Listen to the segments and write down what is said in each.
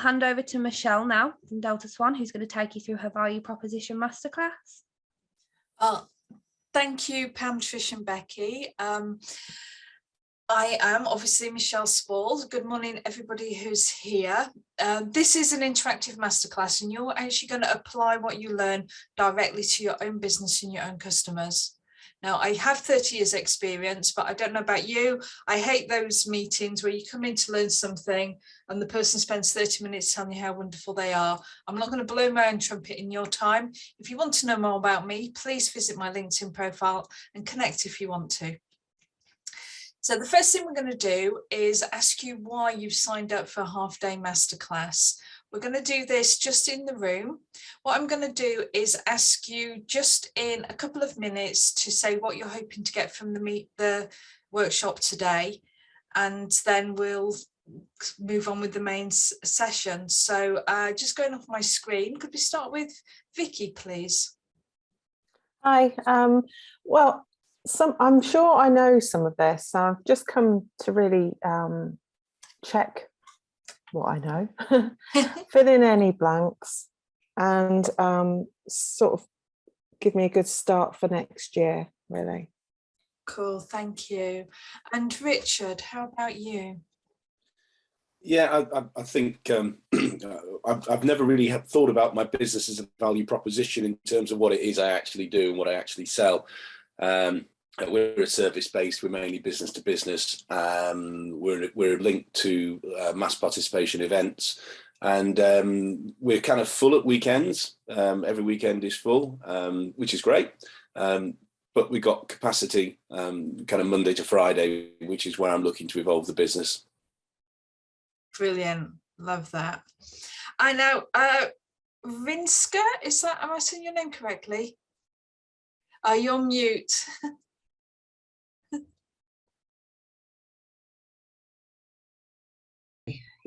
hand over to Michelle now from Delta Swan, who's going to take you through her value proposition masterclass. Thank you, Pam, Trish and Becky. I am obviously Michelle Spall. Good morning, everybody who's here. This is an interactive masterclass, and you're actually going to apply what you learn directly to your own business and your own customers. Now, I have 30 years experience, but I don't know about you. I hate those meetings where you come in to learn something and the person spends 30 minutes telling you how wonderful they are. I'm not going to blow my own trumpet in your time. If you want to know more about me, please visit my LinkedIn profile and connect if you want to. So the first thing we're going to do is ask you why you've signed up for a half-day masterclass. We're going to do this just in the room. What I'm going to do is ask you just in a couple of minutes to say what you're hoping to get from the workshop today, and then we'll move on with the main session. So just going off my screen, could we start with Vicky, please? Hi. Well, I'm sure I know some of this. So I've just come to really check what I know, fill in any blanks, and sort of give me a good start for next year, really. Cool, thank you. And Richard, how about you? Yeah, I think I've never really thought about my business as a value proposition in terms of what it is I actually do and what I actually sell. We're a service-based, we're mainly business to business. We're linked to mass participation events, and we're kind of full at weekends. Every weekend is full, which is great. But we got capacity kind of Monday to Friday, which is where I'm looking to evolve the business. Brilliant, love that. I know, Rinska, am I saying your name correctly? You're on mute.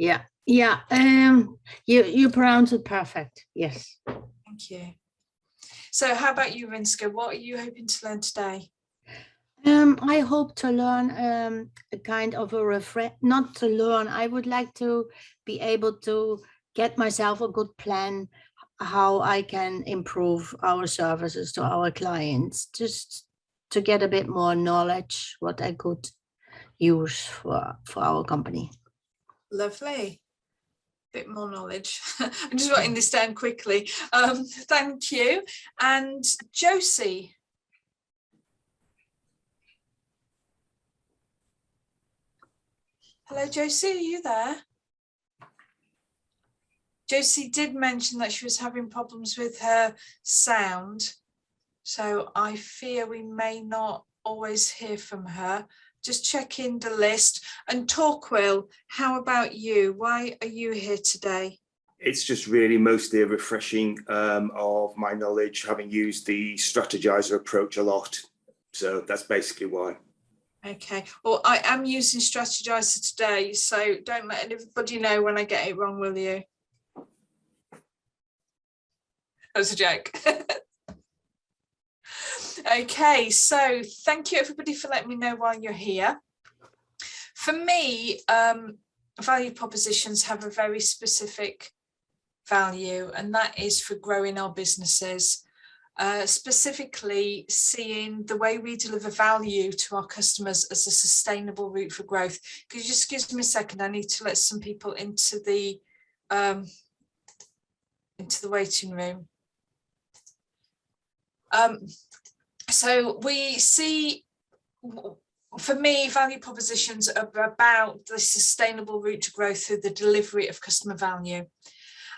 Yeah, you pronounce it perfect. Yes. Thank you. So how about you, Rinska? What are you hoping to learn today? I hope to learn a kind of not to learn. I would like to be able to get myself a good plan how I can improve our services to our clients, just to get a bit more knowledge what I could use for our company. Lovely. Bit more knowledge. I'm just writing this down quickly. Thank you. And Josie. Hello, Josie, are you there? Josie did mention that she was having problems with her sound, so I fear we may not always hear from her. Just check in the list. And Torquil, how about you? Why are you here today? It's just really mostly a refreshing of my knowledge, having used the strategizer approach a lot. So that's basically why. Okay. Well, I am using strategizer today, so don't let anybody know when I get it wrong, will you? That was a joke. Okay, so thank you everybody for letting me know while you're here. For me, value propositions have a very specific value, and that is for growing our businesses, specifically seeing the way we deliver value to our customers as a sustainable route for growth. Could you just give me a second? I need to let some people into the waiting room. So we see, for me, value propositions are about the sustainable route to growth through the delivery of customer value.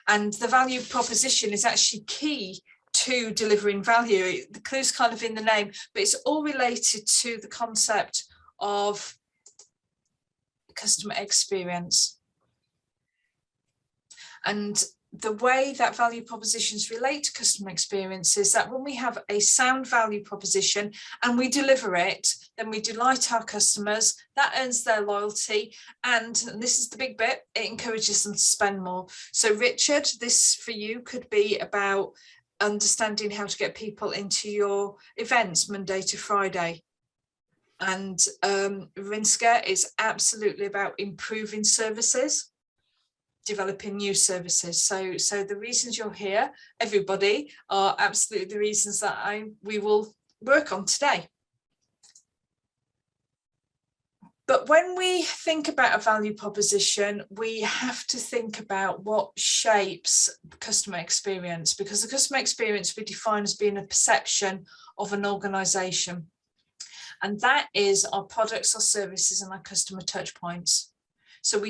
And the value proposition is actually key to delivering value. The clue's kind of in the name, but it's all related to the concept of customer experience. And the way that value propositions relate to customer experience is that when we have a sound value proposition and we deliver it, then we delight our customers, that earns their loyalty, and this is the big bit, it encourages them to spend more. So Richard, this for you could be about understanding how to get people into your events Monday to Friday. And Rinska is absolutely about improving services, developing new services. So the reasons you're here, everybody, are absolutely the reasons that we will work on today. But when we think about a value proposition, we have to think about what shapes customer experience, because the customer experience we define as being a perception of an organisation. And that is our products, our services, and our customer touch points. So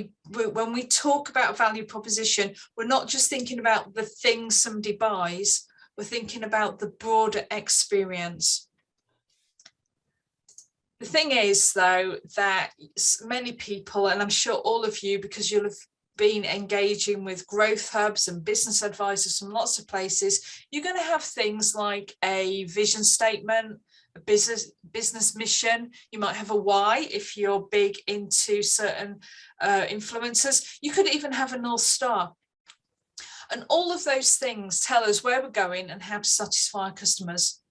when we talk about value proposition, we're not just thinking about the thing somebody buys, we're thinking about the broader experience. The thing is, though, that many people, and I'm sure all of you, because you'll have been engaging with growth hubs and business advisors from lots of places, you're going to have things like a vision statement, a business mission. You might have a why if you're big into certain influencers. You could even have a North Star. And all of those things tell us where we're going and how to satisfy our customers.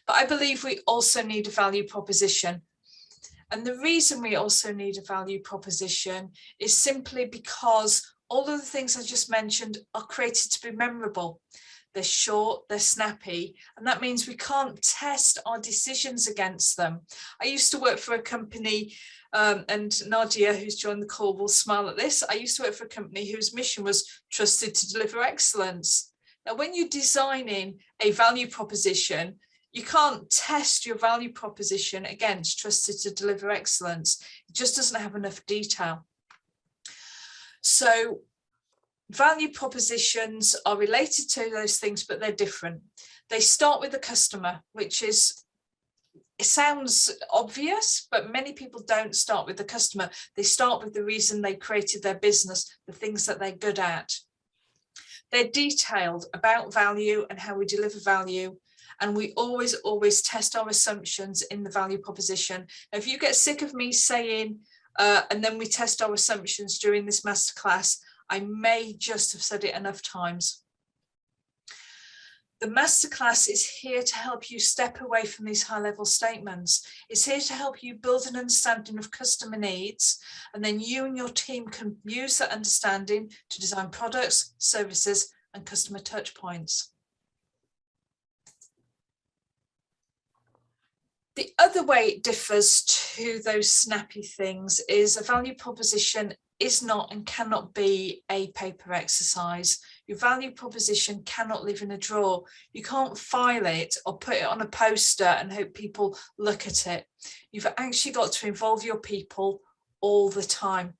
But I believe we also need a value proposition. And the reason we also need a value proposition is simply because all of the things I just mentioned are created to be memorable. They're short, they're snappy, and that means we can't test our decisions against them. I used to work for a company, and Nadia, who's joined the call, will smile at this. I used to work for a company whose mission was trusted to deliver excellence. Now, when you're designing a value proposition, you can't test your value proposition against trusted to deliver excellence. It just doesn't have enough detail. So value propositions are related to those things, but they're different. They start with the customer, which is, it sounds obvious, but many people don't start with the customer. They start with the reason they created their business, the things that they're good at. They're detailed about value and how we deliver value. And we always test our assumptions in the value proposition. Now, if you get sick of me saying, and then we test our assumptions during this masterclass, I may just have said it enough times. The masterclass is here to help you step away from these high-level statements. It's here to help you build an understanding of customer needs, and then you and your team can use that understanding to design products, services, and customer touch points. The other way it differs to those snappy things is a value proposition is not and cannot be a paper exercise. Your value proposition cannot live in a drawer. You can't file it or put it on a poster and hope people look at it. You've actually got to involve your people all the time.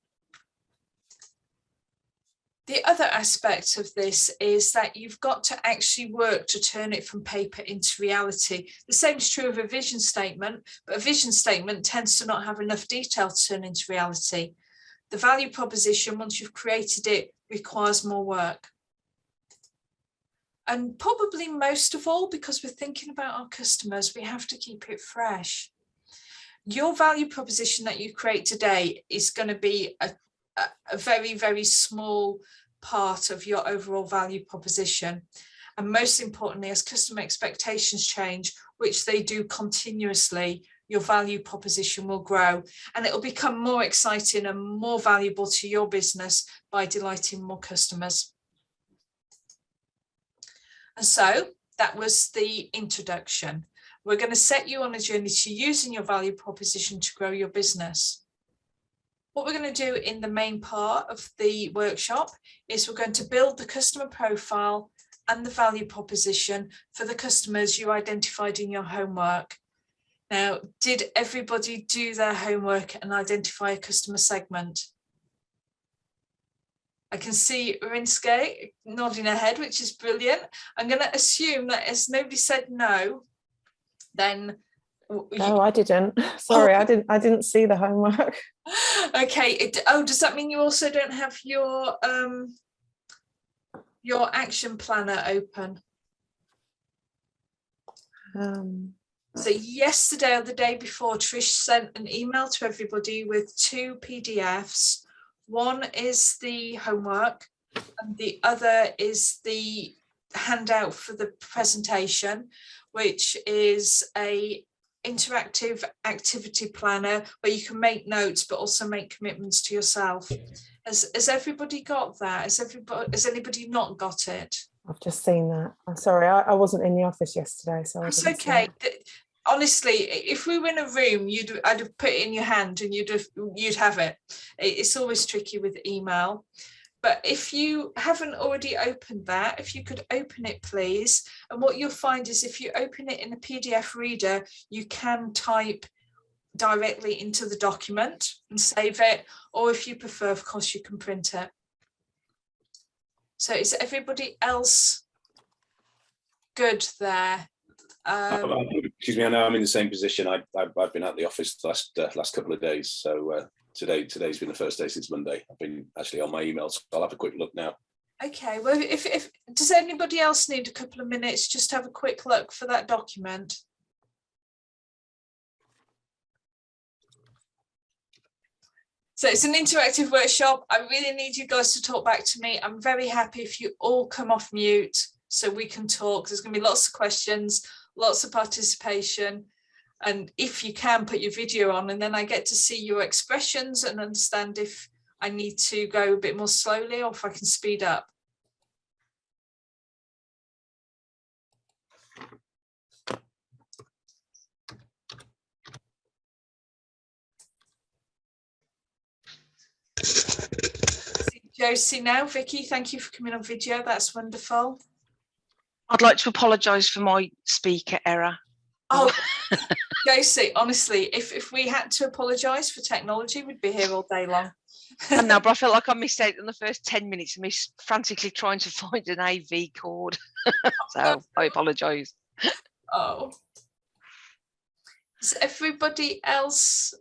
The other aspect of this is that you've got to actually work to turn it from paper into reality. The same is true of a vision statement, but a vision statement tends to not have enough detail to turn into reality. The value proposition, once you've created it, requires more work. And probably most of all, because we're thinking about our customers, we have to keep it fresh. Your value proposition that you create today is going to be a very, very small part of your overall value proposition. And most importantly, as customer expectations change, which they do continuously, your value proposition will grow and it will become more exciting and more valuable to your business by delighting more customers. And so that was the introduction. We're going to set you on a journey to using your value proposition to grow your business. What we're going to do in the main part of the workshop is we're going to build the customer profile and the value proposition for the customers you identified in your homework. Now, did everybody do their homework and identify a customer segment? I can see Rinske nodding her head, which is brilliant. I'm going to assume that as nobody said no, then no, I didn't. Sorry, I didn't see the homework. Okay. Does that mean you also don't have your action planner open? So yesterday or the day before, Trish sent an email to everybody with 2 PDFs. One is the homework and the other is the handout for the presentation, which is a interactive activity planner where you can make notes but also make commitments to yourself. Has everybody got that? Has anybody not got it? I've just seen that. I'm sorry, I wasn't in the office yesterday, so That's I didn't see okay. it. Honestly, if we were in a room, I'd have put it in your hand and you'd have it. It's always tricky with email. But if you haven't already opened that, if you could open it, please. And what you'll find is if you open it in a PDF reader, you can type directly into the document and save it. Or if you prefer, of course, you can print it. So is everybody else good there? Excuse me, I know I'm in the same position. I've been at the office the last couple of days. So today's been the first day since Monday. I've been actually on my emails. So I'll have a quick look now. Okay, well, if does anybody else need a couple of minutes just to have a quick look for that document? So it's an interactive workshop. I really need you guys to talk back to me. I'm very happy if you all come off mute so we can talk. There's going to be lots of questions, lots of participation. And if you can, put your video on, and then I get to see your expressions and understand if I need to go a bit more slowly or if I can speed up. Josie now. Vicky, thank you for coming on video. That's wonderful. I'd like to apologise for my speaker error. Oh, Josie, honestly, if we had to apologise for technology, we'd be here all day long. I know, but I felt like I missed out in the first 10 minutes of me frantically trying to find an AV cord. So I apologise. Oh. Is everybody else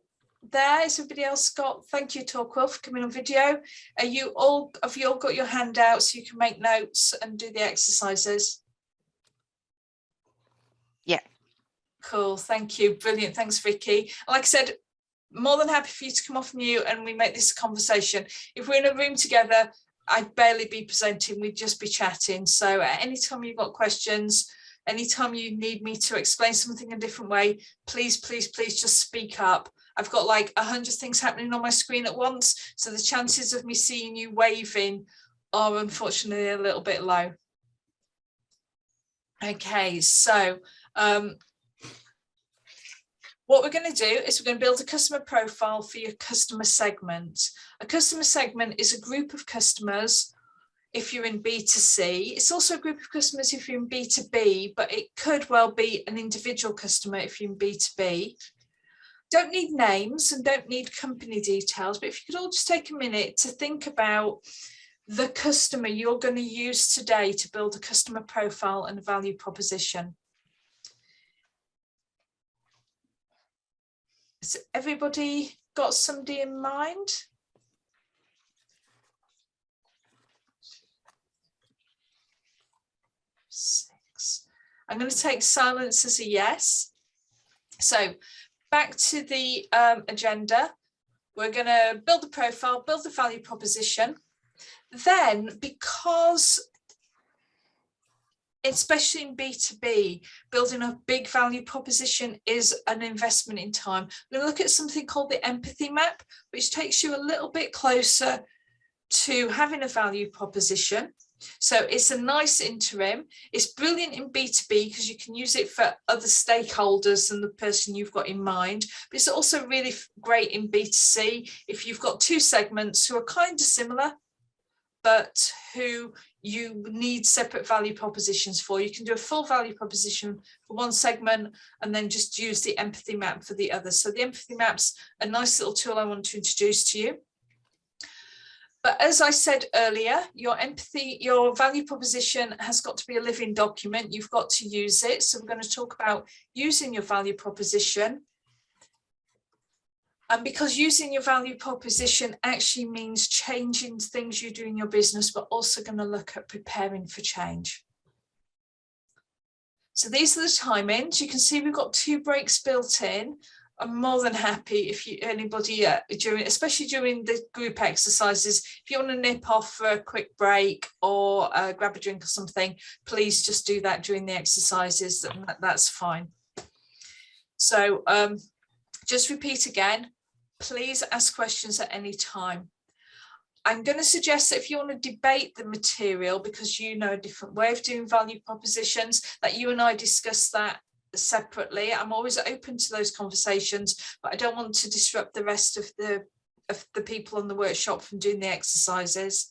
there? Has everybody else got? Thank you, Torquil, for coming on video. Have you all got your handout so you can make notes and do the exercises? Yeah. Cool, thank you. Brilliant. Thanks, Vicky. Like I said, more than happy for you to come off mute and we make this a conversation. If we're in a room together, I'd barely be presenting, we'd just be chatting. So at any time you've got questions, anytime you need me to explain something a different way, please, please, please just speak up. I've got like 100 things happening on my screen at once, so the chances of me seeing you waving are unfortunately a little bit low. Okay, so what we're going to do is we're going to build a customer profile for your customer segment. A customer segment is a group of customers if you're in B2C. It's also a group of customers if you're in B2B, but it could well be an individual customer if you're in B2B. Don't need names and don't need company details, but if you could all just take a minute to think about the customer you're going to use today to build a customer profile and a value proposition. Has everybody got somebody in mind? Six. I'm going to take silence as a yes. So back to the agenda. We're going to build the profile, build the value proposition. Then, because especially in B2B, building a big value proposition is an investment in time. We're going to look at something called the empathy map, which takes you a little bit closer to having a value proposition. So it's a nice interim. It's brilliant in B2B because you can use it for other stakeholders than the person you've got in mind. But it's also really great in B2C if you've got two segments who are kind of similar, but who you need separate value propositions for. You can do a full value proposition for one segment and then just use the empathy map for the other. So the empathy map's a nice little tool I want to introduce to you. But as I said earlier, your value proposition has got to be a living document. You've got to use it. So we're going to talk about using your value proposition. And because using your value proposition actually means changing things you do in your business, we're also going to look at preparing for change. So these are the timings. You can see we've got 2 breaks built in. I'm more than happy if anybody especially during the group exercises, if you want to nip off for a quick break or grab a drink or something, please just do that during the exercises. That's fine. So just repeat again, please ask questions at any time. I'm going to suggest that if you want to debate the material, because you know a different way of doing value propositions, that you and I discuss that separately. I'm always open to those conversations, but I don't want to disrupt the rest of the people on the workshop from doing the exercises.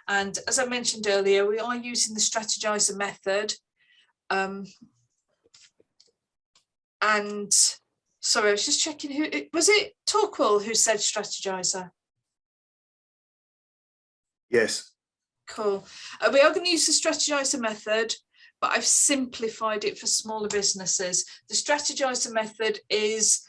And as I mentioned earlier, we are using the strategizer method. And sorry, I was just checking who was it. Torquil who said strategizer? Yes. Cool. We are going to use the strategizer method, but I've simplified it for smaller businesses. The strategizer method is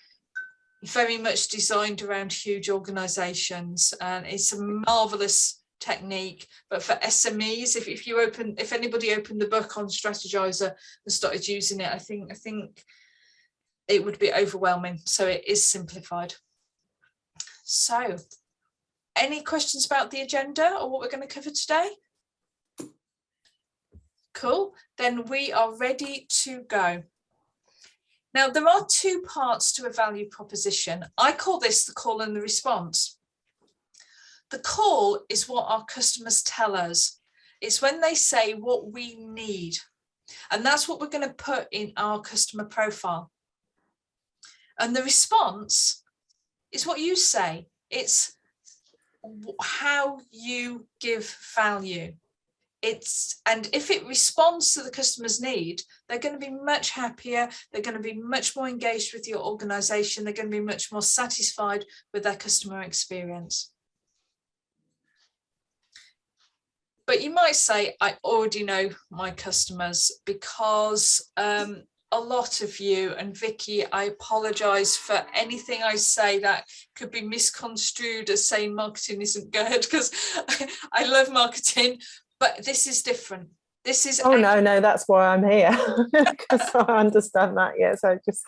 very much designed around huge organizations, and it's a marvelous technique. But for SMEs, if anybody opened the book on strategizer and started using it, I think it would be overwhelming. So it is simplified. So any questions about the agenda or what we're going to cover today? Cool. Then we are ready to go. Now, there are two parts to a value proposition. I call this the call and the response. The call is what our customers tell us. It's when they say what we need. And that's what we're going to put in our customer profile. And the response is what you say. It's how you give value. And if it responds to the customer's need, they're going to be much happier. They're going to be much more engaged with your organization. They're going to be much more satisfied with their customer experience. But you might say, I already know my customers, because a lot of you, and Vicky, I apologize for anything I say that could be misconstrued as saying marketing isn't good, because I love marketing, but this is different. This is no, that's why I'm here, because I understand that. Yeah, so just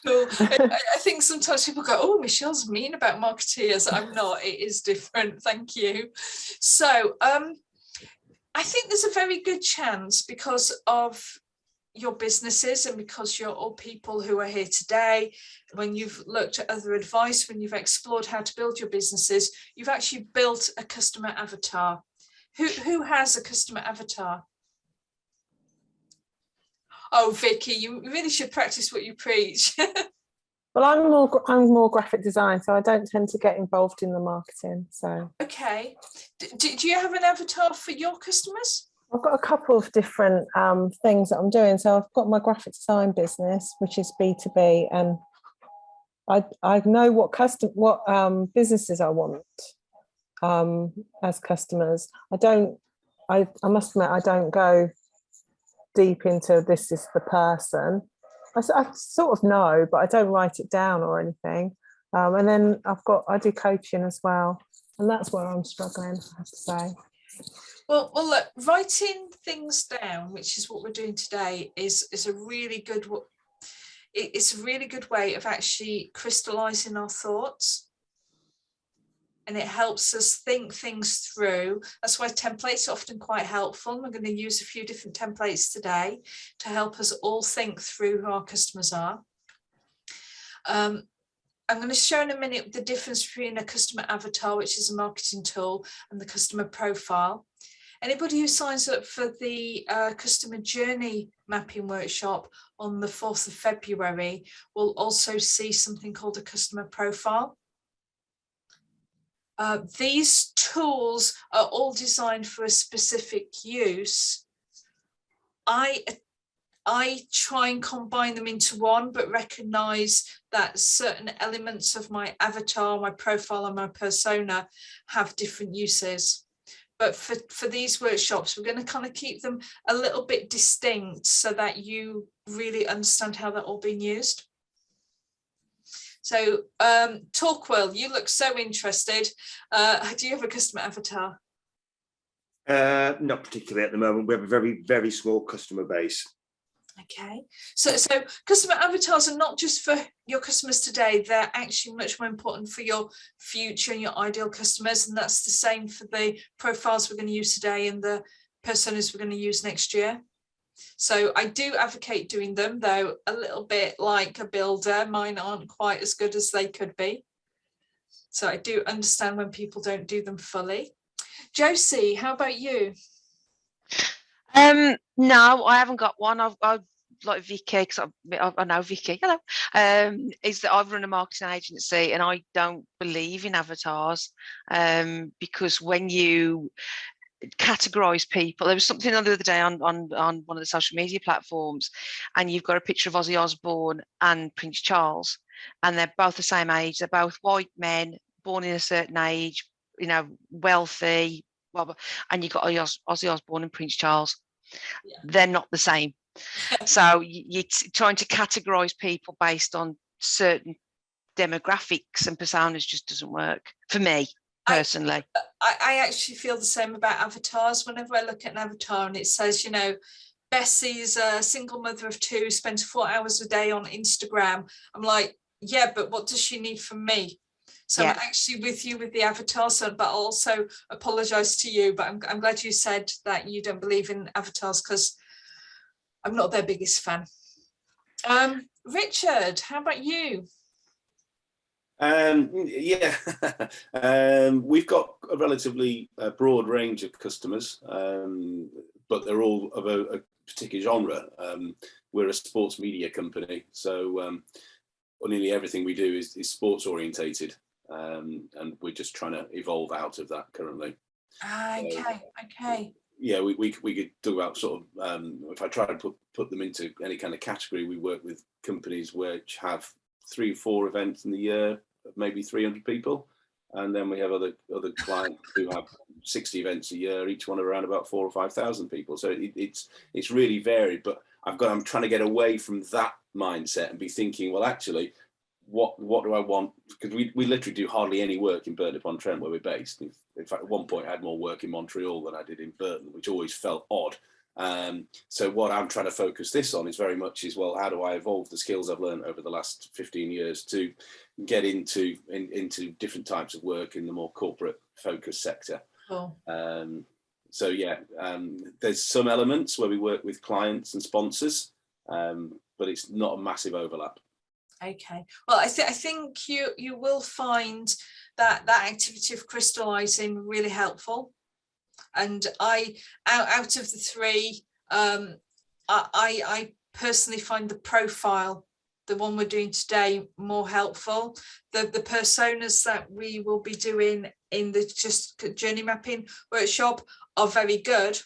cool. I think sometimes people go, oh, Michelle's mean about marketeers. I'm not. It is different. Thank you. So I think there's a very good chance, because of your businesses and because you're all people who are here today, when you've looked at other advice, when you've explored how to build your businesses, you've actually built a customer avatar. Who has a customer avatar? Oh, Vicky, you really should practice what you preach. Well, I'm more graphic design, so I don't tend to get involved in the marketing. So okay, do you have an avatar for your customers? I've got a couple of different things that I'm doing. So I've got my graphic design business, which is B2B, and I know what businesses I want as customers. I must admit, I don't go deep into this is the person. I sort of know, but I don't write it down or anything. And then I do coaching as well, and that's where I'm struggling, I have to say. Well, look, writing things down, which is what we're doing today, is a really good. It's a really good way of actually crystallizing our thoughts. And it helps us think things through. That's why templates are often quite helpful. And we're going to use a few different templates today to help us all think through who our customers are. I'm going to show in a minute the difference between a customer avatar, which is a marketing tool, and the customer profile. Anybody who signs up for the customer journey mapping workshop on the 4th of February will also see something called a customer profile. These tools are all designed for a specific use. I try and combine them into one, but recognize that certain elements of my avatar, my profile, and my persona have different uses. But for these workshops, we're going to kind of keep them a little bit distinct so that you really understand how they're all being used. So Torquil, you look so interested. Do you have a customer avatar? Not particularly at the moment. We have a very, very small customer base. Okay, so customer avatars are not just for your customers today, they're actually much more important for your future and your ideal customers, and that's the same for the profiles we're going to use today and the personas we're going to use next year. So I do advocate doing them, though a little bit like a builder, mine aren't quite as good as they could be. So I do understand when people don't do them fully. Josie, how about you? No, I haven't got one. I've like Vicky, because I know Vicky. Hello. Is that I've run a marketing agency, and I don't believe in avatars, because when you categorize people, there was something the other day on one of the social media platforms, and you've got a picture of Ozzy Osbourne and Prince Charles, and they're both the same age. They're both white men, born in a certain age, wealthy, blah, blah, and you've got Ozzy Osbourne and Prince Charles. Yeah. They're not the same. So you're trying to categorize people based on certain demographics and personas just doesn't work for me personally. I actually feel the same about avatars. Whenever I look at an avatar and it says, Bessie's a single mother of 2, spends 4 hours a day on Instagram, I'm like, yeah, but what does she need from me? So yeah. I'm actually with you with the avatar, but I'll also apologize to you, but I'm glad you said that you don't believe in avatars, because I'm not their biggest fan. Richard, how about you? Yeah, we've got a relatively broad range of customers, but they're all of a particular genre. We're a sports media company, so nearly everything we do is sports orientated, and we're just trying to evolve out of that currently. Okay. Yeah, we could talk about sort of, if I try to put them into any kind of category, we work with companies which have 3 or 4 events in the year, maybe 300 people, and then we have other clients who have 60 events a year, each one around about 4,000 or 5,000 people. So it's really varied. But I'm trying to get away from that mindset and be thinking, well, actually, what do I want? Because we literally do hardly any work in Stoke-on-Trent where we're based. In fact, at one point I had more work in Montreal than I did in Burton, which always felt odd. So what I'm trying to focus this on is very much well, how do I evolve the skills I've learned over the last 15 years to get into different types of work in the more corporate focused sector. Cool. So yeah, there's some elements where we work with clients and sponsors, but it's not a massive overlap. Okay, well, I think you will find that activity of crystallizing really helpful. And out of the 3, I personally find the profile, the one we're doing today, more helpful. The personas that we will be doing in the just journey mapping workshop are very good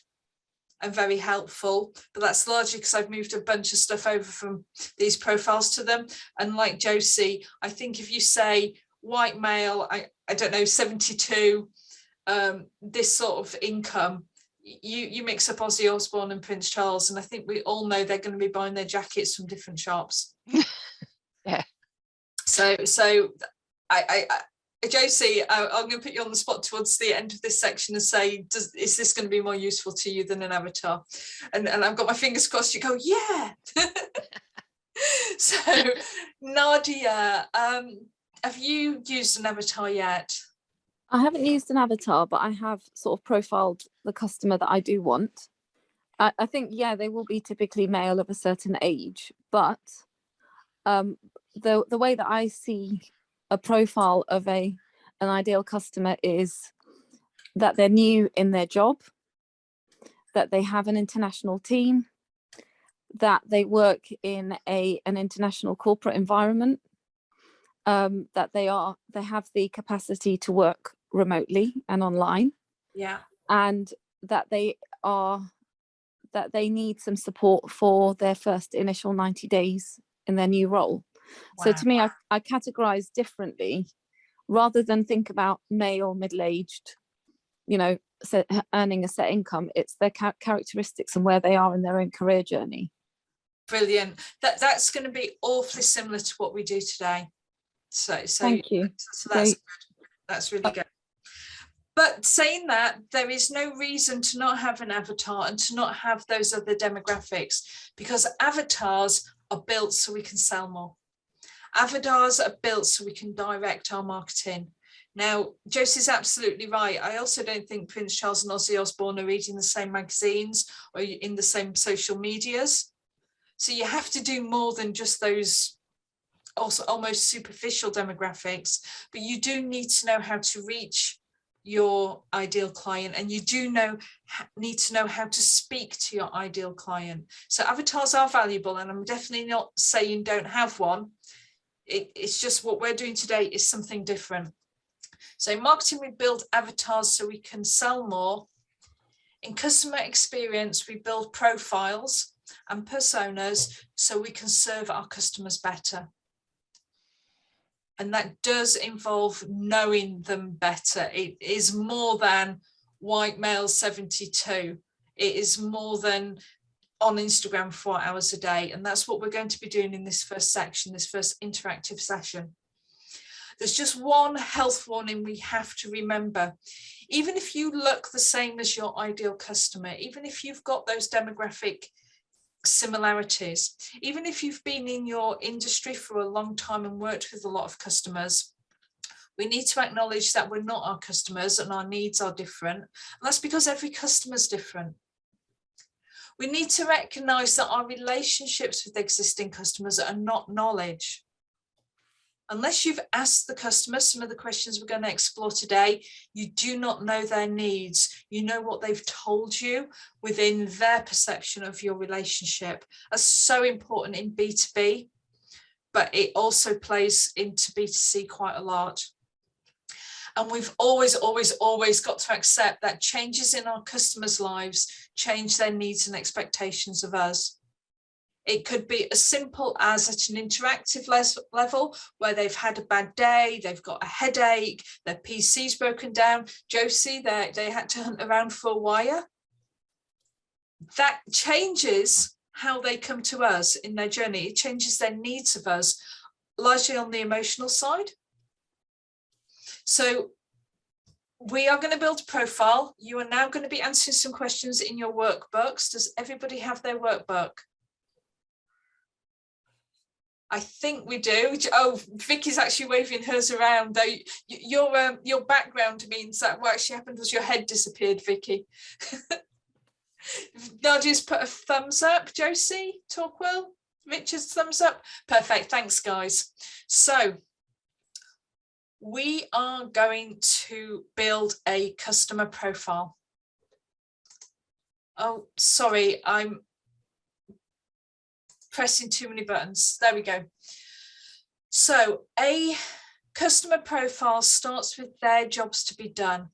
and very helpful, but that's largely because I've moved a bunch of stuff over from these profiles to them. And like Josie, I think if you say white male, I don't know, 72, this sort of income, you mix up Ozzy Osbourne and Prince Charles, and I think we all know they're going to be buying their jackets from different shops. Yeah. So I Josie, I'm going to put you on the spot towards the end of this section and say, is this going to be more useful to you than an avatar? And I've got my fingers crossed. You go, yeah. So Nadia, have you used an avatar yet? I haven't used an avatar, but I have sort of profiled the customer that I do want. I think, yeah, they will be typically male of a certain age, but the way that I see a profile of an ideal customer is that they're new in their job, that they have an international team, that they work in an international corporate environment, that they have the capacity to work remotely and online, yeah, and that they need some support for their first initial 90 days in their new role. Wow. So to me, I categorize differently, rather than think about male, middle-aged, earning a set income. It's their characteristics and where they are in their own career journey. Brilliant. That's going to be awfully similar to what we do today. So thank you. So that's good. That's really good. But saying that, there is no reason to not have an avatar and to not have those other demographics, because avatars are built so we can sell more. Avatars are built so we can direct our marketing. Now, Josie's absolutely right. I also don't think Prince Charles and Ozzy Osbourne are reading the same magazines or in the same social medias. So you have to do more than just those also almost superficial demographics, but you do need to know how to reach your ideal client, and you do need to know how to speak to your ideal client. So avatars are valuable, and I'm definitely not saying don't have one. It's just what we're doing today is something different. So in marketing, we build avatars so we can sell more. In customer experience, we build profiles and personas so we can serve our customers better. And that does involve knowing them better. It is more than white male 72. It is more than on Instagram 4 hours a day. And that's what we're going to be doing in this first section, this first interactive session. There's just one health warning we have to remember. Even if you look the same as your ideal customer, even if you've got those demographic similarities, even if you've been in your industry for a long time and worked with a lot of customers, we need to acknowledge that we're not our customers and our needs are different. And that's because every customer is different. We need to recognize that our relationships with existing customers are not knowledge. Unless you've asked the customers some of the questions we're going to explore today, you do not know their needs. You know what they've told you within their perception of your relationship. That's so important in B2B, but it also plays into B2C quite a lot. And we've always got to accept that changes in our customers' lives change their needs and expectations of us. It could be as simple as at an interactive level where they've had a bad day, they've got a headache, their PC's broken down. Josie, they had to hunt around for a wire. That changes how they come to us in their journey. It changes their needs of us, largely on the emotional side. So we are going to build a profile. You are now going to be answering some questions in your workbooks. Does everybody have their workbook? I think we do. Oh, Vicky's actually waving hers around. Though your background means that what actually happened was your head disappeared, Vicky. Nadia's put a thumbs up. Josie, Torquil, Richard's thumbs up. Perfect. Thanks, guys. So we are going to build a customer profile. Oh, sorry, I'm pressing too many buttons. There we go. So a customer profile starts with their jobs to be done.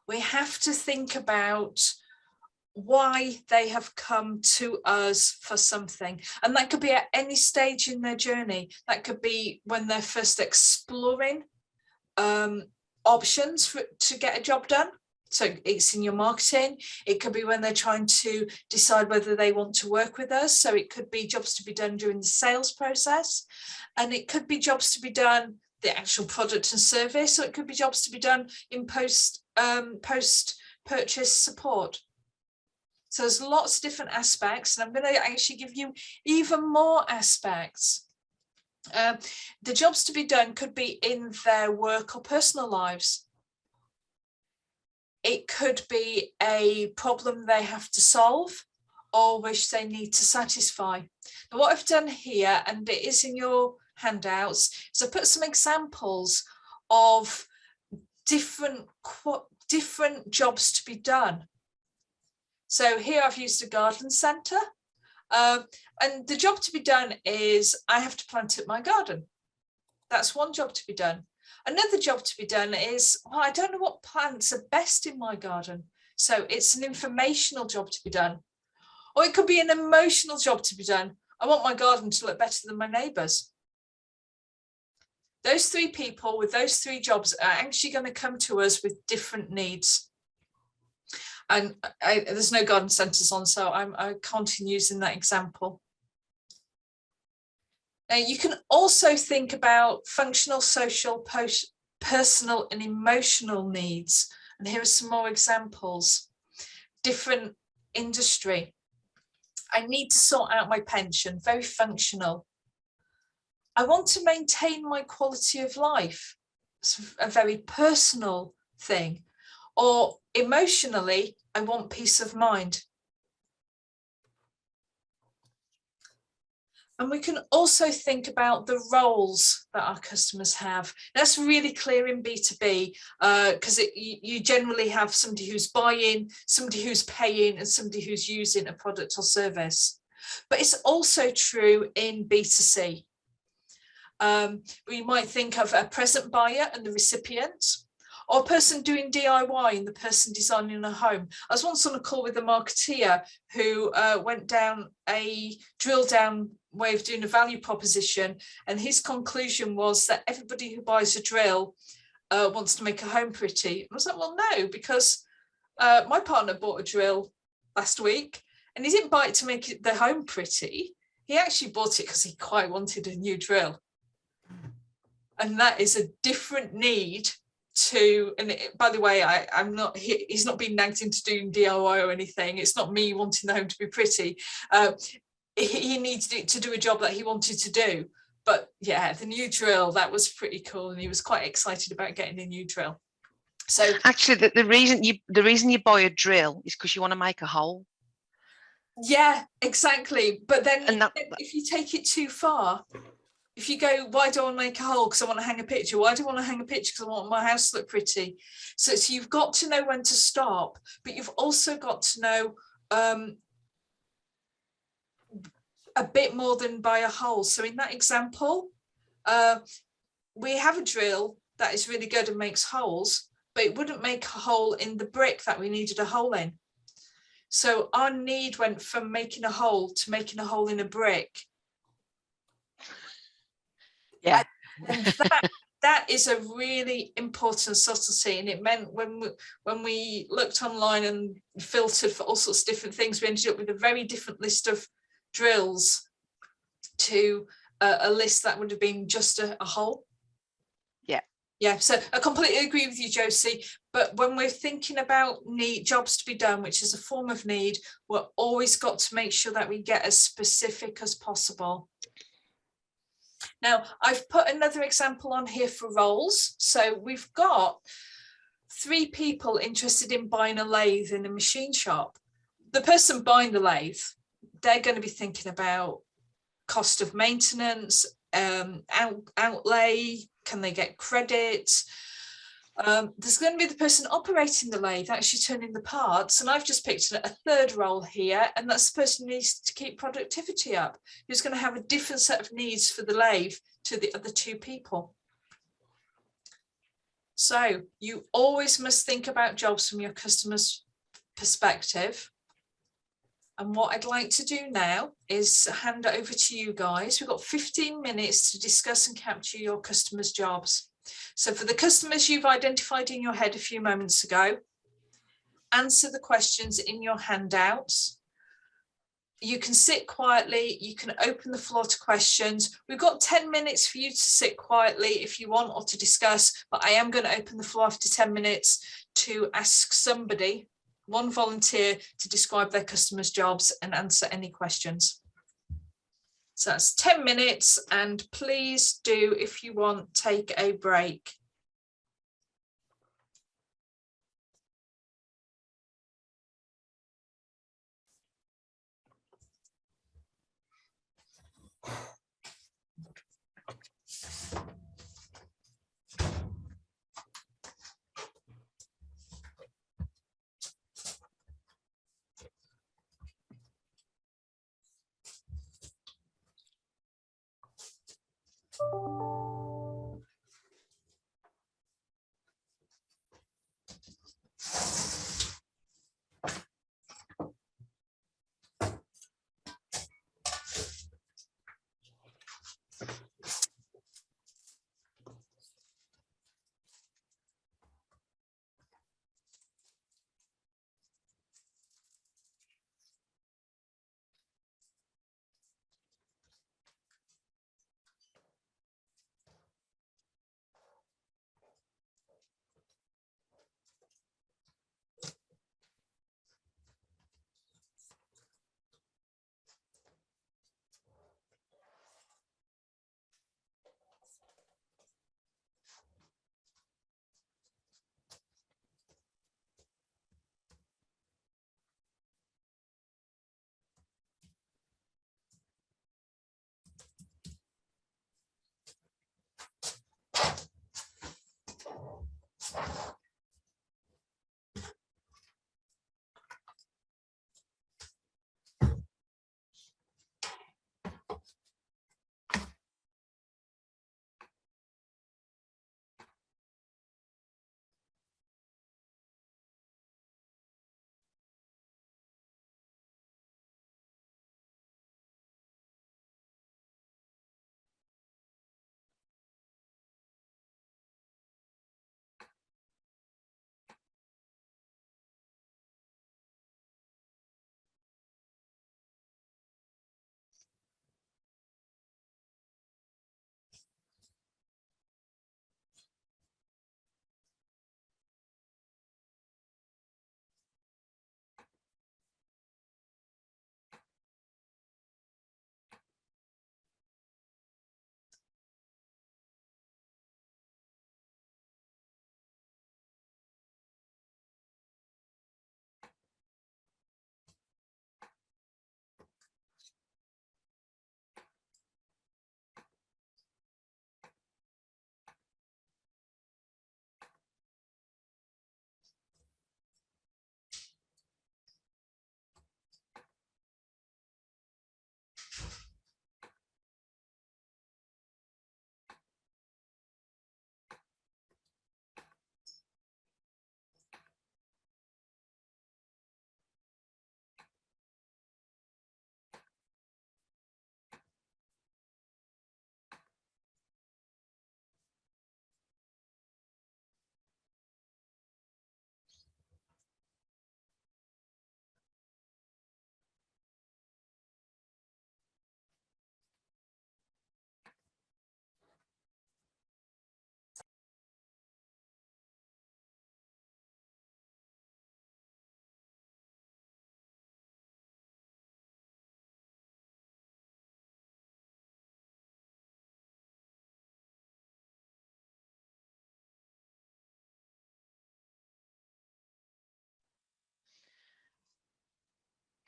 We have to think about why they have come to us for something. And that could be at any stage in their journey. That could be when they're first exploring options to get a job done. So it's in your marketing. It could be when they're trying to decide whether they want to work with us. So it could be jobs to be done during the sales process. And it could be jobs to be done, the actual product and service. So it could be jobs to be done in post-purchase support. So there's lots of different aspects. And I'm going to actually give you even more aspects. The jobs to be done could be in their work or personal lives. It could be a problem they have to solve or which they need to satisfy. Now, what I've done here, and it is in your handouts, is I put some examples of different jobs to be done. So here I've used a garden centre, and the job to be done is I have to plant up my garden. That's one job to be done. Another job to be done is, well, I don't know what plants are best in my garden. So it's an informational job to be done. Or it could be an emotional job to be done. I want my garden to look better than my neighbours. Those three people with those three jobs are actually going to come to us with different needs. And there's no garden centres on, so I continue using that example. Now, you can also think about functional, social, personal and emotional needs. And here are some more examples. Different industry. I need to sort out my pension, very functional. I want to maintain my quality of life. It's a very personal thing. Or emotionally, I want peace of mind. And we can also think about the roles that our customers have. That's really clear in B2B because you generally have somebody who's buying, somebody who's paying, and somebody who's using a product or service. But it's also true in B2C. We might think of a present buyer and the recipient, or a person doing DIY and the person designing a home. I was once on a call with a marketeer who went down a drill down way of doing a value proposition, and his conclusion was that everybody who buys a drill wants to make a home pretty. And I was like, well, no, because my partner bought a drill last week and he didn't buy it to make the home pretty. He actually bought it because he quite wanted a new drill. And that is a different need to, and by the way, I'm not, he's not being nagged into doing DIY or anything. It's not me wanting the home to be pretty. He needed it to do a job that he wanted to do. But yeah, the new drill, that was pretty cool. And he was quite excited about getting a new drill. So actually, the reason you buy a drill is because you want to make a hole. Yeah, exactly. But then if you take it too far, if you go, why do I want to make a hole? Because I want to hang a picture. Why do I want to hang a picture? Because I want my house to look pretty. So you've got to know when to stop, but you've also got to know a bit more than buy a hole. So in that example, we have a drill that is really good and makes holes, but it wouldn't make a hole in the brick that we needed a hole in. So our need went from making a hole to making a hole in a brick. Yeah. And that is a really important subtlety. And it meant when we looked online and filtered for all sorts of different things, we ended up with a very different list of drills to a list that would have been just a hole. Yeah, so I completely agree with you, Josie. But when we're thinking about jobs to be done, which is a form of need, we're always got to make sure that we get as specific as possible. Now, I've put another example on here for roles. So we've got 3 people interested in buying a lathe in a machine shop. The person buying the lathe, they're going to be thinking about cost of maintenance, outlay, can they get credit? There's going to be the person operating the lathe, actually turning the parts. And I've just picked a 3rd role here, and that's the person who needs to keep productivity up, who's going to have a different set of needs for the lathe to the other 2 people. So you always must think about jobs from your customer's perspective. And what I'd like to do now is hand it over to you guys. We've got 15 minutes to discuss and capture your customers' jobs. So for the customers you've identified in your head a few moments ago, answer the questions in your handouts. You can sit quietly, you can open the floor to questions. We've got 10 minutes for you to sit quietly if you want or to discuss, but I am going to open the floor after 10 minutes to ask somebody, one volunteer, to describe their customers' jobs and answer any questions. So that's 10 minutes, and please do, if you want, take a break.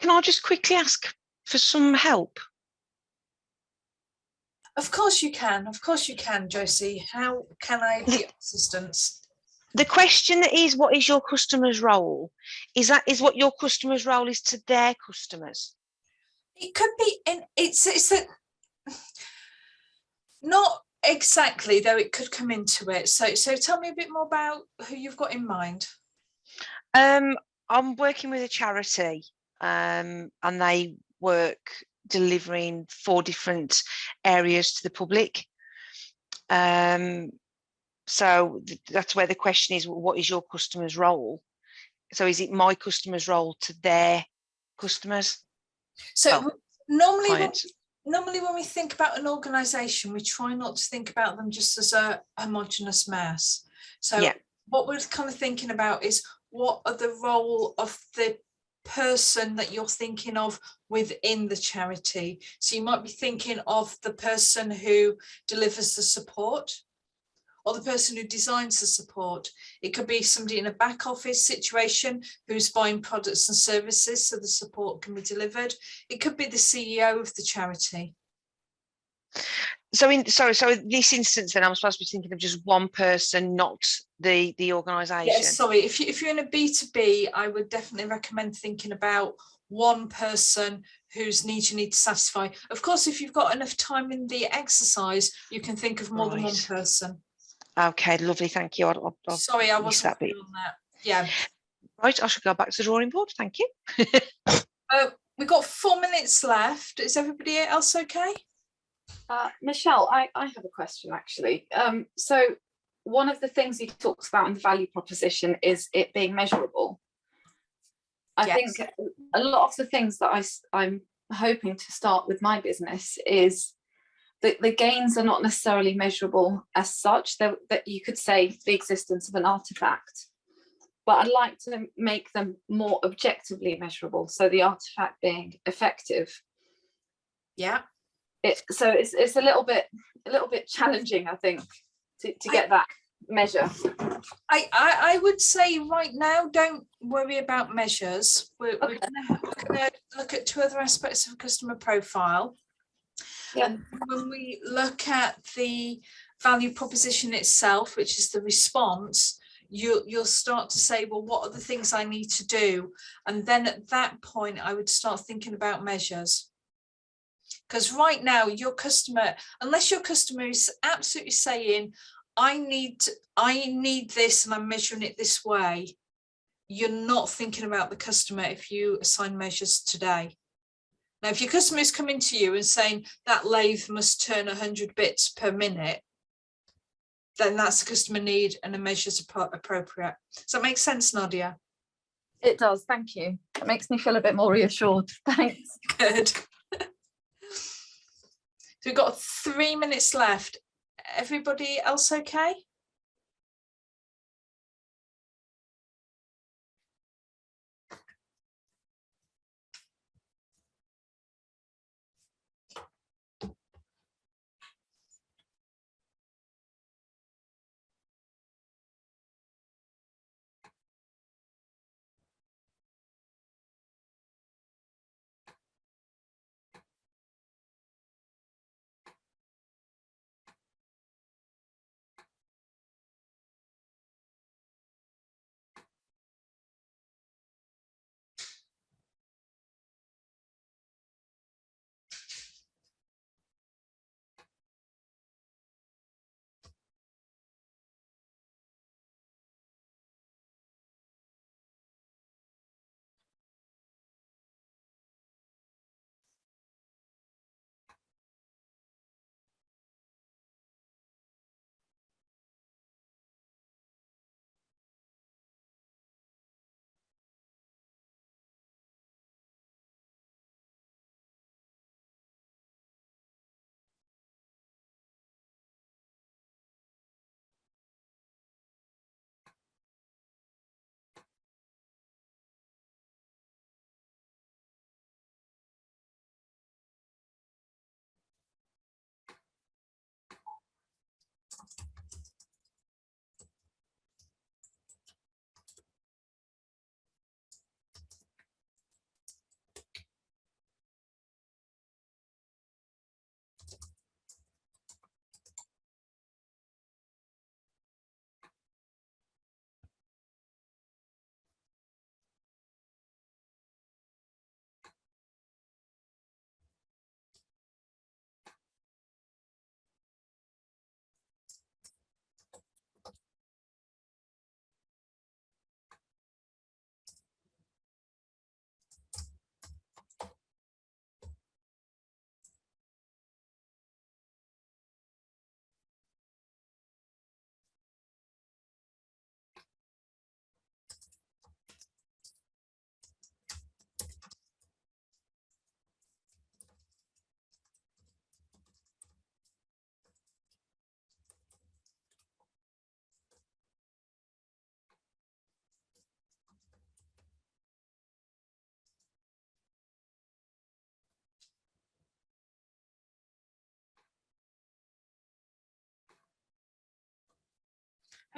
can I just quickly ask for some help? Of course you can. Of course you can, Josie. How can I be of assistance? The question is, what is your customer's role? Is what your customer's role is to their customers? It could be it's a, not exactly, though it could come into it. So tell me a bit more about who you've got in mind. I'm working with a charity, and they work delivering 4 different areas to the public. So that's where the question is, what is your customer's role? So is it my customer's role to their customers? So normally clients. when we think about an organisation, we try not to think about them just as a homogenous mass. So Yeah. what we're kind of thinking about is, what are the role of the person that you're thinking of within the charity? So you might be thinking of the person who delivers the support, or the person who designs the support. It could be somebody in a back office situation who's buying products and services so the support can be delivered. It could be the CEO of the charity. So in this instance, then I'm supposed to be thinking of just one person, not the organisation. Yes, sorry. If you're in a B2B, I would definitely recommend thinking about one person whose needs you need to satisfy. Of course, if you've got enough time in the exercise, you can think of more than one person. Okay, lovely, thank you. I'll Sorry, I wasn't that bit. on that. Yeah. Right, I should go back to the drawing board. Thank you. We've got 4 minutes left. Is everybody else okay? Michelle, I have a question actually. So one of the things he talks about in the value proposition is it being measurable. I think a lot of the things that I'm hoping to start with my business is that the gains are not necessarily measurable as such, that you could say the existence of an artifact, but I'd like to make them more objectively measurable. So the artifact being effective. Yeah. So it's a little bit challenging, I think, to get that measure. I would say right now, don't worry about measures. We're going to look at 2 other aspects of customer profile. Yeah. And when we look at the value proposition itself, which is the response, you'll start to say, well, what are the things I need to do? And then at that point, I would start thinking about measures. Because right now, your customer, unless your customer is absolutely saying, I need this and I'm measuring it this way, you're not thinking about the customer if you assign measures today. Now, if your customer is coming to you and saying that lathe must turn 100 bits per minute, then that's a customer need and the measures are appropriate. Does that make sense, Nadia? It does, thank you. It makes me feel a bit more reassured. Thanks. Good. So we've got 3 minutes left. Everybody else okay?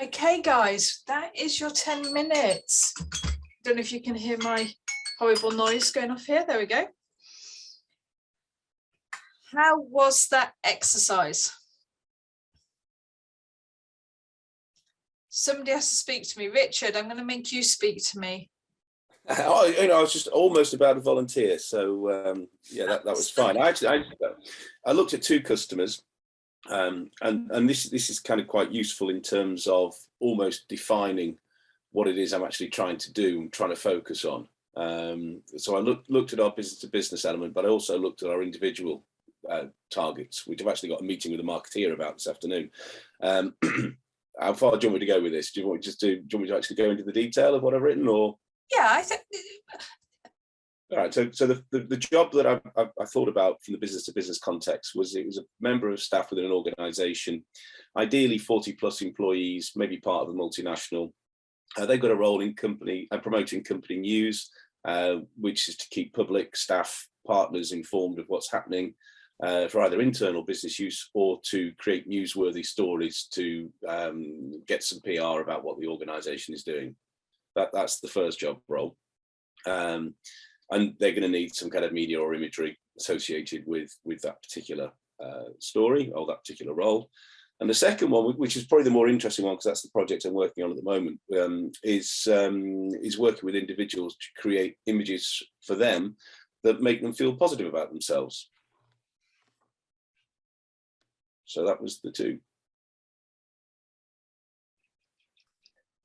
Okay, guys, that is your 10 minutes. Don't know if you can hear my horrible noise going off here. There we go. How was that exercise? Somebody has to speak to me. Richard, I'm going to make you speak to me. I was just almost about to volunteer, so yeah, that was fine. I looked at 2 customers, and this is kind of quite useful in terms of almost defining what it is I'm actually trying to do and trying to focus on. So I looked at our business to business element, but I also looked at our individual targets, which I've actually got a meeting with a marketeer about this afternoon. How far do you want me to go with this? Do you want me to actually go into the detail of what I've written, or? Yeah, I think. All right. So the job that I thought about from the business to business context was, it was a member of staff within an organisation, ideally 40+ employees, maybe part of a multinational. They've got a role in company and promoting company news, which is to keep public, staff, partners informed of what's happening for either internal business use or to create newsworthy stories to get some PR about what the organisation is doing. That's the first job role. And they're going to need some kind of media or imagery associated with that particular story or that particular role. And the second one, which is probably the more interesting one, because that's the project I'm working on at the moment, is working with individuals to create images for them that make them feel positive about themselves. So that was the 2.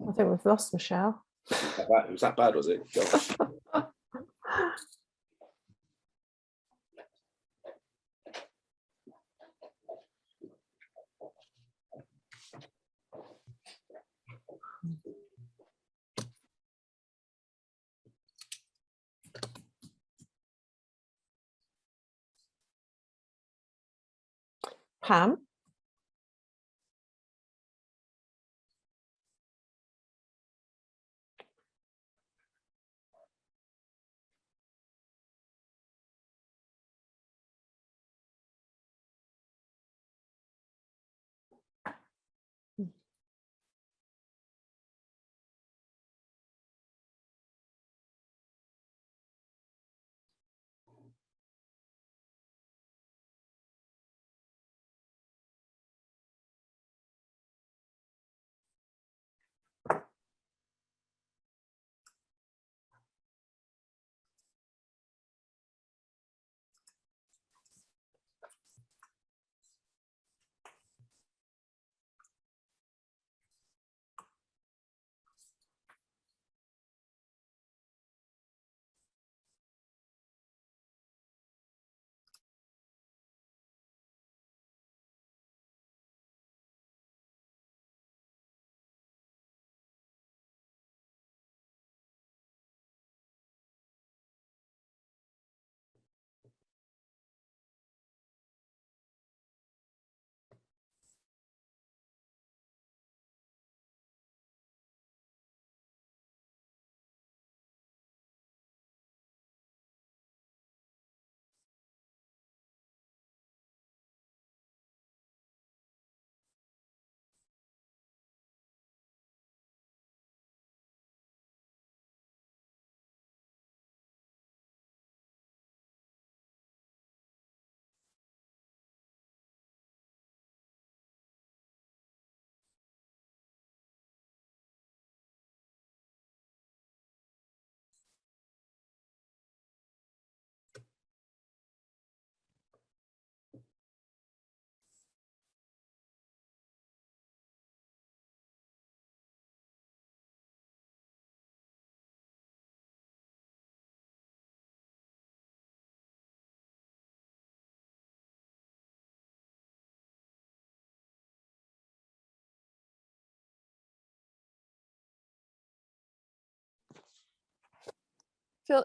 I think we've lost Michelle. Was that bad, was it? Gosh. Pam?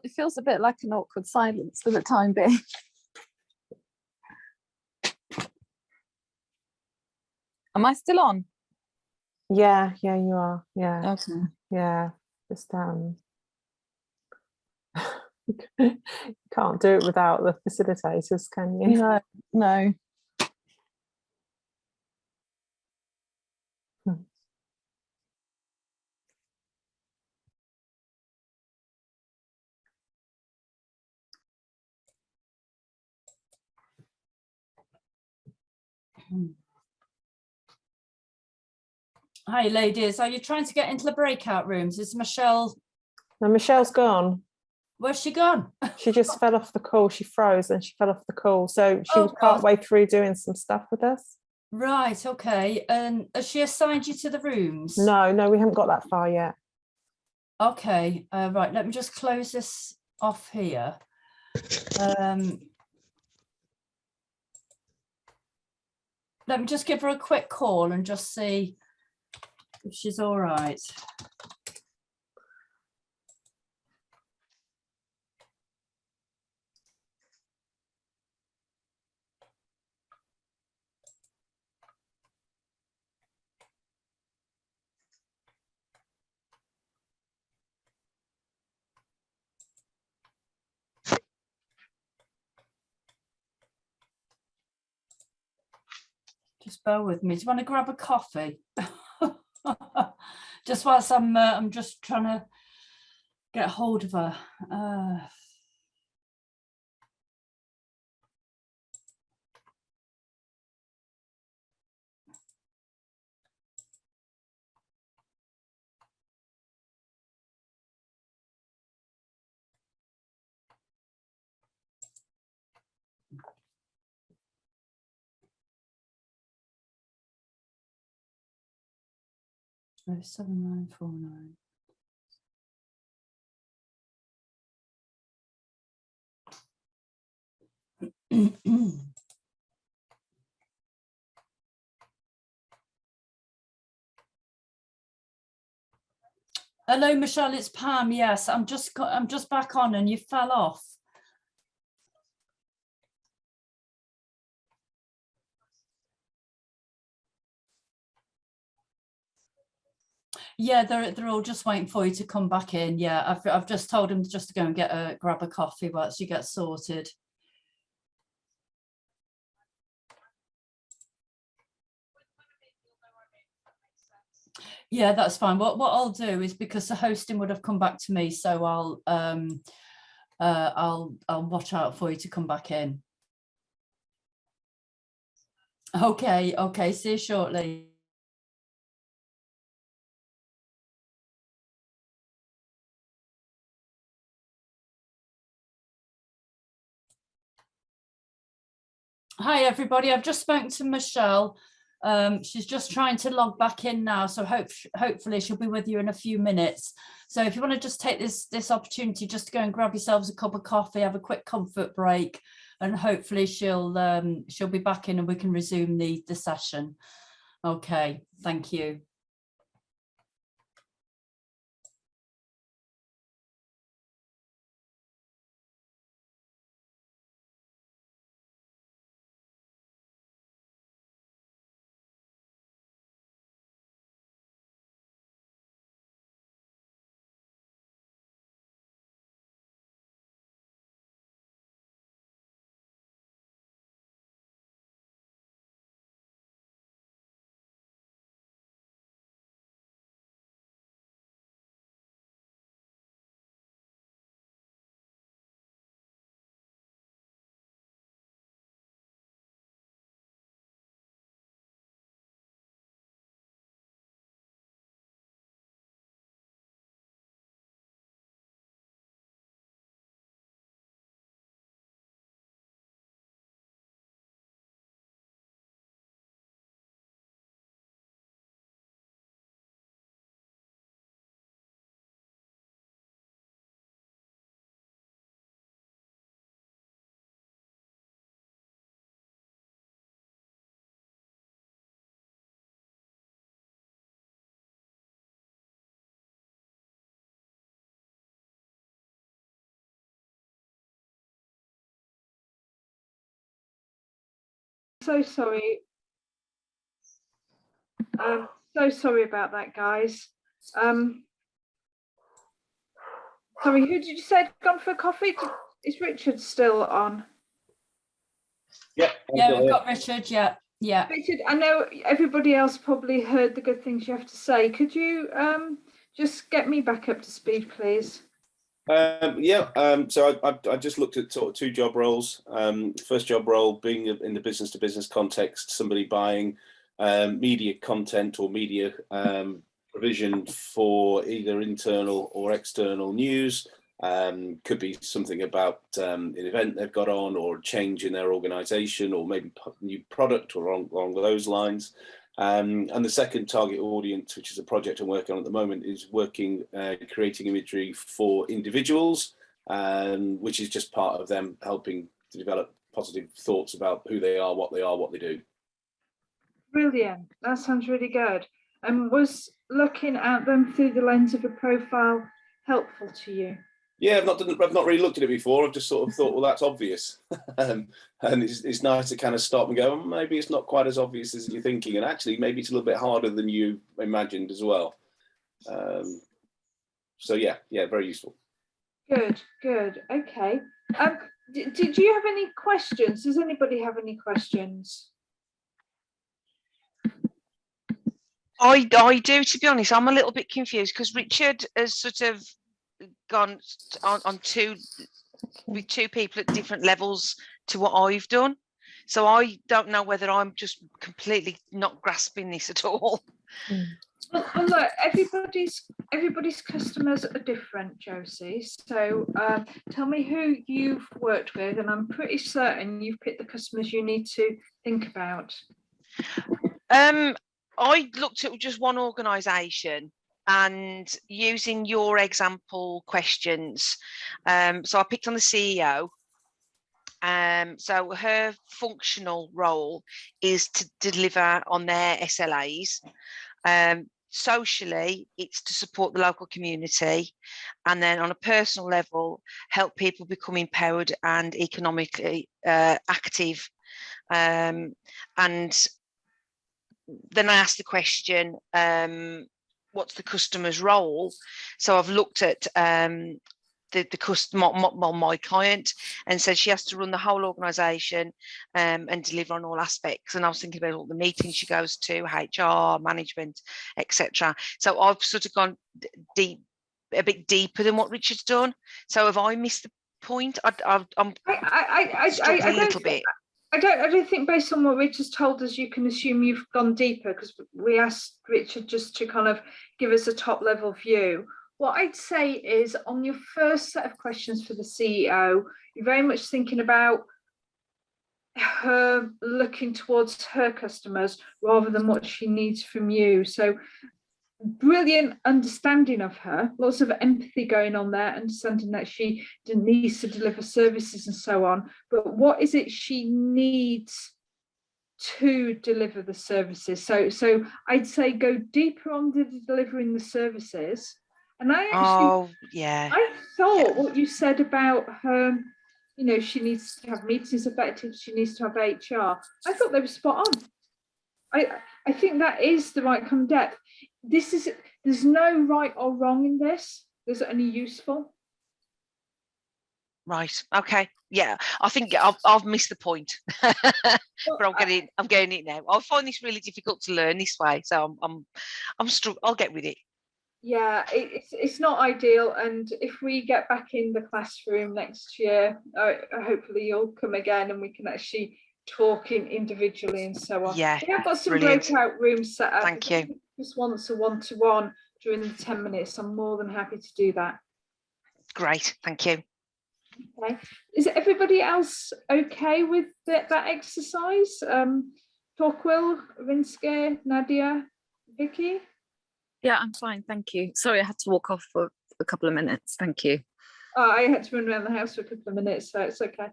It feels a bit like an awkward silence for the time being. Am I still on? Yeah, you are. Yeah. Okay. Yeah. Just can't do it without the facilitators, can you? No, no. Hi, ladies. Are you trying to get into the breakout rooms? Is Michelle? No, Michelle's gone. Where's she gone? She just fell off the call. She froze and she fell off the call. So she Oh, was part way through doing some stuff with us. Right. Okay. And has she assigned you to the rooms? No, we haven't got that far yet. Okay. Right. Let me just close this off here. Let me just give her a quick call and just see if she's all right. Just bear with me. Do you want to grab a coffee? Just whilst I'm just trying to get hold of her. 7949. Hello, Michelle, it's Pam. Yes, I'm just back on and you fell off. Yeah, they're all just waiting for you to come back in. Yeah, I've just told them just to go and grab a coffee whilst you get sorted. Yeah, that's fine. What I'll do is, because the hosting would have come back to me, so I'll watch out for you to come back in. Okay, see you shortly. Hi everybody, I've just spoken to Michelle. She's just trying to log back in now, so hopefully she'll be with you in a few minutes. So if you want to just take this opportunity just to go and grab yourselves a cup of coffee, have a quick comfort break, and hopefully she'll be back in and we can resume the session. Okay, thank you. So sorry. So sorry about that, guys. Sorry, who did you say had gone for coffee? Is Richard still on? Yeah, we've got Richard. Yeah. Richard, I know everybody else probably heard the good things you have to say. Could you just get me back up to speed, please? So I just looked at sort of two job roles. First job role being in the business to business context, somebody buying media content or media provision for either internal or external news. Could be something about an event they've got on, or a change in their organisation, or maybe new product, or along those lines. And the second target audience, which is a project I'm working on at the moment, is creating imagery for individuals, which is just part of them helping to develop positive thoughts about who they are, what they do. Brilliant. That sounds really good. And was looking at them through the lens of a profile helpful to you? Yeah, I've not really looked at it before. I've just sort of thought, well, that's obvious, and it's nice to kind of stop and go, maybe it's not quite as obvious as you're thinking, and actually maybe it's a little bit harder than you imagined as well. So yeah, very useful. Good. Okay. Did you have any questions? Does anybody have any questions? I do, to be honest. I'm a little bit confused because Richard has sort of gone on with two people at different levels to what I've done. So I don't know whether I'm just completely not grasping this at all. Well, look, everybody's customers are different, Josie. So tell me who you've worked with, and I'm pretty certain you've picked the customers you need to think about. I looked at just one organisation and using your example questions. So I picked on the CEO. So her functional role is to deliver on their SLAs. Socially, it's to support the local community, and then on a personal level, help people become empowered and economically active. And then I asked the question, what's the customer's role? So I've looked at the customer, my client, and said she has to run the whole organisation and deliver on all aspects. And I was thinking about all the meetings she goes to, HR, management, etc. So I've sort of gone deep, a bit deeper than what Richard's done. So have I missed the point? I'm struggling a little bit. I don't think based on what Richard's told us, you can assume you've gone deeper, because we asked Richard just to kind of give us a top level view. What I'd say is, on your first set of questions for the CEO, you're very much thinking about her looking towards her customers rather than what she needs from you. So brilliant understanding of her, lots of empathy going on there, understanding that she needs to deliver services and so on, but what is it she needs to deliver the services? So I'd say go deeper on the delivering the services. And I actually, I thought what you said about her, she needs to have meetings effective, she needs to have HR, I thought they were spot on. I think that is the right kind of depth. There's no right or wrong in this. There's only useful. Right. Okay. Yeah. I think I've missed the point, but I'm getting it now. I find this really difficult to learn this way, so I'll get with it. Yeah, it's not ideal, and if we get back in the classroom next year, hopefully you'll come again and we can actually talk individually and so on. Yeah, we have got some brilliant. breakout rooms set up. Thank you. Just wants a one-to-one during the 10 minutes. I'm more than happy to do that. Great, thank you. Okay, is everybody else okay with that exercise? Torquil, Rinske, Nadia, Vicky? Yeah, I'm fine, thank you. Sorry, I had to walk off for a couple of minutes. Thank you. Oh, I had to run around the house for a couple of minutes, so it's okay.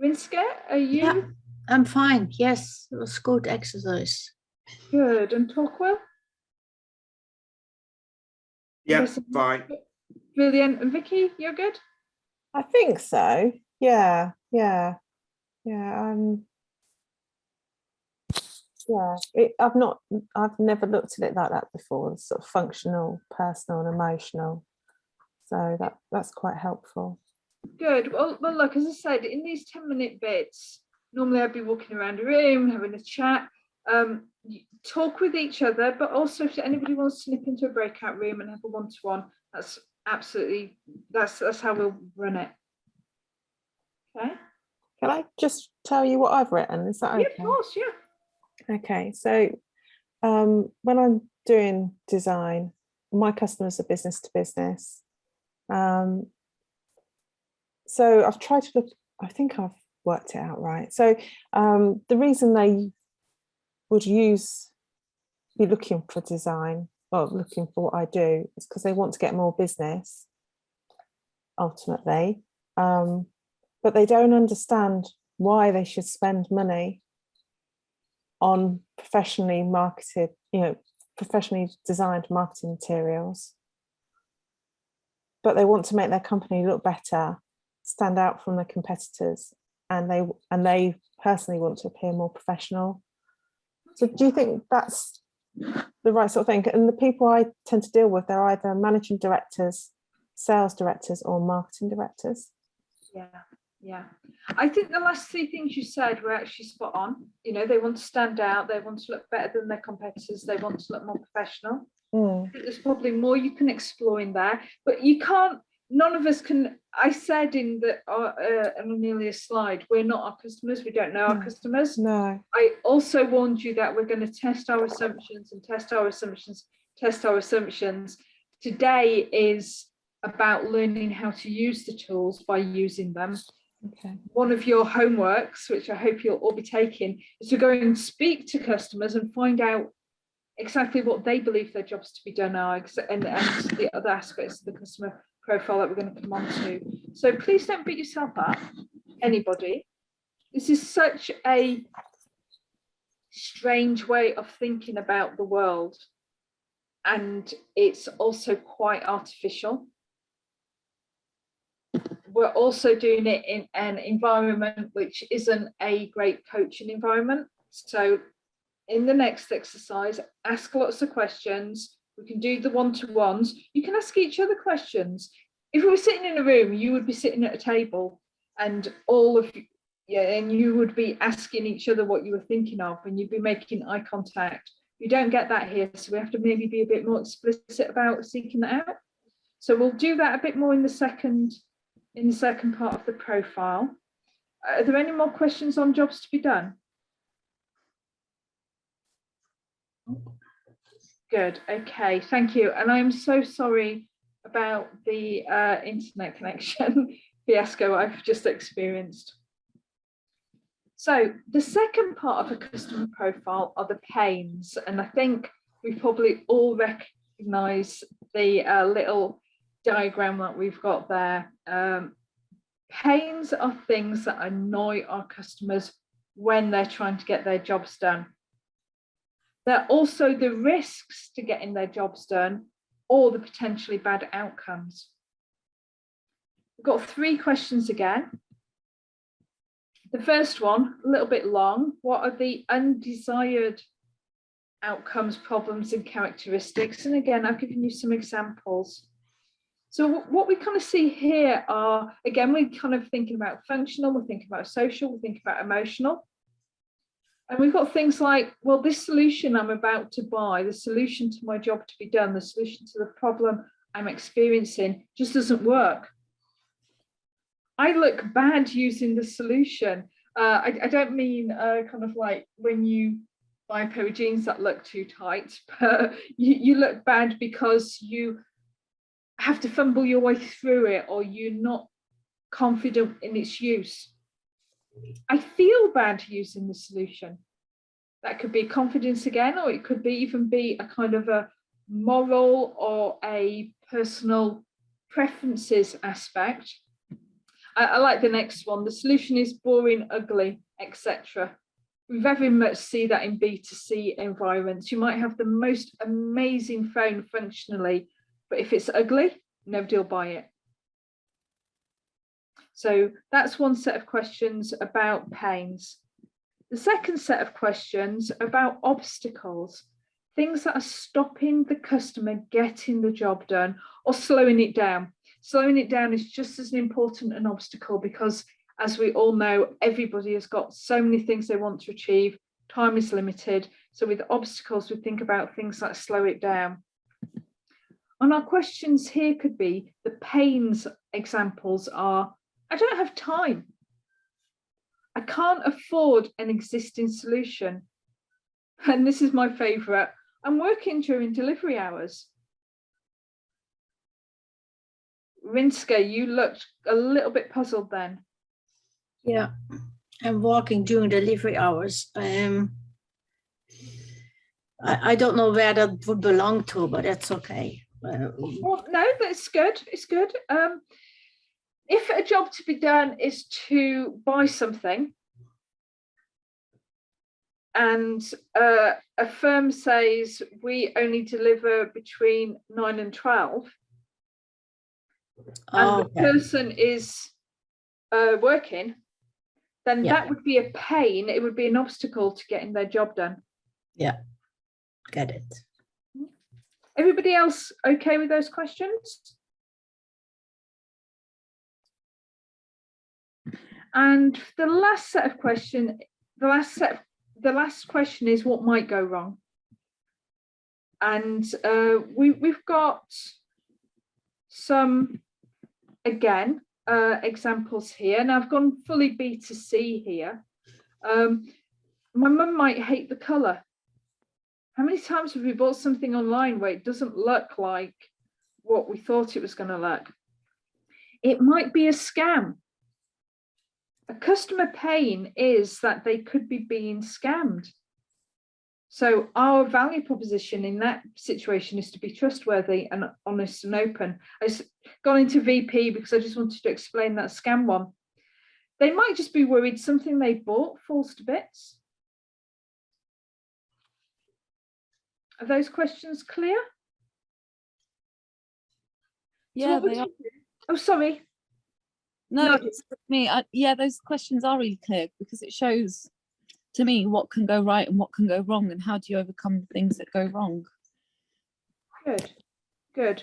Rinske, are you? Yeah, I'm fine. Yes, it was good exercise. Good. And Torquil? Yeah, fine. Brilliant. And Vicky, you're good? I think so. Yeah. I've never looked at it like that before, sort of functional, personal and emotional. So that's quite helpful. Good. Well, look, as I said, in these 10-minute bits, normally I'd be walking around a room, having a chat. Talk with each other, but also if anybody wants to nip into a breakout room and have a one-to-one, that's absolutely, that's how we'll run it. Okay. Can I just tell you what I've written? Is that okay? Yeah, of course, yeah. Okay, so when I'm doing design, my customers are business to business. So I've tried to look, I think I've worked it out right. So the reason they would be looking for design, or looking for what I do, is because they want to get more business, ultimately. But they don't understand why they should spend money on professionally marketed, professionally designed marketing materials. But they want to make their company look better, stand out from their competitors, and they personally want to appear more professional. So do you think that's the right sort of thing? And the people I tend to deal with, they're either managing directors, sales directors, or marketing directors. Yeah. I think the last three things you said were actually spot on. They want to stand out, they want to look better than their competitors, they want to look more professional. I think there's probably more you can explore in there, but you can't, none of us can. I said in the an earlier slide, we're not our customers, we don't know our customers. No. I also warned you that we're going to test our assumptions and test our assumptions. Today is about learning how to use the tools by using them. Okay. One of your homeworks, which I hope you'll all be taking, is to go and speak to customers and find out exactly what they believe their jobs to be done are, and the other aspects of the customer profile that we're going to come on to. So please don't beat yourself up, anybody. This is such a strange way of thinking about the world, and it's also quite artificial. We're also doing it in an environment which isn't a great coaching environment. So in the next exercise, ask lots of questions. We can do the one-to-ones. You can ask each other questions. If we were sitting in a room, you would be sitting at a table, and and you would be asking each other what you were thinking of, and you'd be making eye contact. You don't get that here, so we have to maybe be a bit more explicit about seeking that out. So we'll do that a bit more in the second part of the profile. Are there any more questions on jobs to be done? Good, okay, thank you. And I'm so sorry about the internet connection fiasco I've just experienced. So the second part of a customer profile are the pains, and I think we probably all recognise the little diagram that we've got there. Pains are things that annoy our customers when they're trying to get their jobs done. They're also the risks to getting their jobs done, or the potentially bad outcomes. We've got three questions again. The first one, a little bit long. What are the undesired outcomes, problems, and characteristics? And again, I've given you some examples. So what we kind of see here are, again, we're kind of thinking about functional, we're thinking about social, we're thinking about emotional. And we've got things like, well, this solution I'm about to buy, the solution to my job to be done, the solution to the problem I'm experiencing just doesn't work. I look bad using the solution. I don't mean kind of like when you buy a pair of jeans that look too tight, but you look bad because you have to fumble your way through it, or you're not confident in its use. I feel bad using the solution. That could be confidence again, or it could even be a kind of a moral or a personal preferences aspect. I like the next one. The solution is boring, ugly, etc. We very much see that in B2C environments. You might have the most amazing phone functionally, but if it's ugly, nobody will buy it. So that's one set of questions about pains. The second set of questions about obstacles, things that are stopping the customer getting the job done or slowing it down. Slowing it down is just as important an obstacle, because as we all know, everybody has got so many things they want to achieve. time is limited. So with obstacles, we think about things like slow it down. And our questions here could be, the pains examples are, I don't have time. I can't afford an existing solution. And this is my favourite, I'm working during delivery hours. Rinske, you looked a little bit puzzled then. Yeah, I'm working during delivery hours. I don't know where that would belong to, but that's okay. Well, no, that's good. It's good. If a job to be done is to buy something, and a firm says we only deliver between 9 and 12, and the person is working, then that would be a pain. It would be an obstacle to getting their job done. Yeah, get it. Everybody else okay with those questions? And the last set of question, the last question is what might go wrong. And we've got some, again, examples here. Now I've gone fully B2C here. My mum might hate the colour. How many times have we bought something online where it doesn't look like what we thought it was going to look? It might be a scam. A customer pain is that they could be being scammed. So our value proposition in that situation is to be trustworthy and honest and open. I've gone into VP because I just wanted to explain that scam one. They might just be worried something they bought falls to bits. Are those questions clear? Yeah, So they are. Oh, sorry. No, it's me. Yeah, those questions are really clear because it shows to me what can go right and what can go wrong, and how do you overcome the things that go wrong. Good, good.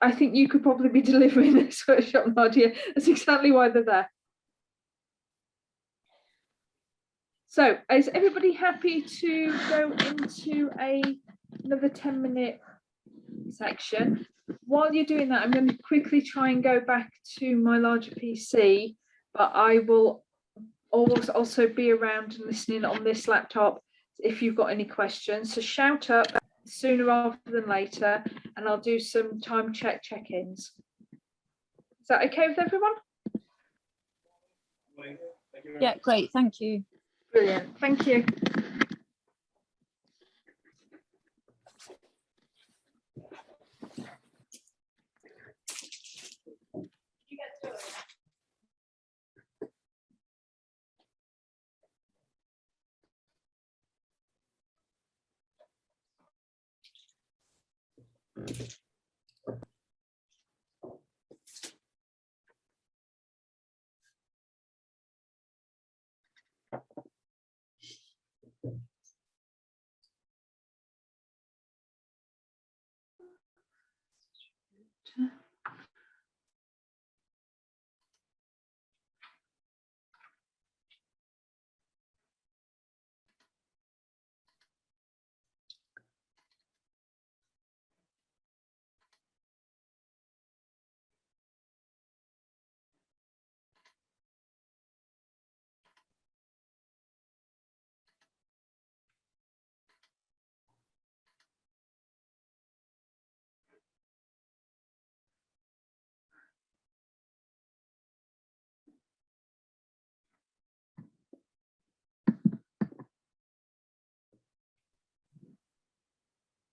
I think you could probably be delivering this workshop, Nadia. That's exactly why they're there. So is everybody happy to go into another 10-minute section? While you're doing that, I'm going to quickly try and go back to my larger PC, but I will always also be around and listening on this laptop if you've got any questions. So shout up sooner rather than later, and I'll do some time check-ins. Is that okay with everyone? Yeah, great. Thank you. Brilliant. Thank you.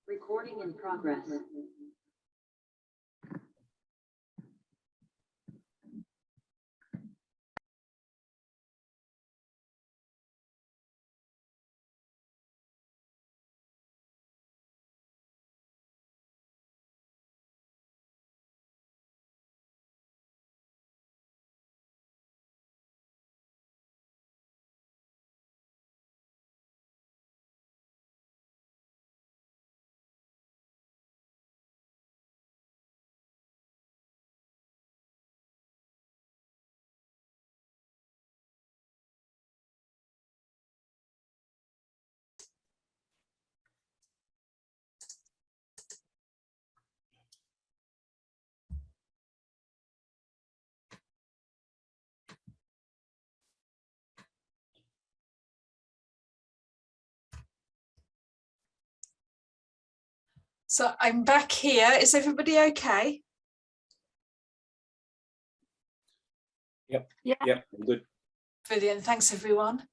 Recording in progress. So I'm back here. Is everybody okay? Yep. Yeah. Yep. Good. Brilliant. Thanks, everyone.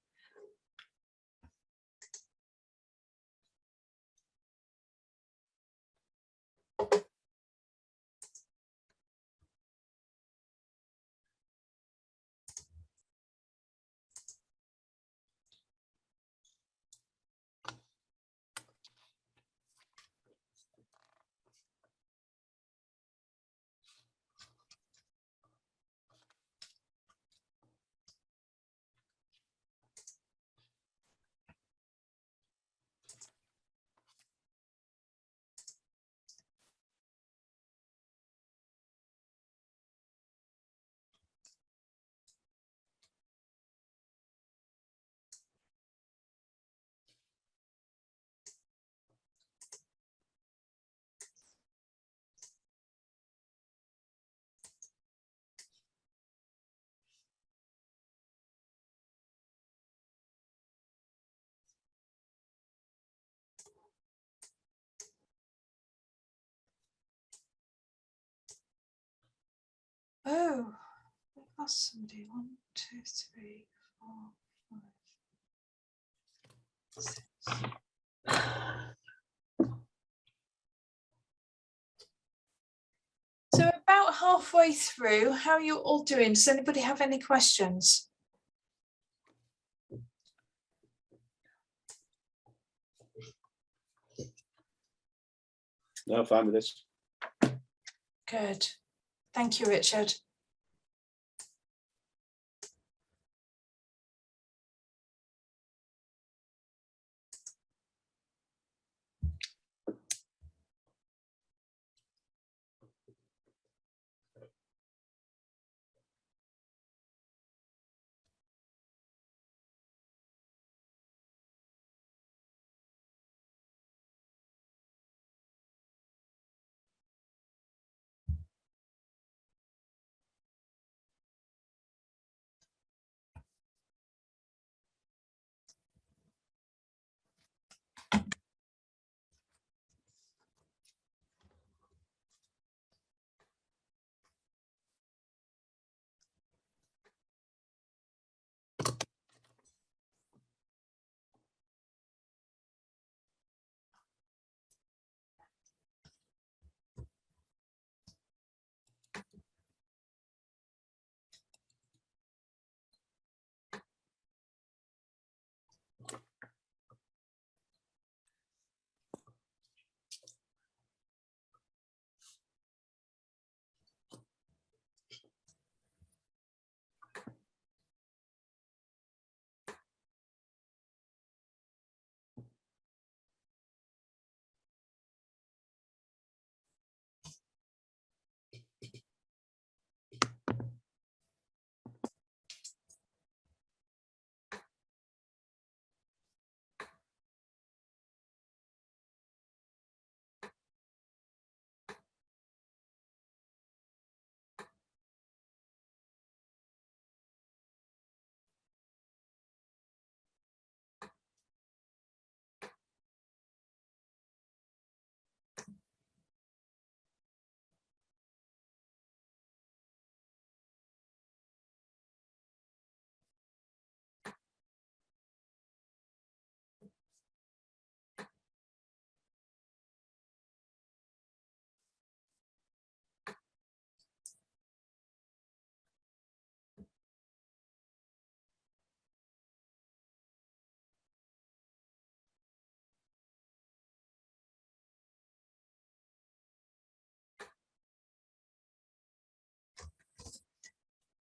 Oh, I lost somebody. 1, 2, 3, 4, 5, 6. So about halfway through, how are you all doing? Does anybody have any questions? No, fine with this. Good. Thank you, Richard.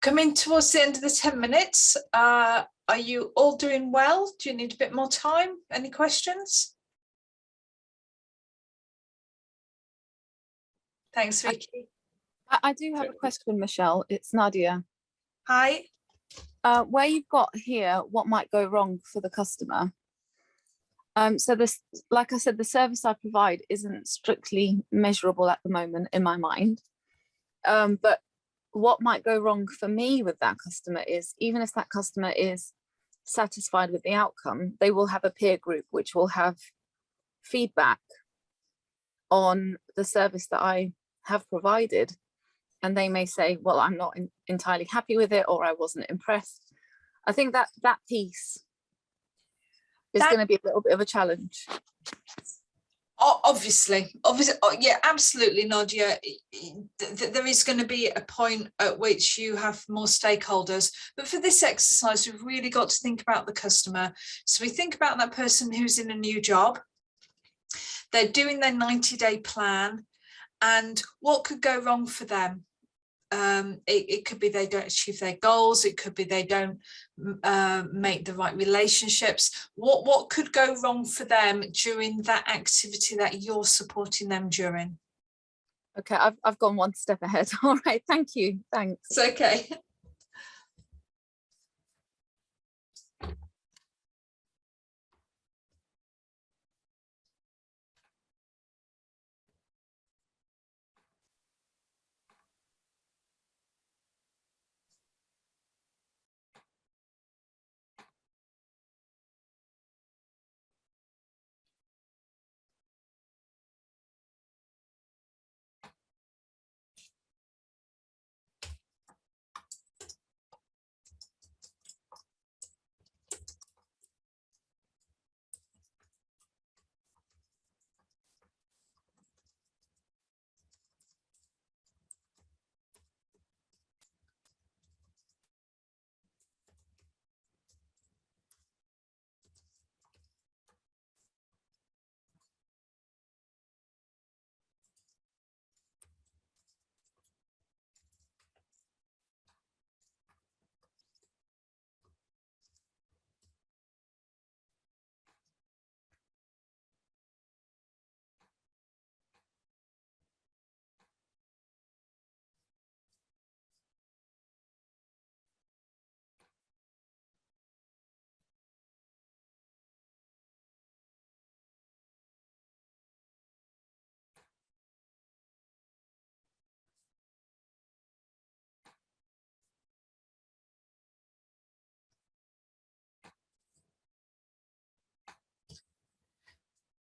Coming towards the end of the 10 minutes, are you all doing well? Do you need a bit more time? Any questions? Thanks, Vicky. I do have a question, Michelle. It's Nadia. Hi. Where you've got here, what might go wrong for the customer? So this, like I said, the service I provide isn't strictly measurable at the moment in my mind. But what might go wrong for me with that customer is, even if that customer is satisfied with the outcome, they will have a peer group which will have feedback on the service that I have provided, and they may say, well, I'm not entirely happy with it, or I wasn't impressed. I think that piece is going to be a little bit of a challenge. Obviously, yeah, absolutely, Nadia. There is going to be a point at which you have more stakeholders, but for this exercise, we've really got to think about the customer. So we think about that person who's in a new job. They're doing their 90-day plan, and what could go wrong for them? It could be they don't achieve their goals. It could be they don't make the right relationships. What could go wrong for them during that activity that you're supporting them during? Okay, I've gone one step ahead. All right, thank you. Thanks. It's okay.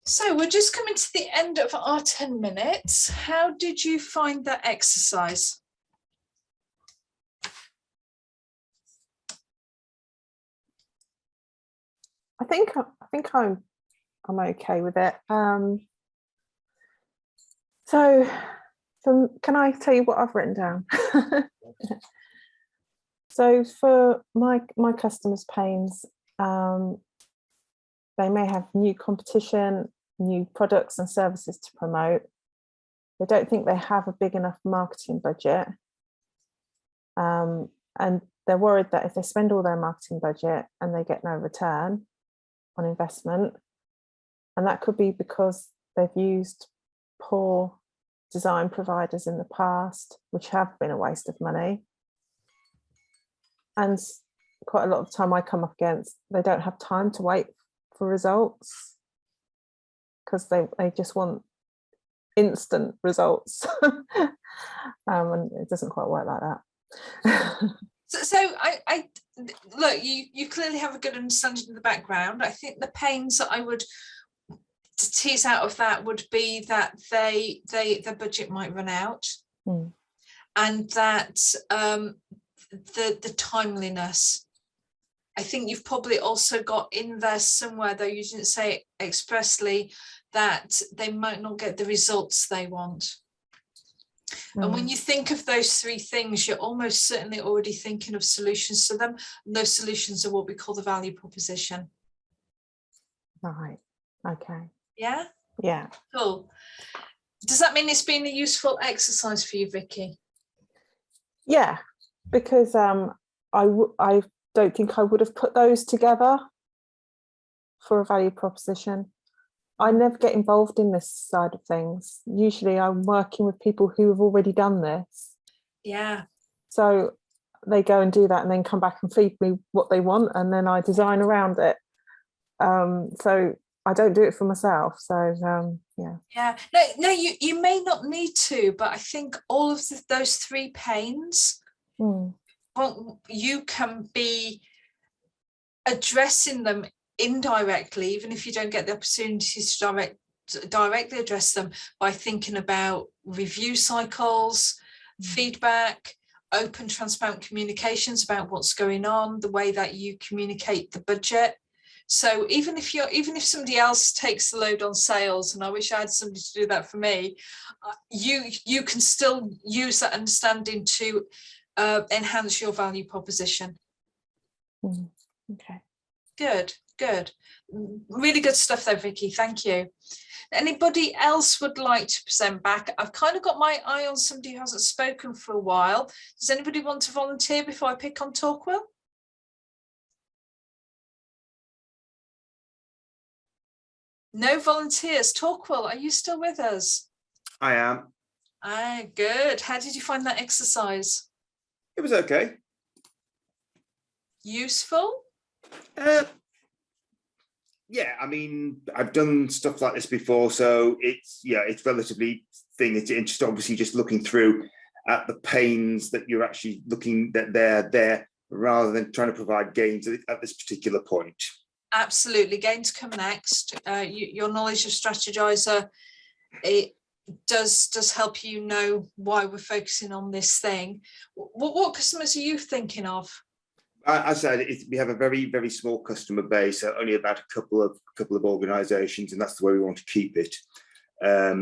So we're just coming to the end of our 10 minutes. How did you find that exercise? I think I'm okay with it. So can I tell you what I've written down? So for my customers' pains, they may have new competition, new products and services to promote. They don't think they have a big enough marketing budget. And they're worried that if they spend all their marketing budget and they get no return on investment, and that could be because they've used poor design providers in the past, which have been a waste of money. And quite a lot of time I come up against, they don't have time to wait for results because they just want instant results. And it doesn't quite work like that. So I look, you clearly have a good understanding of the background. I think the pains that I would tease out of that would be that the budget might run out, and that the timeliness. I think you've probably also got in there somewhere, though you didn't say it expressly, that they might not get the results they want. And when you think of those three things, you're almost certainly already thinking of solutions to them. And those solutions are what we call the value proposition. Right. Okay. Yeah? Yeah. Cool. Does that mean it's been a useful exercise for you, Vicky? Yeah, because I don't think I would have put those together for a value proposition. I never get involved in this side of things. Usually I'm working with people who have already done this. Yeah. So they go and do that and then come back and feed me what they want, and then I design around it. So I don't do it for myself. So yeah. Yeah. No, you may not need to, but I think all of those three pains, well, you can be addressing them indirectly, even if you don't get the opportunity to directly address them by thinking about review cycles, feedback, open, transparent communications about what's going on, the way that you communicate the budget. So even if somebody else takes the load on sales, and I wish I had somebody to do that for me, you can still use that understanding to enhance your value proposition. Okay. Good. Really good stuff there, Vicky. Thank you. Anybody else would like to present back? I've kind of got my eye on somebody who hasn't spoken for a while. Does anybody want to volunteer before I pick on Torquil? No volunteers. Torquil, are you still with us? I am. Good. How did you find that exercise? It was okay. Useful? Yeah, I mean, I've done stuff like this before, so it's relatively thing. It's just obviously just looking through at the pains that you're actually looking that they're there, rather than trying to provide gains at this particular point. Absolutely, gains come next. Your knowledge of Strategizer, it does help you know why we're focusing on this thing. What customers are you thinking of? I said we have a very, very small customer base, only about a couple of organisations, and that's the way we want to keep it.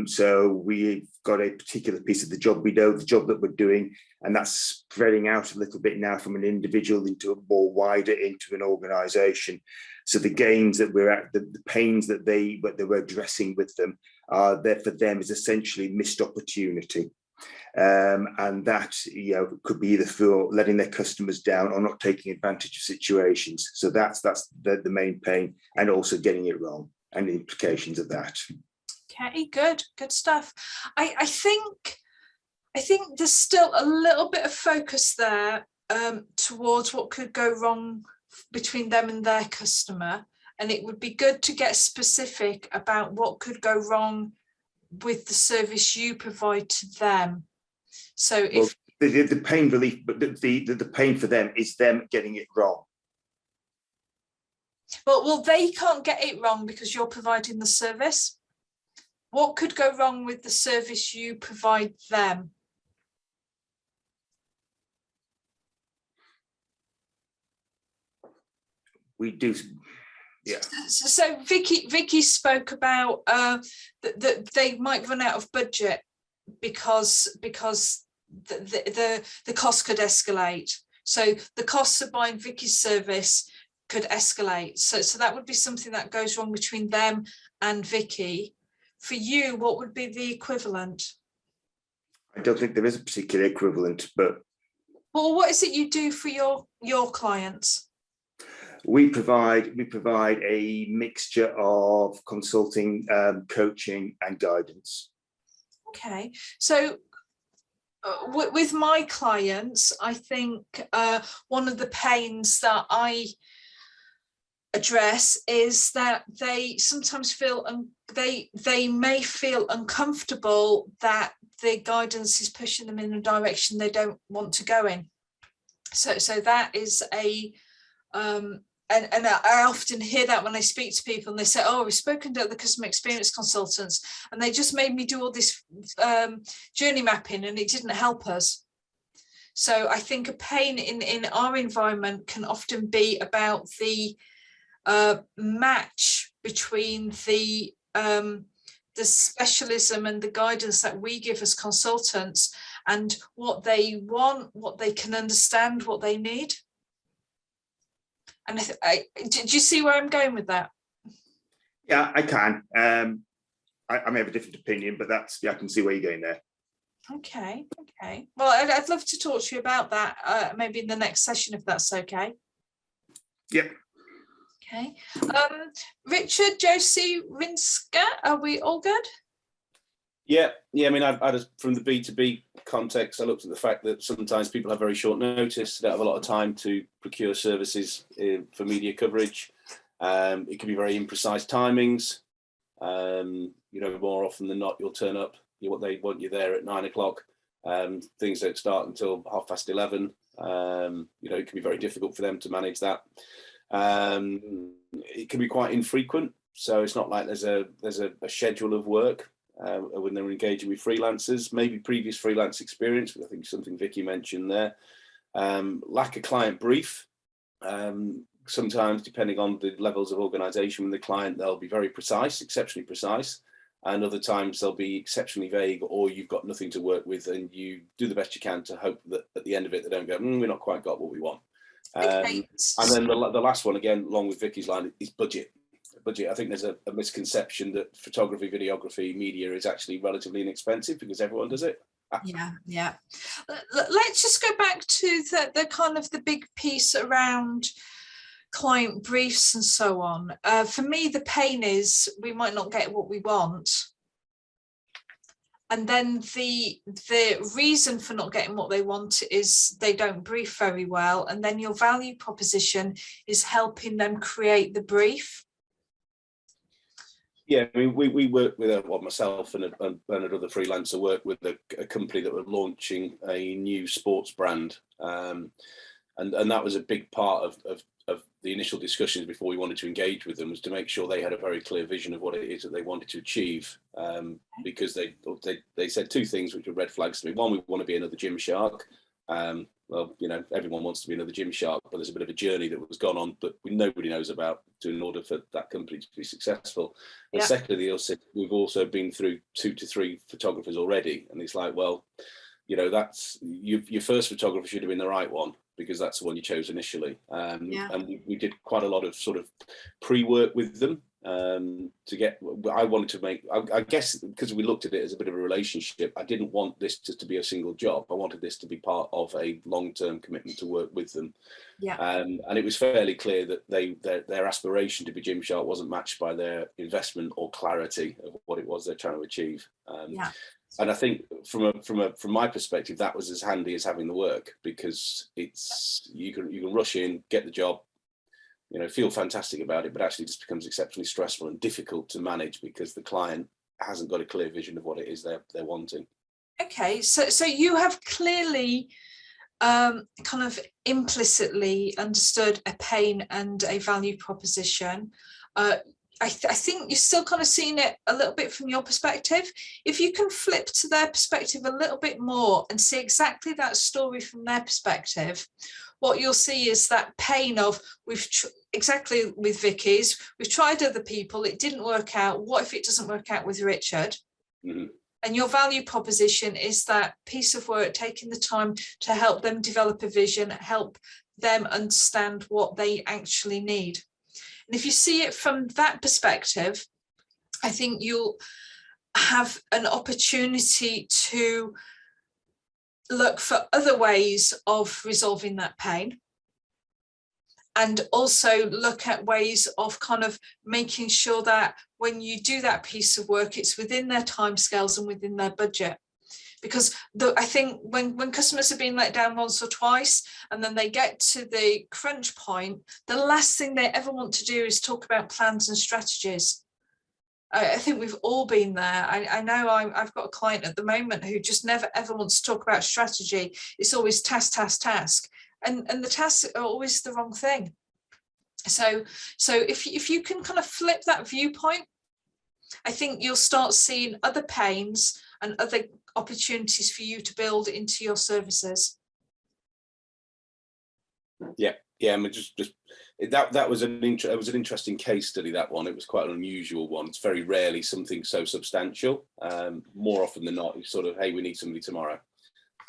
So we've got a particular piece of the job we know, the job that we're doing, and that's spreading out a little bit now from an individual into a more wider into an organisation. So the gains that we're at, the pains that we're addressing with them, there for them is essentially missed opportunity. And that could be either for letting their customers down or not taking advantage of situations. So that's the main pain, and also getting it wrong and the implications of that. Okay, good stuff. I think there's still a little bit of focus there towards what could go wrong between them and their customer, and it would be good to get specific about what could go wrong with the service you provide to them. So if the pain relief, but the pain for them is them getting it wrong. Well, they can't get it wrong because you're providing the service. What could go wrong with the service you provide them? We do, yeah. So Vicky spoke about that they might run out of budget because the cost could escalate. So the costs of buying Vicky's service could escalate. So that would be something that goes wrong between them and Vicky. For you, what would be the equivalent? I don't think there is a particular equivalent, but. Well, what is it you do for your clients? We provide a mixture of consulting, coaching, and guidance. Okay, so with my clients, I think one of the pains that I address is that they sometimes feel they may feel uncomfortable that the guidance is pushing them in a direction they don't want to go in. So that is a and I often hear that when I speak to people and they say, oh, we've spoken to the customer experience consultants and they just made me do all this journey mapping and it didn't help us. So I think a pain in our environment can often be about the match between the specialism and the guidance that we give as consultants and what they want, what they can understand, what they need. And do you see where I'm going with that? Yeah, I can. I may have a different opinion, but I can see where you're going there. Okay. Well, I'd love to talk to you about that maybe in the next session, if that's okay. Yep. Okay. Richard, Josie, Rinska, are we all good? Yeah. I mean, I just, from the B2B context, I looked at the fact that sometimes people have very short notice. They don't have a lot of time to procure services for media coverage. It can be very imprecise timings. More often than not, you'll turn up. They want you there at 9 o'clock. Things don't start until 11:30. It can be very difficult for them to manage that. It can be quite infrequent. So it's not like there's a schedule of work when they're engaging with freelancers. Maybe previous freelance experience, but I think something Vicky mentioned there. Lack of client brief. Sometimes, depending on the levels of organisation with the client, they'll be very precise, exceptionally precise, and other times they'll be exceptionally vague, or you've got nothing to work with, and you do the best you can to hope that at the end of it they don't go, we're not quite got what we want. Okay. And then the last one, again, along with Vicky's line, is budget. I think there's a misconception that photography, videography, media is actually relatively inexpensive because everyone does it. Yeah. Let's just go back to the kind of the big piece around client briefs and so on. For me, the pain is we might not get what we want. And then the reason for not getting what they want is they don't brief very well. And then your value proposition is helping them create the brief. Yeah, I mean, we work with myself and another freelancer work with a company that were launching a new sports brand, and that was a big part of the initial discussions before we wanted to engage with them, was to make sure they had a very clear vision of what it is that they wanted to achieve, because they said two things which were red flags to me. One, we want to be another Gymshark. Well, you know, everyone wants to be another Gymshark, but there's a bit of a journey that was gone on that nobody knows about in order for that company to be successful. And secondly, they also said, we've also been through 2 to 3 photographers already. And it's like, well, you know, that's your first photographer should have been the right one, because that's the one you chose initially. And we did quite a lot of sort of pre-work with them to get, I wanted to make, I guess because we looked at it as a bit of a relationship, I didn't want this just to be a single job. I wanted this to be part of a long-term commitment to work with them. And it was fairly clear that their aspiration to be Gymshark wasn't matched by their investment or clarity of what it was they're trying to achieve. And I think from my perspective, that was as handy as having the work, because it's you can rush in, get the job, you know, feel fantastic about it, but actually just becomes exceptionally stressful and difficult to manage because the client hasn't got a clear vision of what it is they're wanting. Okay, so you have clearly kind of implicitly understood a pain and a value proposition. I think you're still kind of seeing it a little bit from your perspective. If you can flip to their perspective a little bit more and see exactly that story from their perspective, what you'll see is that pain of exactly with Vicky's, we've tried other people, it didn't work out. What if it doesn't work out with Richard? And your value proposition is that piece of work, taking the time to help them develop a vision, help them understand what they actually need. And if you see it from that perspective, I think you'll have an opportunity to look for other ways of resolving that pain, and also look at ways of kind of making sure that when you do that piece of work, it's within their timescales and within their budget. Because I think when customers are being let down once or twice and then they get to the crunch point, the last thing they ever want to do is talk about plans and strategies. I think we've all been there. I know I've got a client at the moment who just never ever wants to talk about strategy. It's always task. And the tasks are always the wrong thing. So if you can kind of flip that viewpoint, I think you'll start seeing other pains and other opportunities for you to build into your services. Yeah, I mean, just that was an interesting case study. That one, it was quite an unusual one. It's very rarely something so substantial. More often than not, it's sort of, hey, we need somebody tomorrow,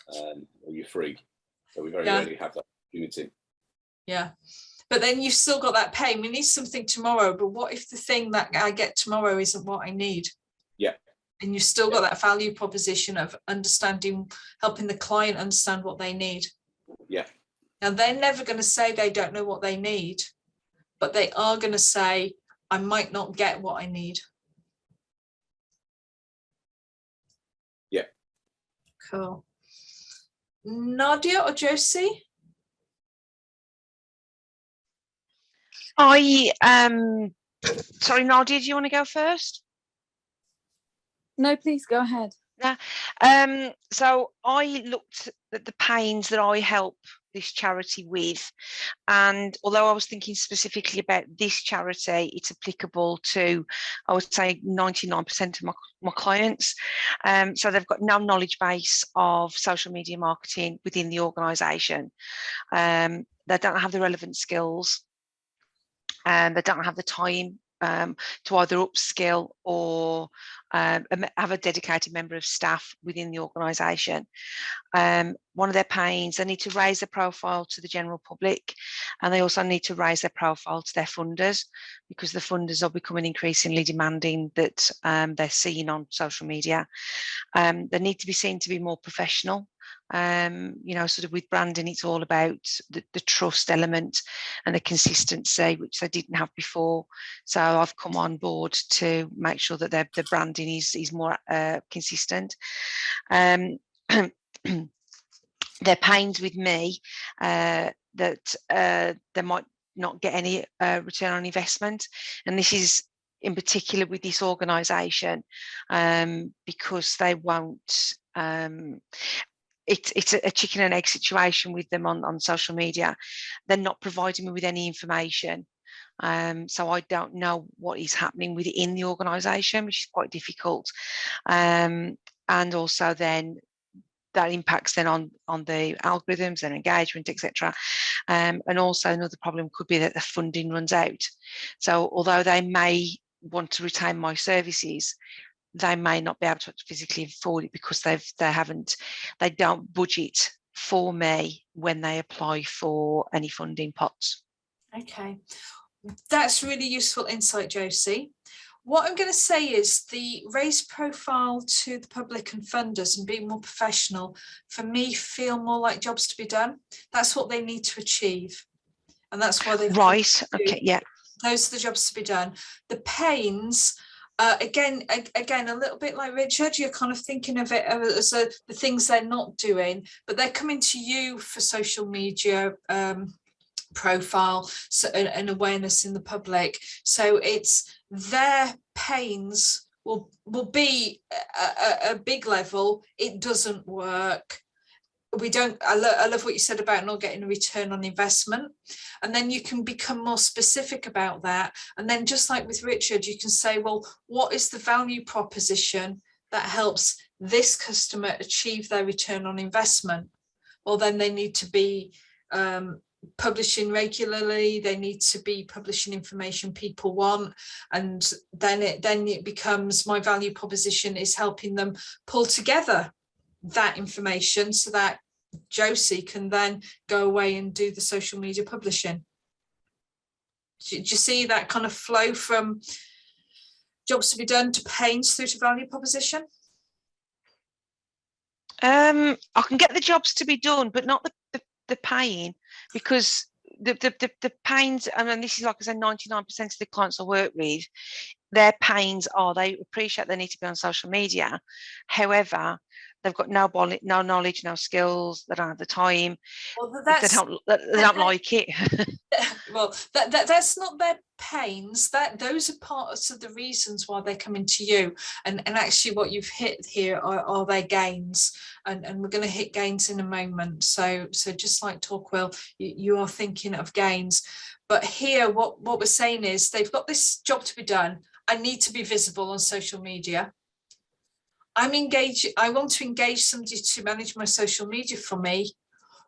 or you're free. So we very rarely have that opportunity. Yeah. But then you've still got that pain. We need something tomorrow, but what if the thing that I get tomorrow isn't what I need? Yeah. And you've still got that value proposition of understanding, helping the client understand what they need. Yeah. Now, they're never going to say they don't know what they need, but they are going to say, I might not get what I need. Yeah. Cool. Nadia or Josie? Sorry, Nadia, do you want to go first? No, please go ahead. Yeah. So I looked at the pains that I help this charity with. And although I was thinking specifically about this charity, it's applicable to, I would say, 99% of my clients. So they've got no knowledge base of social media marketing within the organisation. They don't have the relevant skills, and they don't have the time to either upskill or have a dedicated member of staff within the organisation. One of their pains, they need to raise their profile to the general public, and they also need to raise their profile to their funders, because the funders are becoming increasingly demanding that they're seen on social media. They need to be seen to be more professional. You know, sort of with branding, it's all about the trust element and the consistency, which they didn't have before. So I've come on board to make sure that the branding is more consistent. Their pains with me that they might not get any return on investment, and this is in particular with this organisation, because they won't. It's a chicken and egg situation with them on social media. They're not providing me with any information. So I don't know what is happening within the organisation, which is quite difficult. And also then that impacts then on the algorithms and engagement, etc. And also another problem could be that the funding runs out. So although they may want to retain my services, they may not be able to physically afford it because they don't budget for me when they apply for any funding pots. Okay, that's really useful insight, Josie. What I'm going to say is the raise profile to the public and funders and being more professional, for me, feel more like jobs to be done. That's what they need to achieve. And that's why they've right. Okay, yeah. Those are the jobs to be done. The pains, again, a little bit like Richard, you're kind of thinking of it as the things they're not doing, but they're coming to you for social media profile and awareness in the public. So it's their pains will be a big level. It doesn't work. We don't. I love what you said about not getting a return on investment, and then you can become more specific about that. And then just like with Richard, you can say, well, what is the value proposition that helps this customer achieve their return on investment? Well, then they need to be publishing regularly. They need to be publishing information people want, and then it becomes my value proposition is helping them pull together that information so that Josie can then go away and do the social media publishing. Do you see that kind of flow from jobs to be done to pains through to value proposition? I can get the jobs to be done, but not the paying, because the pains, I mean, this is like I said, 99% of the clients I work with, their pains are they appreciate they need to be on social media. However, they've got no knowledge, no skills, they don't have the time, well, they don't like it. Well, that's not their pains. Those are parts of the reasons why they're coming to you. And actually what you've hit here are their gains. And we're going to hit gains in a moment. So just like Torquil, you are thinking of gains. But here, what we're saying is they've got this job to be done. I need to be visible on social media. I want to engage somebody to manage my social media for me.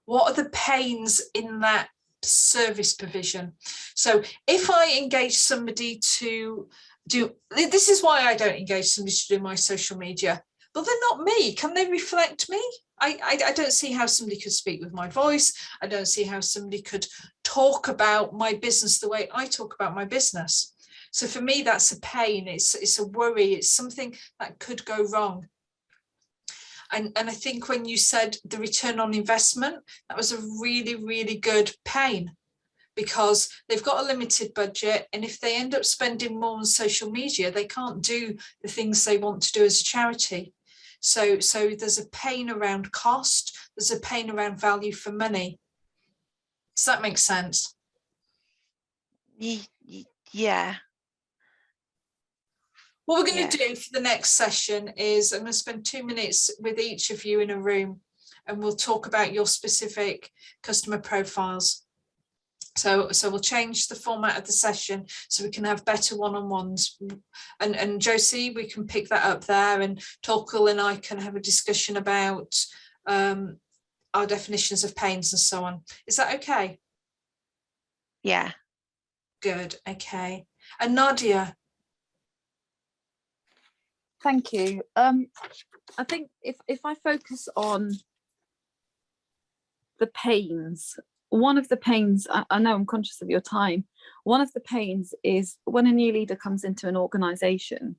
What are the pains in that service provision? So if I engage somebody to do, this is why I don't engage somebody to do my social media. Well, they're not me. Can they reflect me? I don't see how somebody could speak with my voice. I don't see how somebody could talk about my business the way I talk about my business. So for me, that's a pain. It's a worry. It's something that could go wrong. And I think when you said the return on investment, that was a really, really good pain, because they've got a limited budget. And if they end up spending more on social media, they can't do the things they want to do as a charity. So there's a pain around cost. There's a pain around value for money. Does that make sense? Yeah. What we're going to do for the next session is I'm going to spend 2 minutes with each of you in a room, and we'll talk about your specific customer profiles. So we'll change the format of the session so we can have better one-on-ones. And Josie, we can pick that up there, and Torkel and I can have a discussion about our definitions of pains and so on. Is that okay? Yeah. Good. Okay. And Nadia. Thank you. I think if I focus on the pains, one of the pains, I know I'm conscious of your time, one of the pains is when a new leader comes into an organization,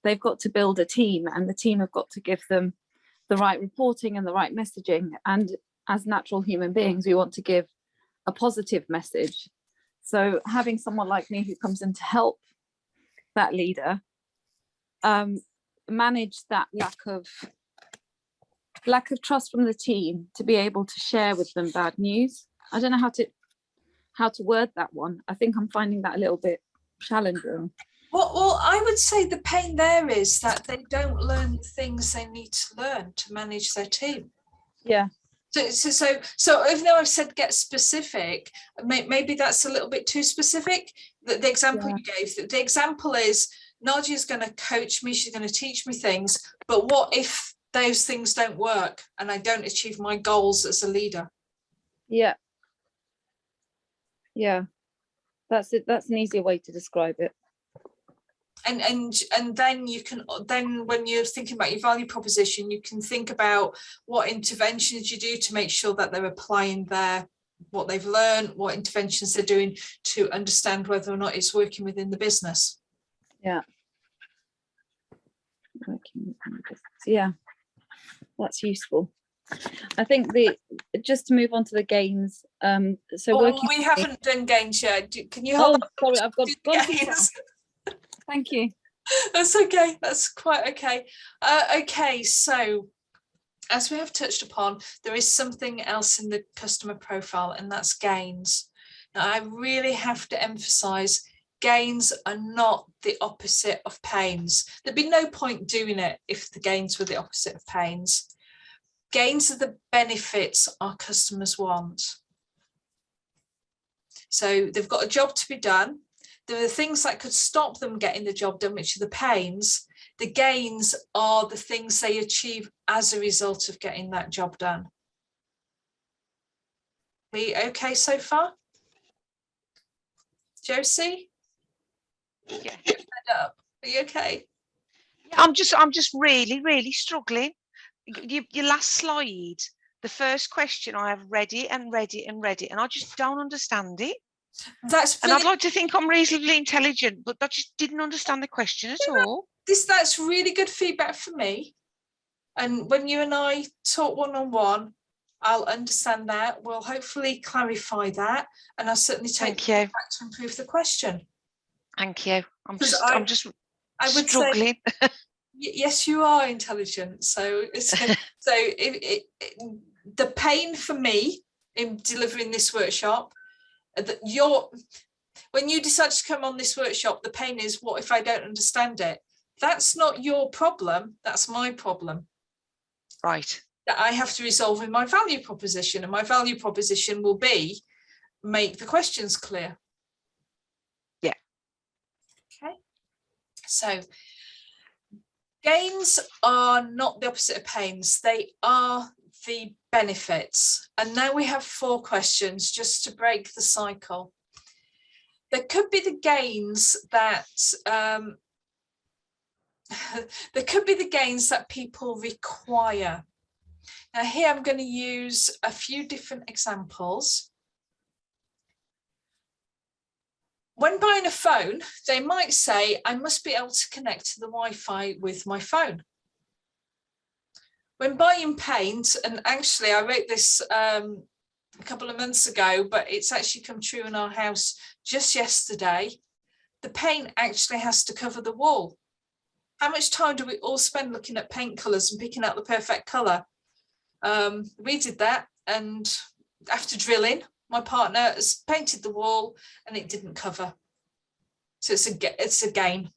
they've got to build a team, and the team have got to give them the right reporting and the right messaging. And as natural human beings, we want to give a positive message. So having someone like me who comes in to help that leader manage that lack of trust from the team to be able to share with them bad news. I don't know how to word that one. I think I'm finding that a little bit challenging. Well, I would say the pain there is that they don't learn the things they need to learn to manage their team. Yeah. So even though I've said get specific, maybe that's a little bit too specific. The example you gave, the example is Nadia's going to coach me, she's going to teach me things, but what if those things don't work and I don't achieve my goals as a leader? Yeah. Yeah, that's it. That's an easier way to describe it. And then you can, then when you're thinking about your value proposition, you can think about what interventions you do to make sure that they're applying what they've learned, what interventions they're doing to understand whether or not it's working within the business. Yeah. Yeah, that's useful. I think just to move on to the gains. We haven't done gains yet. Can you hold on? Sorry, I've got gains. Thank you. That's okay. That's quite okay. Okay, so as we have touched upon, there is something else in the customer profile, and that's gains. Now, I really have to emphasize gains are not the opposite of pains. There'd be no point doing it if the gains were the opposite of pains. Gains are the benefits our customers want. So they've got a job to be done. There are things that could stop them getting the job done, which are the pains. The gains are the things they achieve as a result of getting that job done. We okay so far? Josie? Yeah. Are you okay? Yeah, I'm just really struggling. Your last slide, the first question, I have read it, and I just don't understand it. And I'd like to think I'm reasonably intelligent, but I just didn't understand the question at all. That's really good feedback for me. And when you and I talk one-on-one, I'll understand that. We'll hopefully clarify that, and I'll certainly take it back to improve the question. Thank you. I'm just struggling. Say, yes, you are intelligent. So the pain for me in delivering this workshop, when you decide to come on this workshop, the pain is, what if I don't understand it? That's not your problem. That's my problem. Right. That I have to resolve in my value proposition, and my value proposition will be make the questions clear. Yeah. Okay. So gains are not the opposite of pains. They are the benefits. And now we have 4 questions just to break the cycle. There could be the gains that people require. Now here I'm going to use a few different examples. When buying a phone, they might say, I must be able to connect to the Wi-Fi with my phone. When buying paint, and actually I wrote this a couple of months ago, but it's actually come true in our house just yesterday, the paint actually has to cover the wall. How much time do we all spend looking at paint colours and picking out the perfect colour? We did that, and after drilling, my partner has painted the wall and it didn't cover. So it's a gain.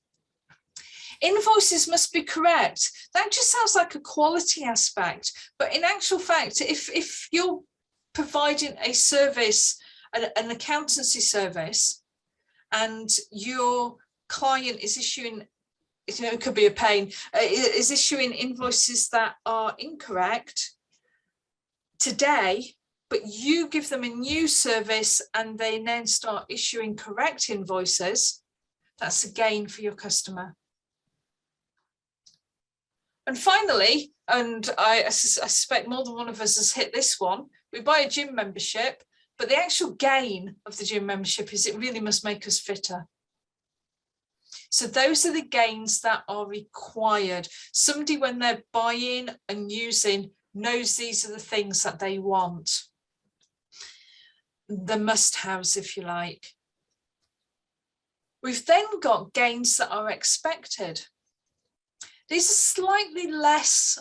Invoices must be correct. That just sounds like a quality aspect, but in actual fact, if you're providing a service, an accountancy service, and your client is issuing, it could be a pain, is issuing invoices that are incorrect today, but you give them a new service and they then start issuing correct invoices, that's a gain for your customer. And finally, and I suspect more than one of us has hit this one, we buy a gym membership, but the actual gain of the gym membership is it really must make us fitter. So those are the gains that are required. Somebody, when they're buying and using, knows these are the things that they want. The must-haves, if you like. We've then got gains that are expected. These are slightly less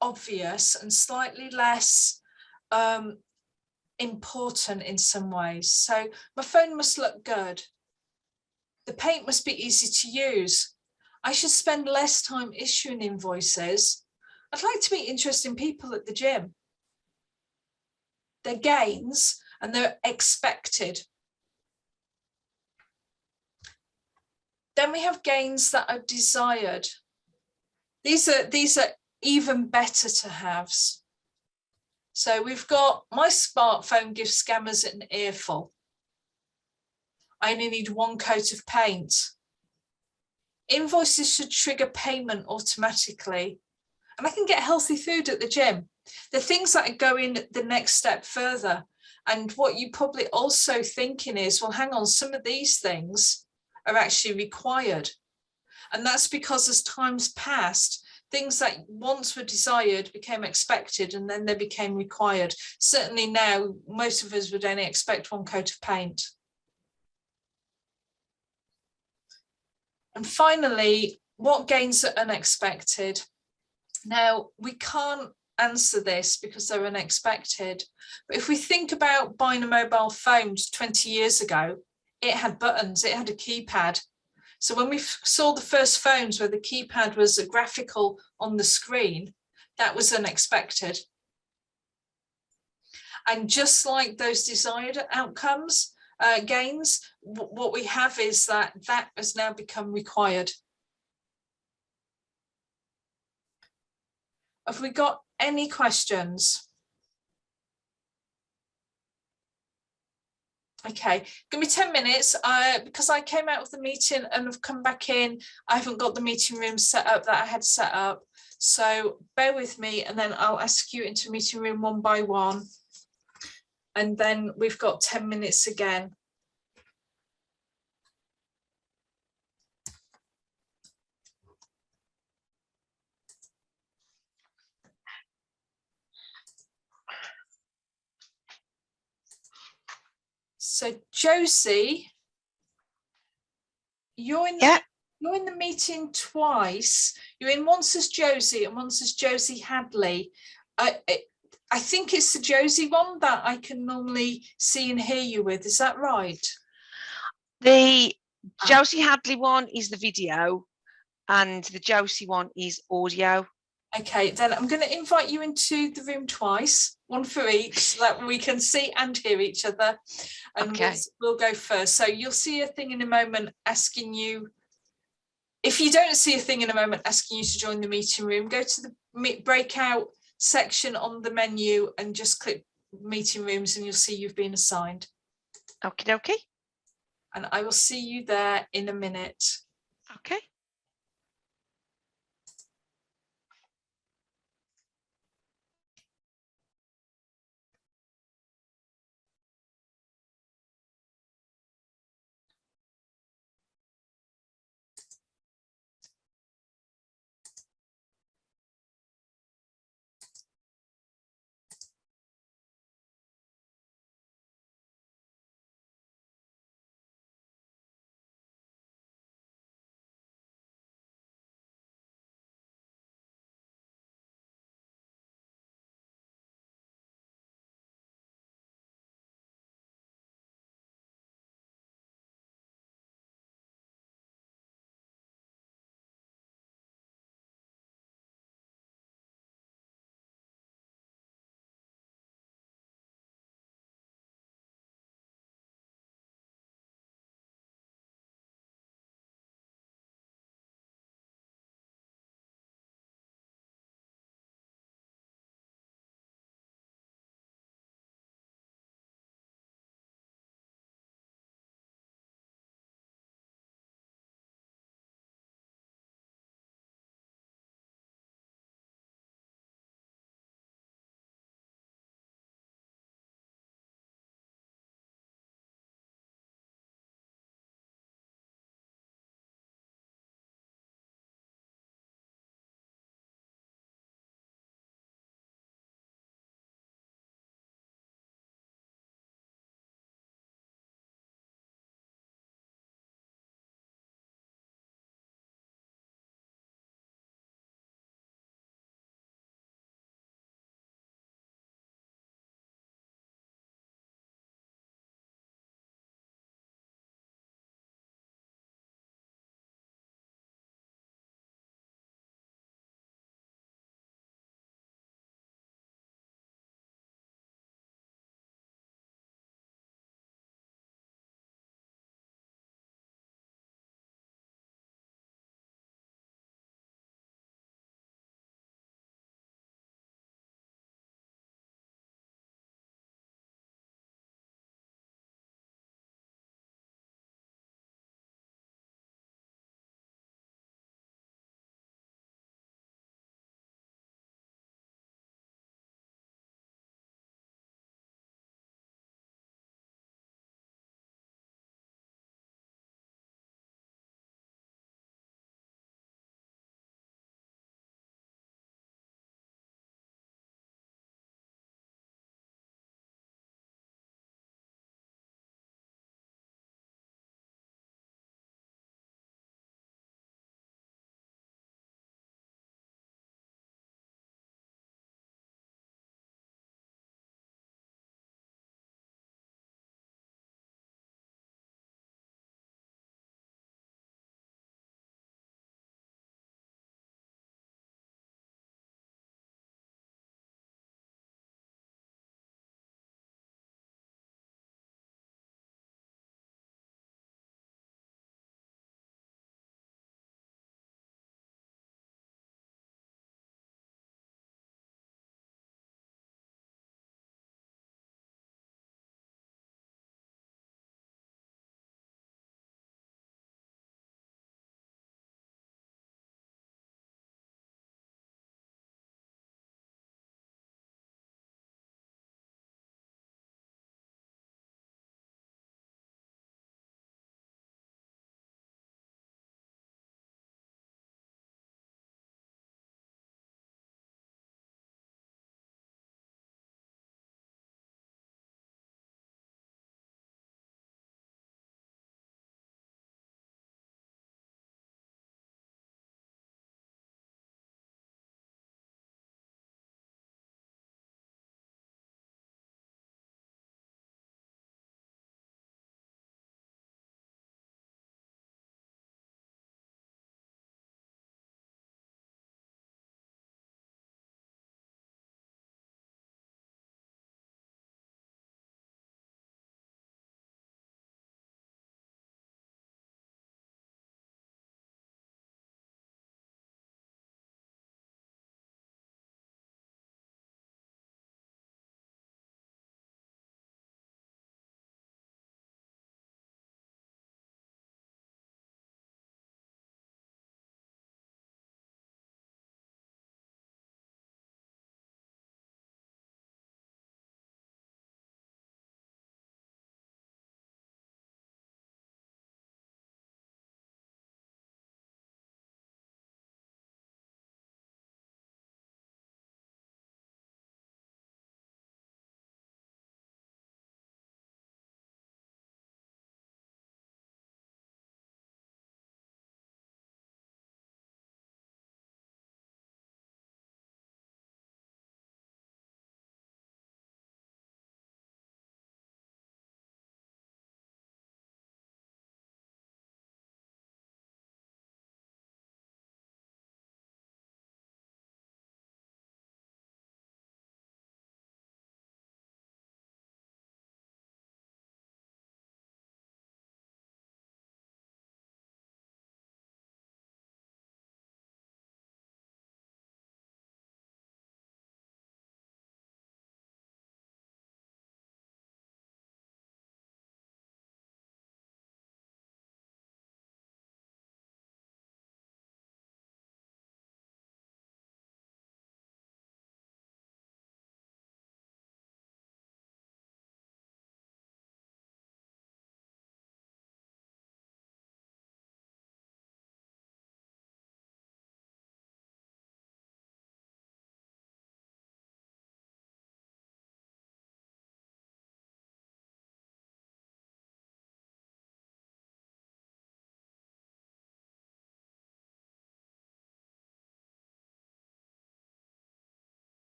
obvious and slightly less important in some ways. So my phone must look good. The paint must be easy to use. I should spend less time issuing invoices. I'd like to meet interesting people at the gym. They're gains and they're expected. Then we have gains that are desired. These are even better to haves. So we've got my smartphone gives scammers an earful. I only need one coat of paint. Invoices should trigger payment automatically. And I can get healthy food at the gym. The things that are going the next step further. And what you probably also thinking is, well, hang on, some of these things are actually required. And that's because as time's passed, things that once were desired became expected and then they became required. Certainly now, most of us would only expect one coat of paint. And finally, what gains are unexpected? Now, we can't answer this because they're unexpected. But if we think about buying a mobile phone 20 years ago, it had buttons, it had a keypad. So when we saw the first phones where the keypad was a graphical on the screen, that was unexpected. And just like those desired outcomes, gains, what we have is that has now become required. Have we got any questions? Okay, give me 10 minutes because I came out of the meeting and have come back in. I haven't got the meeting room set up that I had set up. So bear with me and then I'll ask you into meeting room one by one. And then we've got 10 minutes again. So Josie, you're in the meeting twice. You're in once as Josie and once as Josie Hadley. I think it's the Josie one that I can normally see and hear you with. Is that right? The Josie Hadley one is the video and the Josie one is audio. Okay, then I'm going to invite you into the room twice, one for each, so that we can see and hear each other. And okay, we'll go first. So you'll see a thing in a moment asking you, if you don't see a thing in a moment asking you to join the meeting room, go to the breakout section on the menu and just click meeting rooms and you'll see you've been assigned. Okay, okay. And I will see you there in a minute. Okay.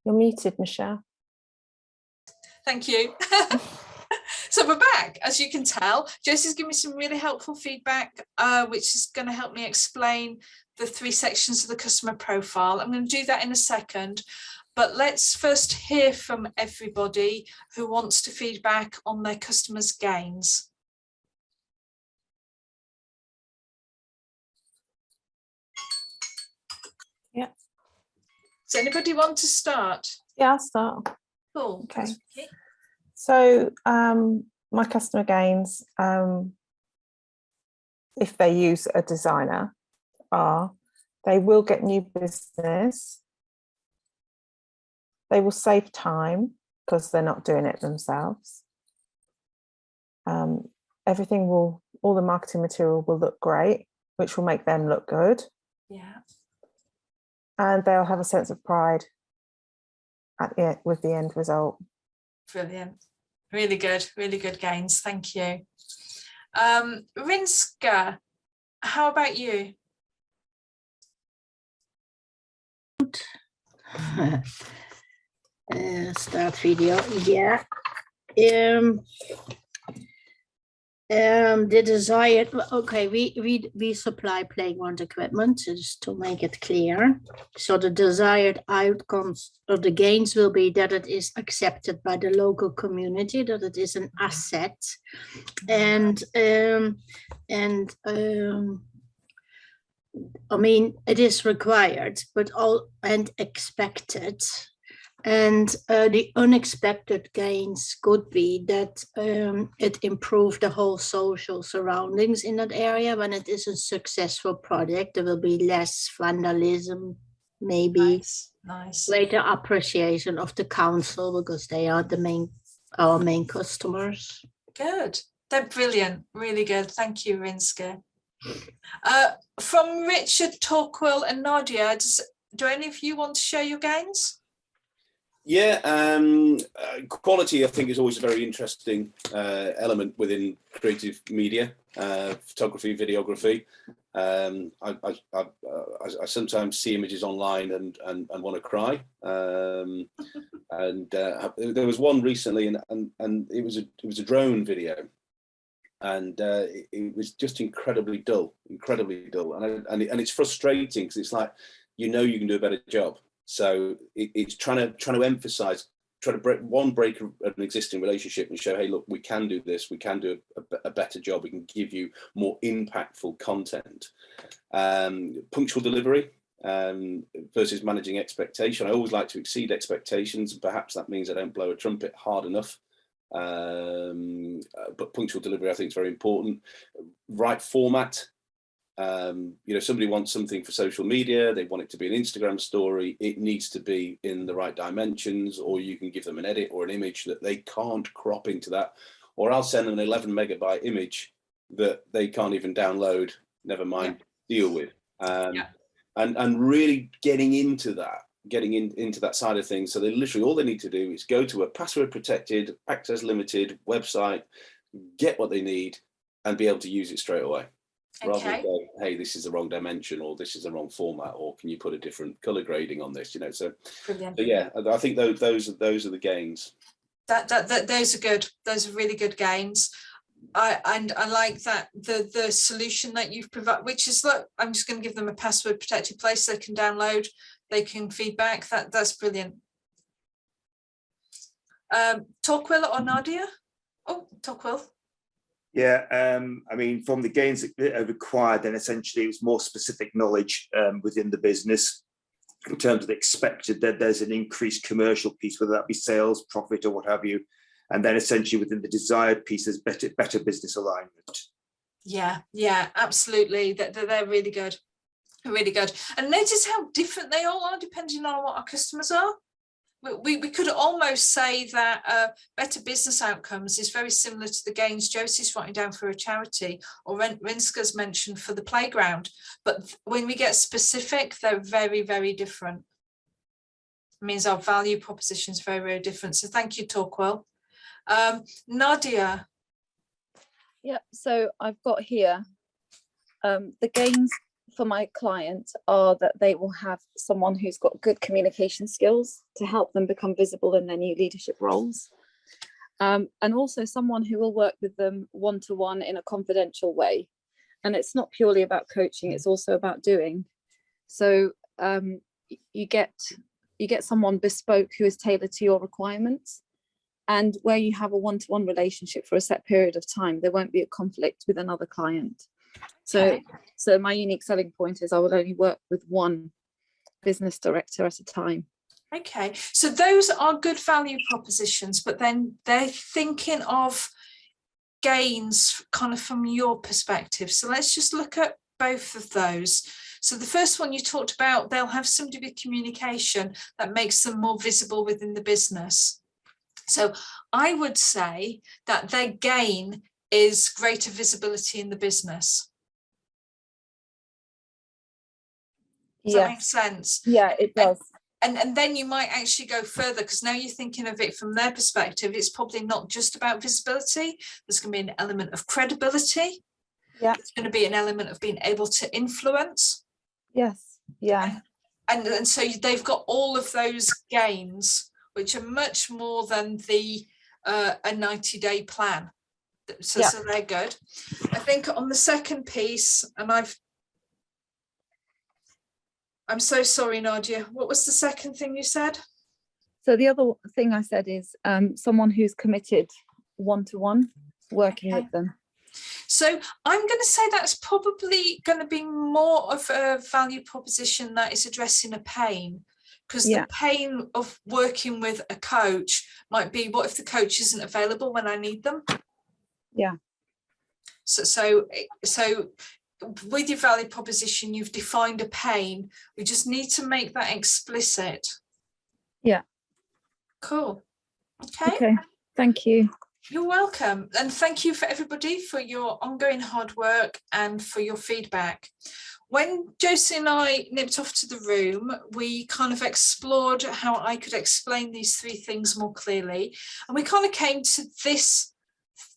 You're muted, Michelle. Thank you. So we're back, as you can tell. Josie's given me some really helpful feedback, which is going to help me explain the 3 sections of the customer profile. I'm going to do that in a second, but let's first hear from everybody who wants to feedback on their customers' gains. Yeah. Does anybody want to start? Yeah, I'll start. Cool. Okay. So my customer gains, if they use a designer, are they will get new business. They will save time because they're not doing it themselves. Everything will, all the marketing material will look great, which will make them look good. Yeah. And they'll have a sense of pride with the end result. Brilliant. Really good gains. Thank you. Rinska, how about you? Start video. Yeah. The desired, okay, we supply playground equipment, just to make it clear. So the desired outcomes of the gains will be that it is accepted by the local community, that it is an asset, and I mean, it is required, but and expected. And the unexpected gains could be that it improved the whole social surroundings in that area. When it is a successful project, there will be less vandalism, maybe nice. Greater appreciation of the council, because they are our main customers. Good. They're brilliant. Really good. Thank you, Rinska. From Richard, Torquil and Nadia, do any of you want to share your gains? Yeah, quality I think is always a very interesting element within creative media, photography, videography. I sometimes see images online and want to cry. And there was one recently, and it was a drone video, and it was just incredibly dull, and it's frustrating because it's like, you know, you can do a better job. So it's trying to emphasize, trying to break an existing relationship and show, hey, look, we can do this, we can do a better job, we can give you more impactful content. Punctual delivery versus managing expectation. I always like to exceed expectations, and perhaps that means I don't blow a trumpet hard enough. But punctual delivery I think is very important. Right format. You know, somebody wants something for social media, they want it to be an Instagram story, it needs to be in the right dimensions, or you can give them an edit or an image that they can't crop into that, or I'll send them an 11 megabyte image that they can't even download, never mind deal with. And really getting into that side of things. So they literally, all they need to do is go to a password protected, access limited website, get what they need and be able to use it straight away. Rather than go, hey, this is the wrong dimension, or this is the wrong format, or can you put a different color grading on this? You know, so yeah, I think those are the gains. Those are good. Those are really good gains. I like that the solution that you've provided, which is, look, I'm just going to give them a password protected place they can download, they can feedback. That's brilliant. Torquil or Nadia? Oh, Torquil. Yeah, I mean, from the gains that are required, then essentially it was more specific knowledge within the business in terms of the expected, that there's an increased commercial piece, whether that be sales, profit, or what have you. And then essentially within the desired piece, there's better business alignment. Yeah, absolutely. They're really good, really good. And notice how different they all are depending on what our customers are. We could almost say that better business outcomes is very similar to the gains Josie's writing down for a charity, or Rinska's mentioned for the playground. But when we get specific, they're very, very different. It means our value proposition is very, very different. So thank you, Torquil. Nadia. Yeah, so I've got here the gains for my client are that they will have someone who's got good communication skills to help them become visible in their new leadership roles. And also someone who will work with them one-to-one in a confidential way. And it's not purely about coaching, it's also about doing. So you get someone bespoke who is tailored to your requirements. And where you have a one-to-one relationship for a set period of time, there won't be a conflict with another client. So my unique selling point is I will only work with one business director at a time. Okay, so those are good value propositions, but then they're thinking of gains kind of from your perspective. So let's just look at both of those. So the first one you talked about, they'll have somebody with communication that makes them more visible within the business. So I would say that their gain is greater visibility in the business. Does that make sense? Yeah, it does. And then you might actually go further, because now you're thinking of it from their perspective. It's probably not just about visibility. There's going to be an element of credibility. Yeah. There's going to be an element of being able to influence. Yes. Yeah. And so they've got all of those gains, which are much more than the a 90-day plan. So, Yeah. so they're good. I think on the second piece, and I'm so sorry, Nadia. What was the second thing you said? So the other thing I said is someone who's committed one-to-one, working with them. So I'm going to say that's probably going to be more of a value proposition that is addressing a pain, because the pain of working with a coach might be, what if the coach isn't available when I need them? Yeah. So with your value proposition, you've defined a pain. We just need to make that explicit. Yeah. Cool. Okay. Okay. Thank you. You're welcome. And thank you for everybody for your ongoing hard work and for your feedback. When Josie and I nipped off to the room, we kind of explored how I could explain these three things more clearly. And we kind of came to this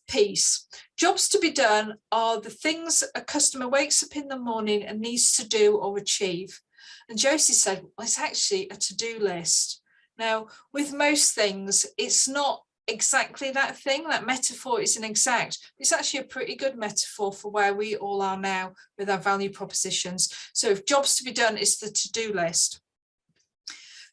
piece. Jobs to be done are the things a customer wakes up in the morning and needs to do or achieve. And Josie said, well, it's actually a to-do list. Now, with most things, it's not exactly that thing. That metaphor isn't exact. It's actually a pretty good metaphor for where we all are now with our value propositions. So if jobs to be done is the to-do list.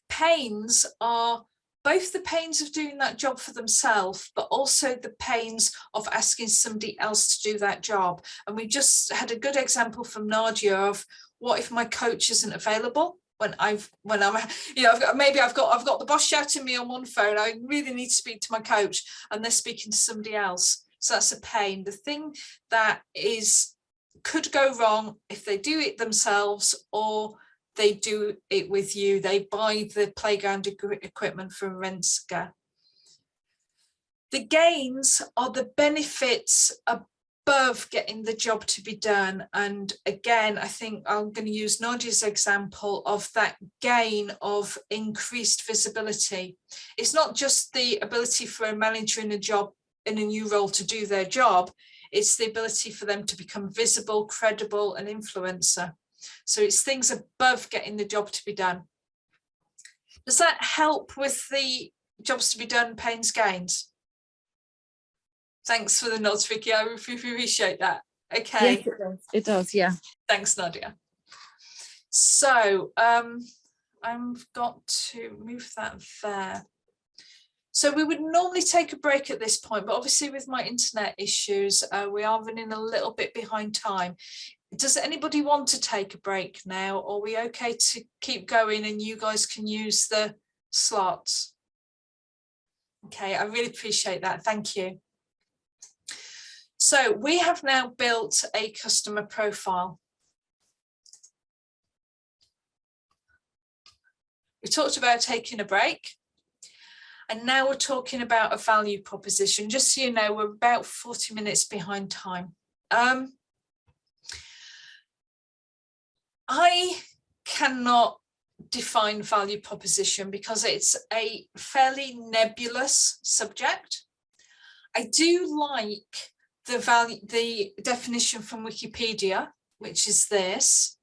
Pains are both the pains of doing that job for themselves, but also the pains of asking somebody else to do that job. And we just had a good example from Nadia of, what if my coach isn't available? When I'm, you know, I've got the boss shouting me on one phone. I really need to speak to my coach, and they're speaking to somebody else. So that's a pain. The thing that could go wrong if they do it themselves or they do it with you. They buy the playground equipment from Renska. The gains are the benefits above getting the job to be done. And again, I think I'm going to use Nadia's example of that gain of increased visibility. It's not just the ability for a manager in a job, in a new role, to do their job. It's the ability for them to become visible, credible, and influencer. So it's things above getting the job to be done. Does that help with the jobs to be done, pains, gains? Thanks for the nods, Vicky. I appreciate that. Okay. Yes, it does. It does, yeah. Thanks, Nadia. So I've got to move that there. So we would normally take a break at this point, but obviously with my internet issues, we are running a little bit behind time. Does anybody want to take a break now, or are we okay to keep going and you guys can use the slots? Okay, I really appreciate that. Thank you. So we have now built a customer profile. We talked about taking a break, and now we're talking about a value proposition. Just so you know, we're about 40 minutes behind time. I cannot define value proposition because it's a fairly nebulous subject. I do like the definition from Wikipedia, which is this.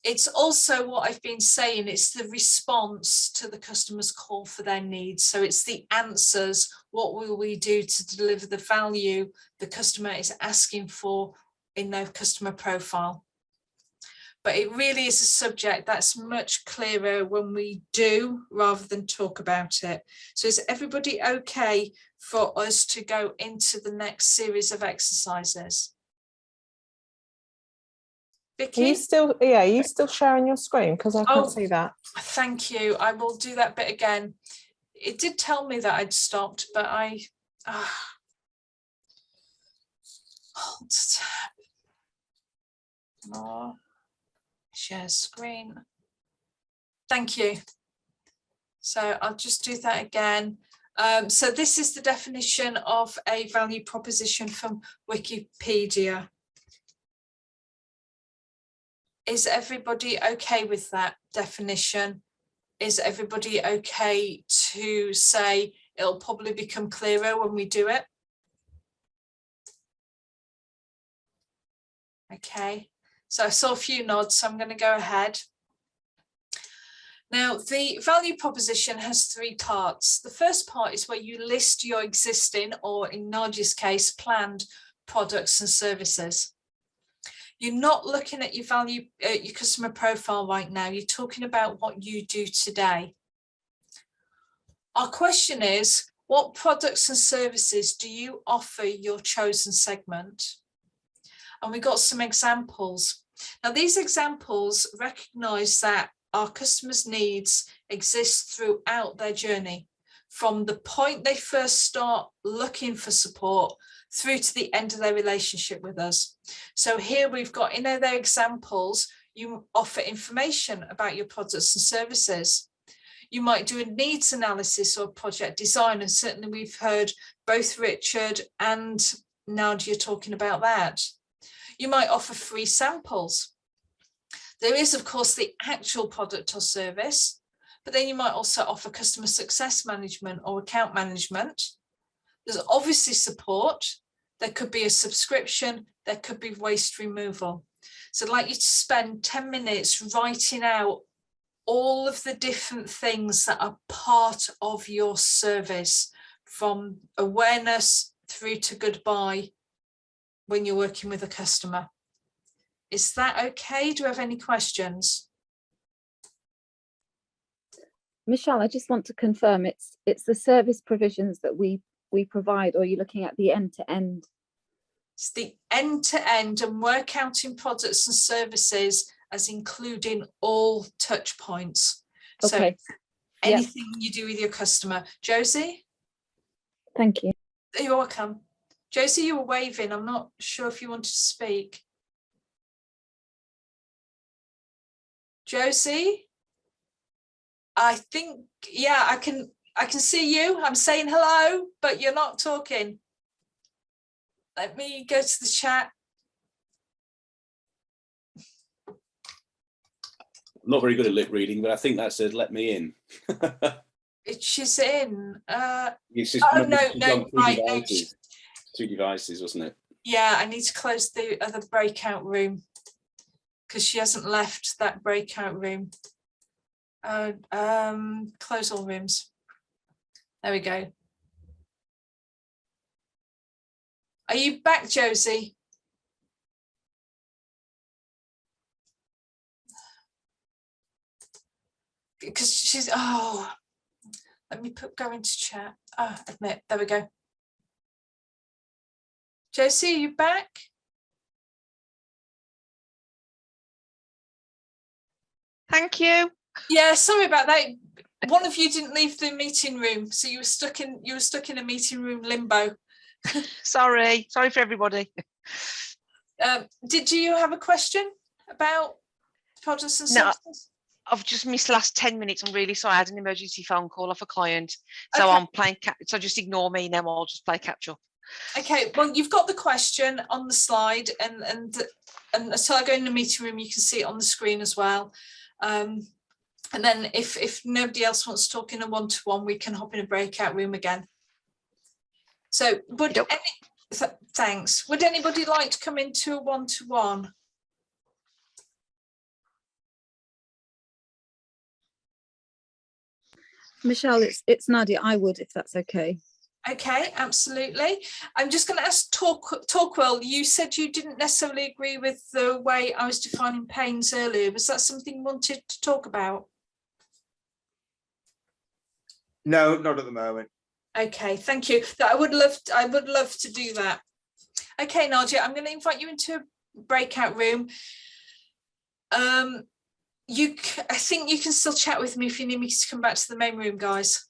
It's also what I've been saying, it's the response to the customer's call for their needs. So it's the answers, what will we do to deliver the value the customer is asking for in their customer profile. But it really is a subject that's much clearer when we do rather than talk about it. So is everybody okay for us to go into the next series of exercises? Vicky? Are you still sharing your screen? Because I can't see that. Thank you. I will do that bit again. It did tell me that I'd stopped, but hold tab. More. Share screen. Thank you. So I'll just do that again. So this is the definition of a value proposition from Wikipedia. Is everybody okay with that definition? Is everybody okay to say it'll probably become clearer when we do it? Okay, so I saw a few nods, so I'm going to go ahead. Now, the value proposition has three parts. The first part is where you list your existing, or in Nadia's case, planned products and services. You're not looking at your value, your customer profile right now. You're talking about what you do today. Our question is, what products and services do you offer your chosen segment? And we got some examples. Now, these examples recognize that our customers' needs exist throughout their journey, from the point they first start looking for support through to the end of their relationship with us. So here we've got, in their examples, you offer information about your products and services. You might do a needs analysis or project design, and certainly we've heard both Richard and Nadia talking about that. You might offer free samples. There is, of course, the actual product or service, but then you might also offer customer success management or account management. There's obviously support. There could be a subscription. There could be waste removal. So I'd like you to spend 10 minutes writing out all of the different things that are part of your service, from awareness through to goodbye when you're working with a customer. Is that okay? Do you have any questions? Michelle, I just want to confirm it's the service provisions that we provide, or are you looking at the end-to-end? It's the end-to-end, and we're counting products and services as including all touch points. Okay. So anything you do with your customer. Josie? Thank you. You're welcome. Josie, you were waving. I'm not sure if you wanted to speak. Josie? I think, yeah, I can see you. I'm saying hello, but you're not talking. Let me go to the chat. I'm not very good at lip reading, but I think that said, let me in. She's in. It's just, oh, no, right. No, two devices, wasn't it? Yeah, I need to close the other breakout room because she hasn't left that breakout room. Close all rooms. There we go. Are you back, Josie? Because she's, let me go into chat. Admit, there we go. Josie, are you back? Thank you. Yeah, sorry about that. One of you didn't leave the meeting room, so you were stuck in a meeting room limbo. Sorry for everybody. Did you have a question about products and services? I've just missed the last 10 minutes. I'm really sorry. I had an emergency phone call off a client, so okay. I'm playing. So just ignore me now. I'll just play catch up. Okay. Well, you've got the question on the slide, and until I go in the meeting room, you can see it on the screen as well. And then if nobody else wants to talk in a one-to-one, we can hop in a breakout room again. So, thanks. Would anybody like to come into a one-to-one? Michelle, it's Nadia. I would, if that's okay. Okay, absolutely. I'm just going to ask Torquil, you said you didn't necessarily agree with the way I was defining pains earlier. Was that something you wanted to talk about? No, not at the moment. Okay, thank you. I would love to do that. Okay, Nadia, I'm going to invite you into a breakout room. I think you can still chat with me if you need me to come back to the main room, guys.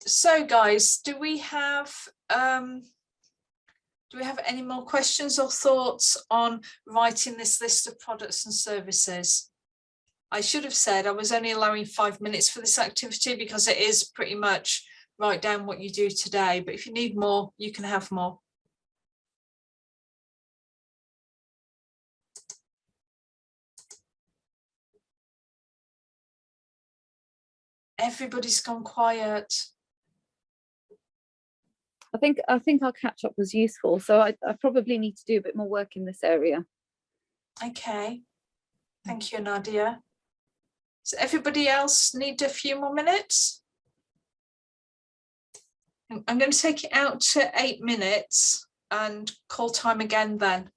So guys, do we have any more questions or thoughts on writing this list of products and services? I should have said I was only allowing 5 minutes for this activity because it is pretty much write down what you do today, but if you need more, you can have more. Everybody's gone quiet. I think our catch up was useful. So I probably need to do a bit more work in this area. Okay. Thank you, Nadia. Does everybody else need a few more minutes? I'm going to take it out to 8 minutes and call time again then.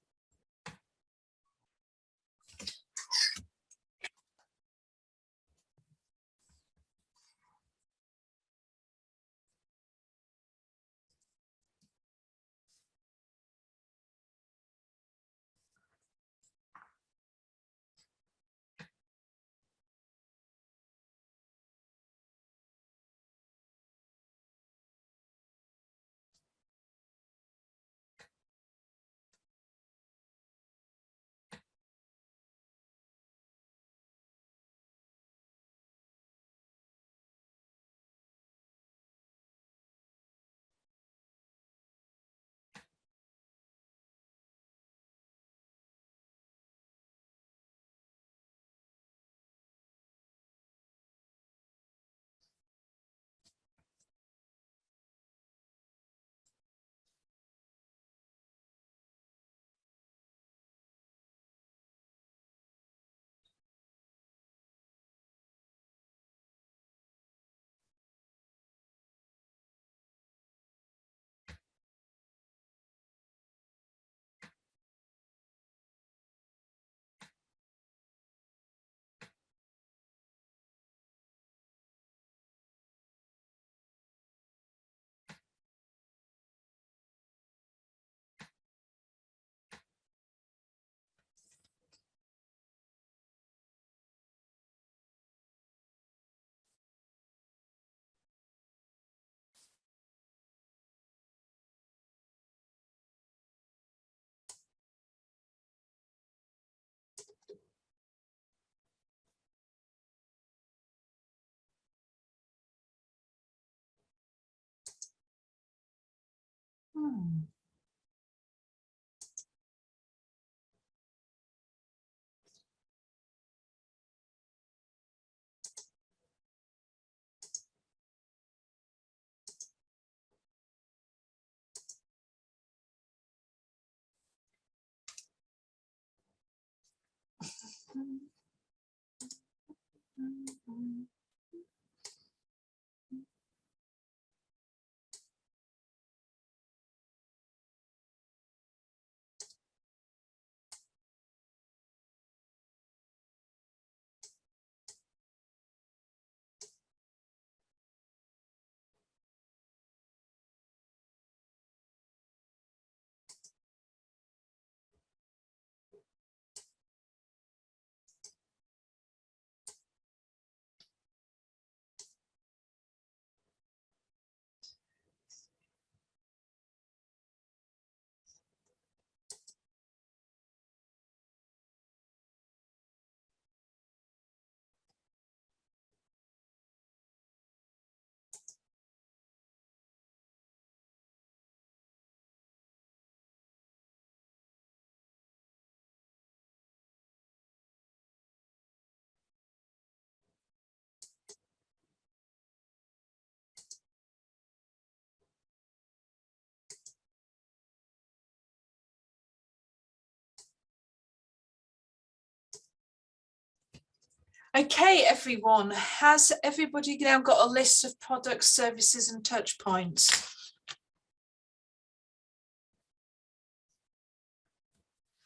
Okay, everyone, has everybody now got a list of products, services and touch points?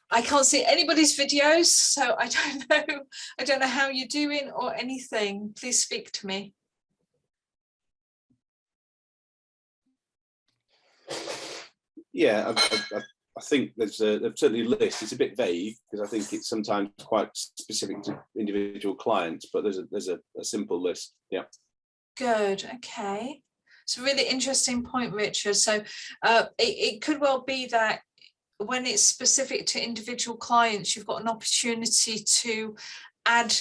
I can't see anybody's videos, so I don't know how you're doing or anything. Please speak to me. Yeah, I think there's certainly a list. It's a bit vague because I think it's sometimes quite specific to individual clients, but there's a simple list. Yeah. Good. Okay. It's a really interesting point, Richard. So it could well be that when it's specific to individual clients, you've got an opportunity to add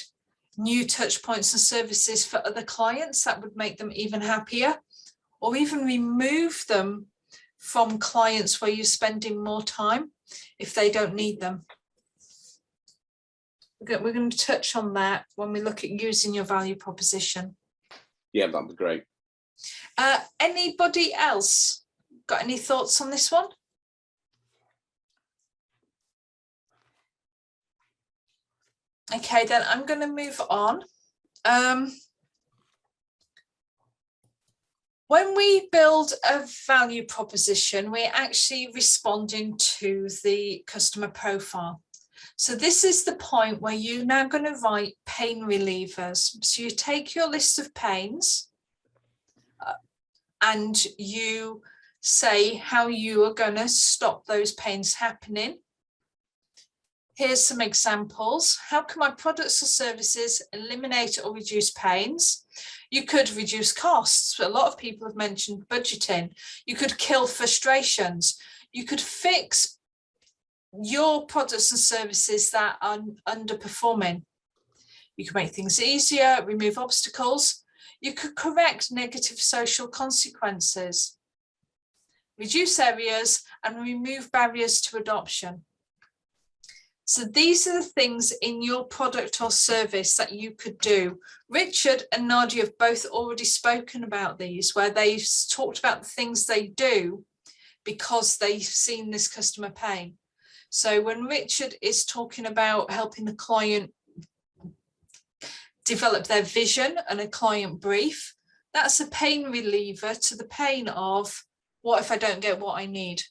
new touch points and services for other clients that would make them even happier, or even remove them from clients where you're spending more time if they don't need them. We're going to touch on that when we look at using your value proposition. Yeah, that'd be great. Anybody else got any thoughts on this one? Okay, then I'm going to move on. When we build a value proposition, we're actually responding to the customer profile. So this is the point where you're now going to write pain relievers. So you take your list of pains and you say how you are going to stop those pains happening. Here's some examples. How can my products or services eliminate or reduce pains? You could reduce costs. A lot of people have mentioned budgeting. You could kill frustrations. You could fix your products and services that are underperforming. You could make things easier, remove obstacles. You could correct negative social consequences, reduce errors, and remove barriers to adoption. So these are the things in your product or service that you could do. Richard and Nadia have both already spoken about these, where they've talked about the things they do because they've seen this customer pain. So when Richard is talking about helping the client develop their vision and a client brief, that's a pain reliever to the pain of, what if I don't get what I need?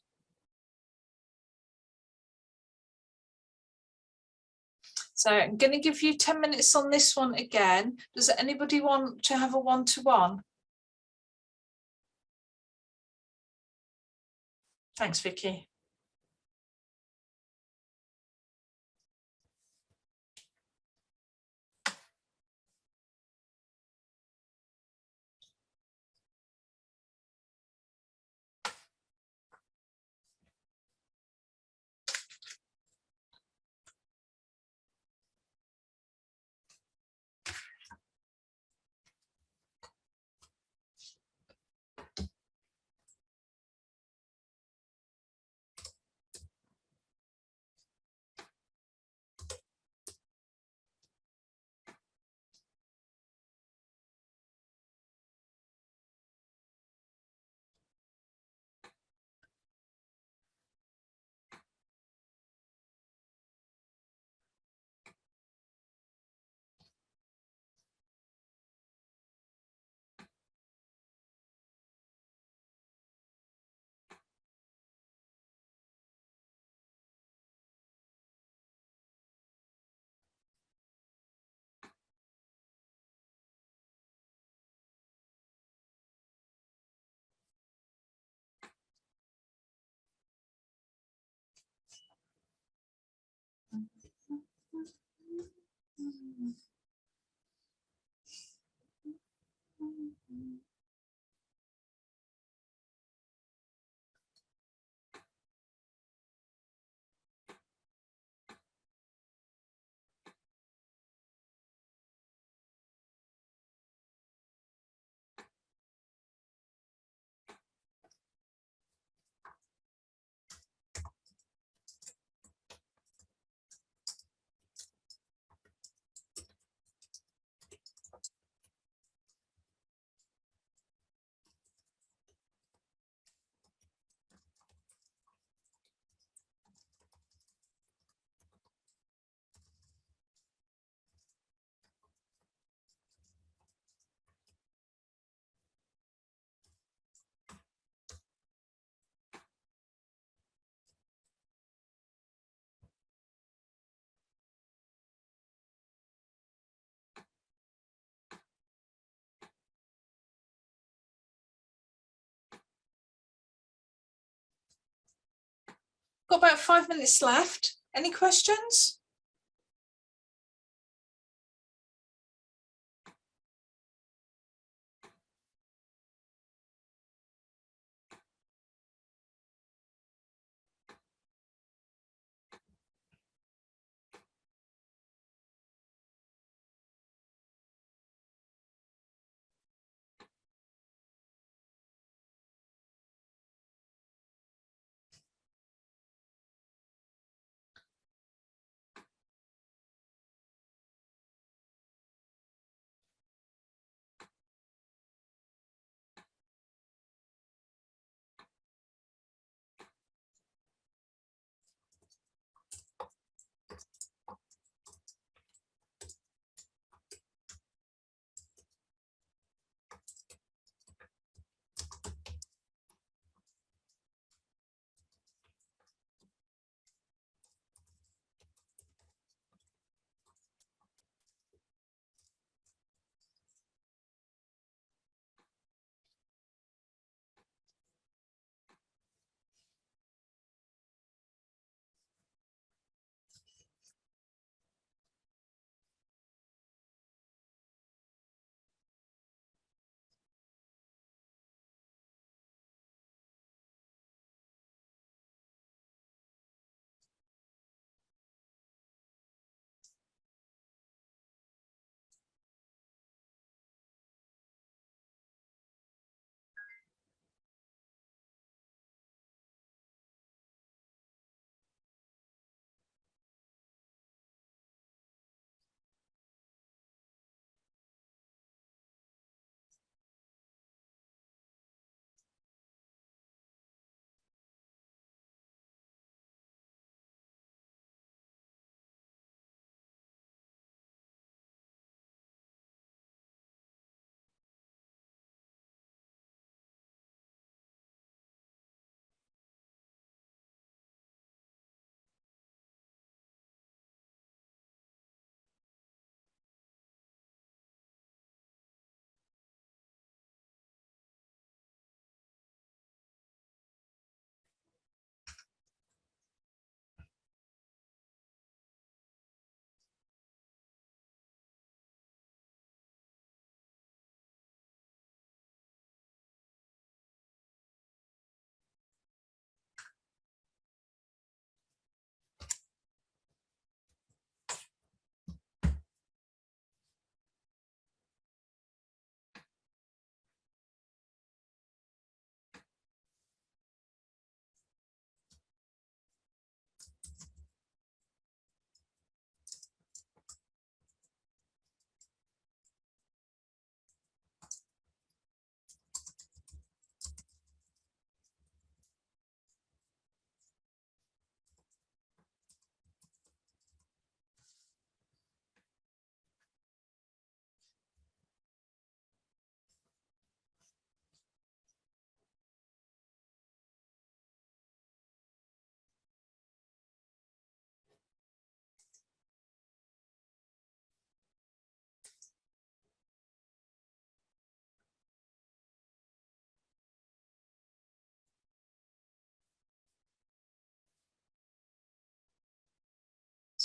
So I'm going to give you 10 minutes on this one again. Does anybody want to have a one-to-one? Thanks, Vicky. Got about 5 minutes left. Any questions?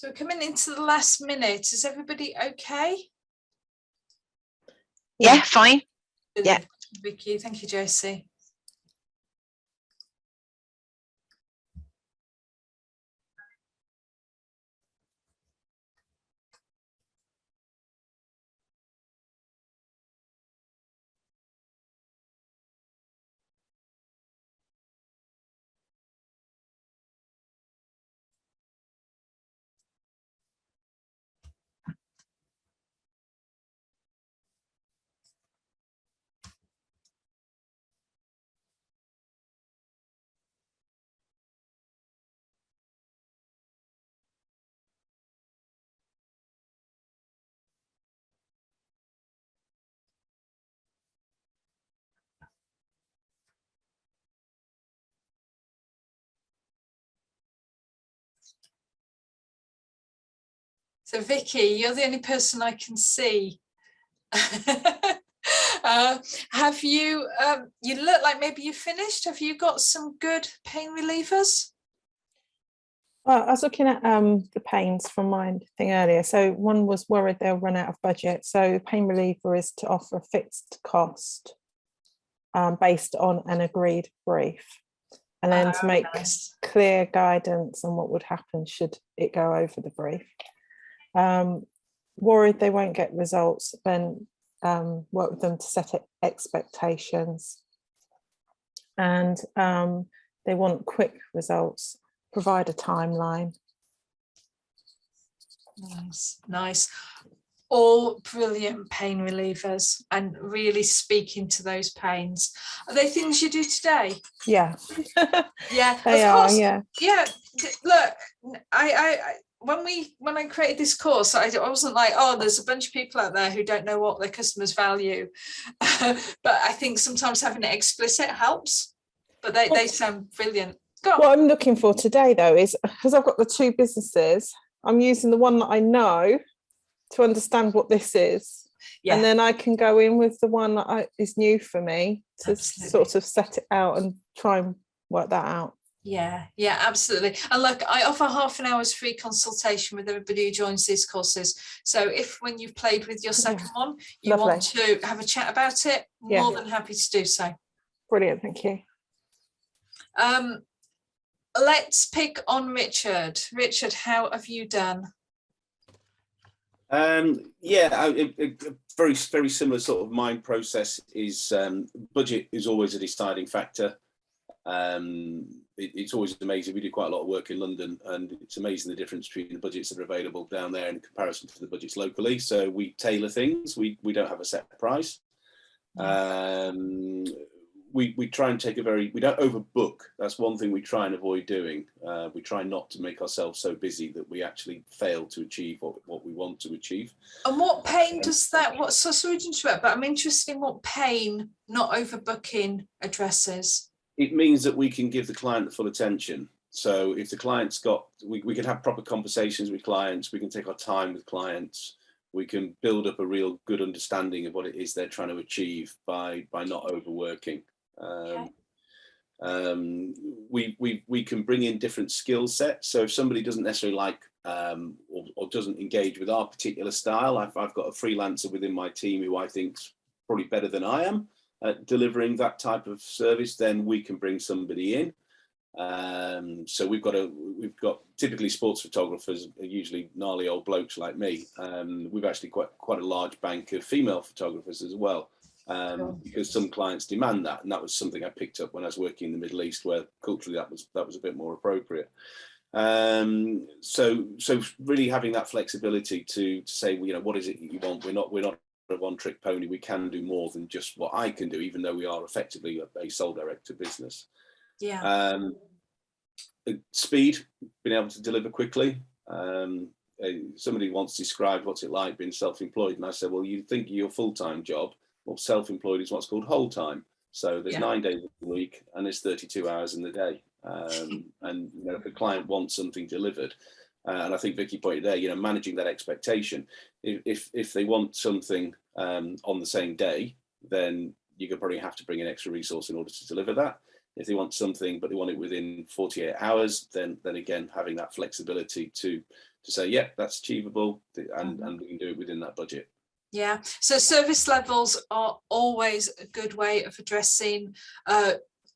So we're coming into the last minute. Is everybody okay? Yeah, fine. Brilliant. Thank you, Vicky. Thank you, Josie. So Vicky, you're the only person I can see. Have you, you look like maybe you finished. Have you got some good pain relievers? Well, I was looking at the pains from my thing earlier. So one was worried they'll run out of budget. So pain reliever is to offer a fixed cost based on an agreed brief. And then to make clear guidance on what would happen should it go over the brief. Worried they won't get results, then work with them to set expectations. And they want quick results, provide a timeline. Nice, nice. All brilliant pain relievers and really speaking to those pains. Are they things you do today? Yeah. Yeah, They of course. are, yeah. Yeah, look, I when I created this course, I wasn't like, oh, there's a bunch of people out there who don't know what their customers value. But I think sometimes having it explicit helps. But they sound brilliant. Go on. What I'm looking for today, though, is because I've got the two businesses, I'm using the one that I know to understand what this is. Yeah. And then I can go in with the one that is new for me to sort of set it out and try and work that out. Yeah, yeah, absolutely. And look, I offer half an hour's free consultation with everybody who joins these courses. So if when you've played with your second one, you want to have a chat about it, more than happy to do so. Brilliant, thank you. Let's pick on Richard. Richard, how have you done? Yeah, a very similar sort of mind process is budget is always a deciding factor. It's always amazing. We do quite a lot of work in London, and it's amazing the difference between the budgets that are available down there in comparison to the budgets locally. So we tailor things. We don't have a set price. We try and take we don't overbook. That's one thing we try and avoid doing. We try not to make ourselves so busy that we actually fail to achieve what we want to achieve. And what pain does that, sorry to interrupt, but I'm interested in what pain not overbooking addresses. It means that we can give the client the full attention. So if the client's got, we can have proper conversations with clients, we can take our time with clients, we can build up a real good understanding of what it is they're trying to achieve by not overworking. We can bring in different skill sets. So if somebody doesn't necessarily like or doesn't engage with our particular style, I've got a freelancer within my team who I think's probably better than I am at delivering that type of service, then we can bring somebody in. So we've got typically sports photographers, usually gnarly old blokes like me. We've actually quite a large bank of female photographers as well, because some clients demand that, and that was something I picked up when I was working in the Middle East, where culturally that was a bit more appropriate. So really having that flexibility to say, you know, what is it you want? We're not a one-trick pony. We can do more than just what I can do, even though we are effectively a sole director business. Yeah. Speed, being able to deliver quickly. Somebody once described what's it like being self-employed, and I said, well, you think your full-time job, well, self-employed is what's called whole time. So there's 9 days a week and there's 32 hours in the day. And you know, if a client wants something delivered, and I think Vicky pointed there, you know, managing that expectation. If they want something on the same day, then you could probably have to bring an extra resource in order to deliver that. If they want something, but they want it within 48 hours, then again, having that flexibility to to say, yeah, that's achievable, and we can do it within that budget. Yeah, so service levels are always a good way of addressing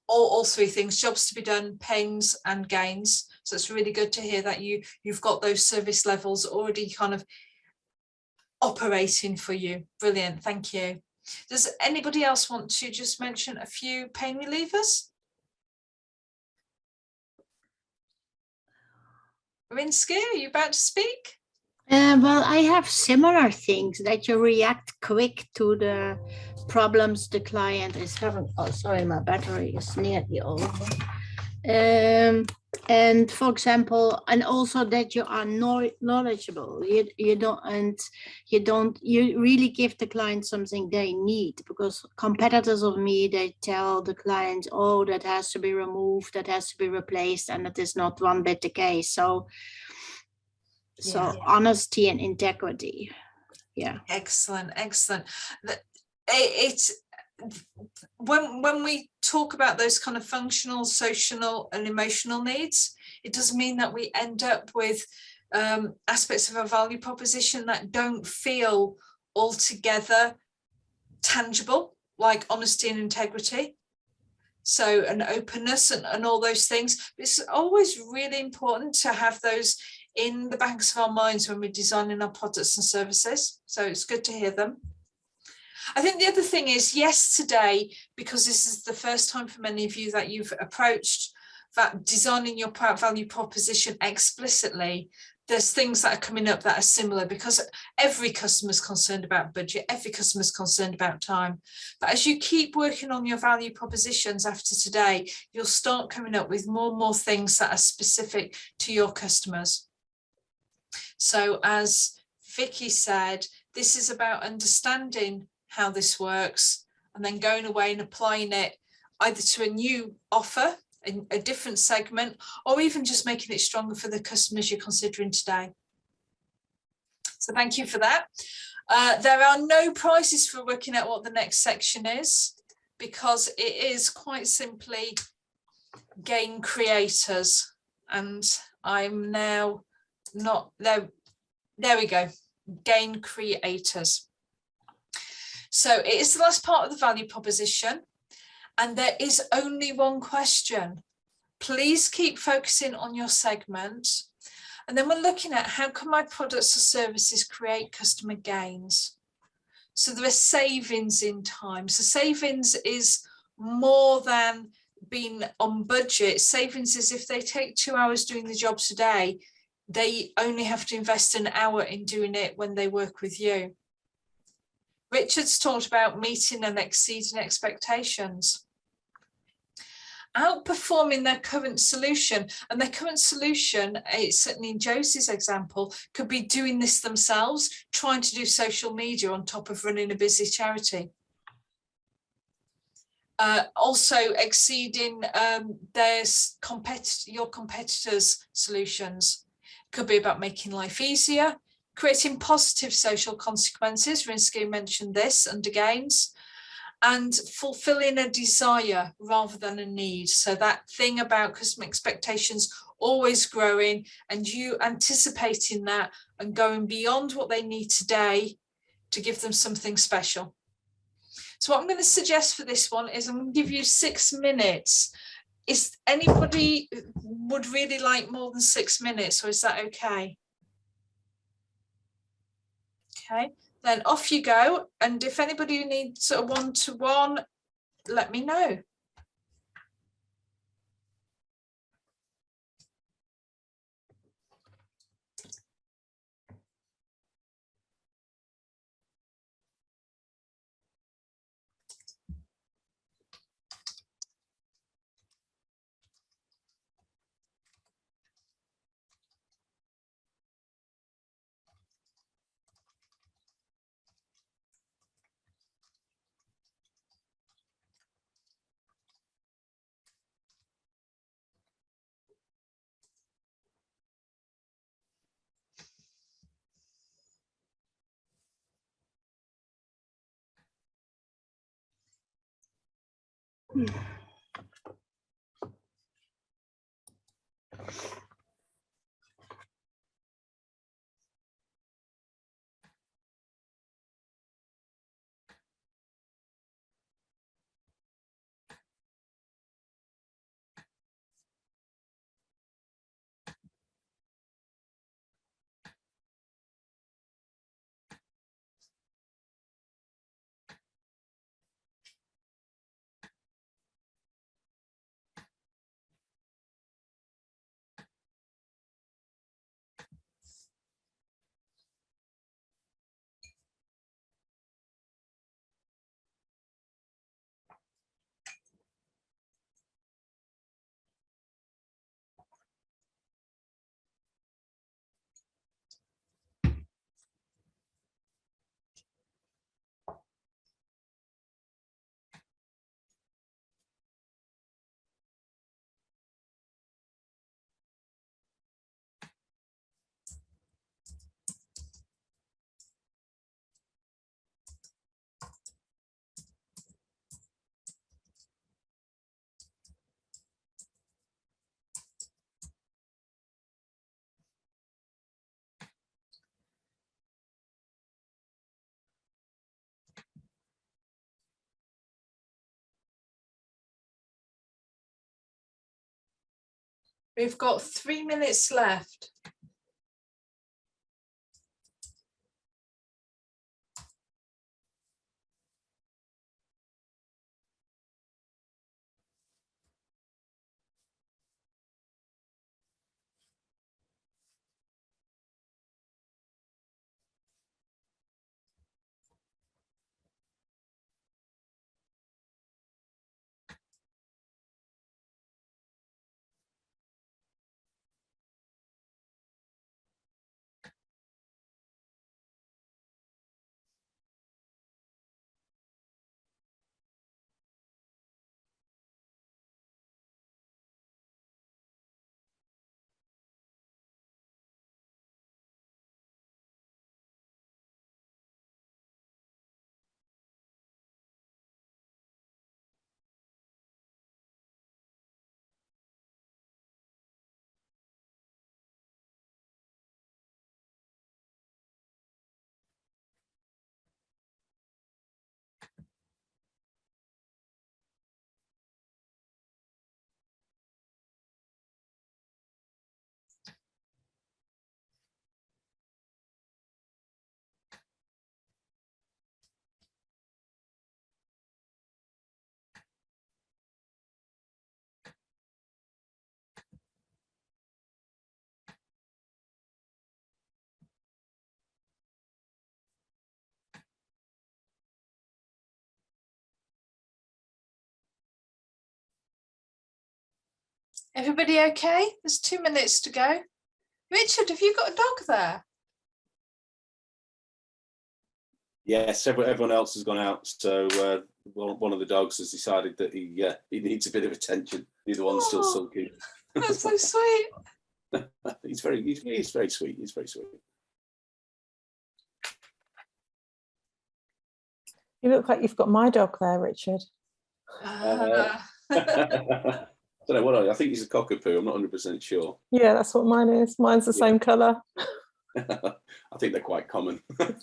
all three things: jobs to be done, pains and gains. So it's really good to hear that you've got those service levels already kind of operating for you. Brilliant, thank you. Does anybody else want to just mention a few pain relievers? Rinsky, are you about to speak? Well, I have similar things, that you react quick to the problems the client is having. Oh, sorry, my battery is nearly over. And for example, and also that you are knowledgeable. You really give the client something they need, because competitors of me, they tell the client, oh, that has to be removed, that has to be replaced, and it is not one bit the case. So honesty and integrity. Yeah. Excellent. It's when we talk about those kind of functional, social and emotional needs, it does mean that we end up with aspects of a value proposition that don't feel altogether tangible, like honesty and integrity. So an openness and all those things. It's always really important to have those in the backs of our minds when we're designing our products and services. So it's good to hear them. I think the other thing is, yes, today, because this is the first time for many of you that you've approached that designing your value proposition explicitly, there's things that are coming up that are similar, because every customer is concerned about budget, every customer is concerned about time. But as you keep working on your value propositions after today, you'll start coming up with more and more things that are specific to your customers. So as Vicky said, this is about understanding how this works and then going away and applying it either to a new offer, a different segment, or even just making it stronger for the customers you're considering today. So thank you for that. There are no prizes for working out what the next section is, because it is quite simply gain creators. And I'm now not there. There we go. Gain creators. So it is the last part of the value proposition, and there is only one question. Please keep focusing on your segment, and then we're looking at how can my products or services create customer gains. So there are savings in time. So savings is more than being on budget. Savings is if they take 2 hours doing the job today, they only have to invest an hour in doing it when they work with you. Richard's talked about meeting and exceeding expectations, outperforming their current solution. And their current solution, it's certainly in Josie's example, could be doing this themselves, trying to do social media on top of running a busy charity. Also exceeding your competitors' solutions. Could be about making life easier, creating positive social consequences, Rinsky mentioned this under gains, and fulfilling a desire rather than a need. So that thing about customer expectations always growing and you anticipating that and going beyond what they need today to give them something special. So what I'm going to suggest for this one is I'm going to give you 6 minutes. Is anybody would really like more than 6 minutes, or is that okay? Okay, then off you go. And if anybody needs sort of one-to-one, let me know. We've got 3 minutes left. Everybody okay? There's 2 minutes to go. Richard, have you got a dog there? Yes, everyone else has gone out. So one of the dogs has decided that he needs a bit of attention. The other one's still sulking. That's so sweet. He's very sweet. He's very sweet. You look like you've got my dog there, Richard. I don't know what I think he's a cockapoo. I'm not 100% sure. Yeah, that's what mine is. Mine's the same colour. I think they're quite common. It's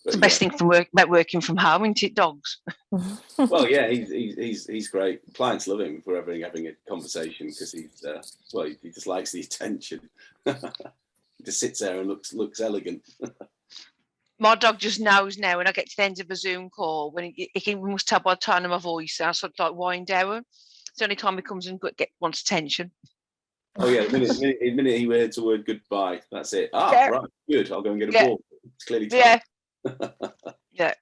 the best thing about working from home, isn't it, dogs? Well, yeah, he's great. Clients love him for having a conversation because he just likes the attention. He just sits there and looks elegant. My dog just knows now when I get to the end of a Zoom call, when he must tell by the tone of my voice, I sort of like wind down. It's the only time he comes and wants attention. Oh yeah, the minute he hears the word goodbye, that's it. Yeah. Right, good. I'll go and get a ball. It's clearly time. Yeah. Yeah.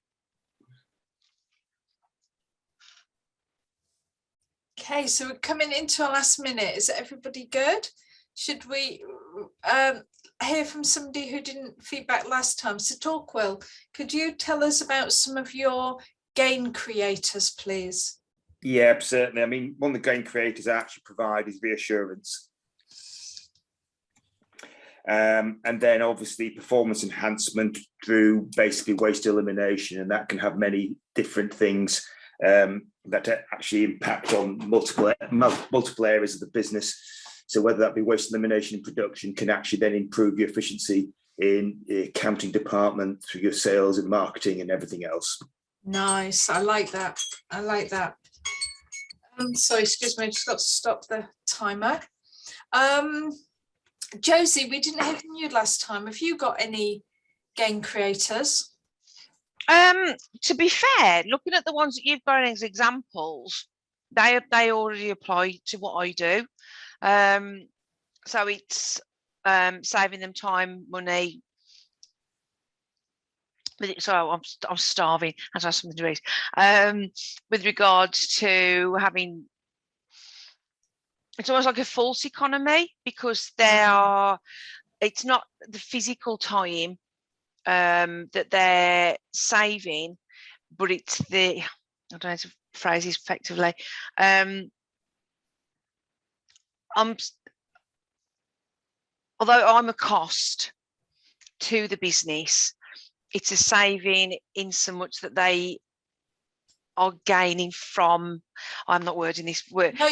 Okay, so we're coming into our last minute. Is everybody good? Should we hear from somebody who didn't feedback last time? So Torquil, could you tell us about some of your gain creators, please? Yeah, certainly. I mean, one of the gain creators I actually provide is reassurance. And then obviously performance enhancement through basically waste elimination, and that can have many different things that actually impact on multiple areas of the business. So whether that be waste elimination in production can actually then improve your efficiency in the accounting department through your sales and marketing and everything else. Nice. I like that. I like that. Sorry, excuse me, I just got to stop the timer. Josie, we didn't hear from you last time. Have you got any gain creators? To be fair, looking at the ones that you've got as examples, they already apply to what I do. So it's saving them time, money. So I'm starving. I have something to eat. With regards to having, it's almost like a false economy because it's not the physical time that they're saving, but it's I don't know how to phrase this effectively. Although I'm a cost to the business, it's a saving in so much that they are gaining from. I'm not wording this word. No,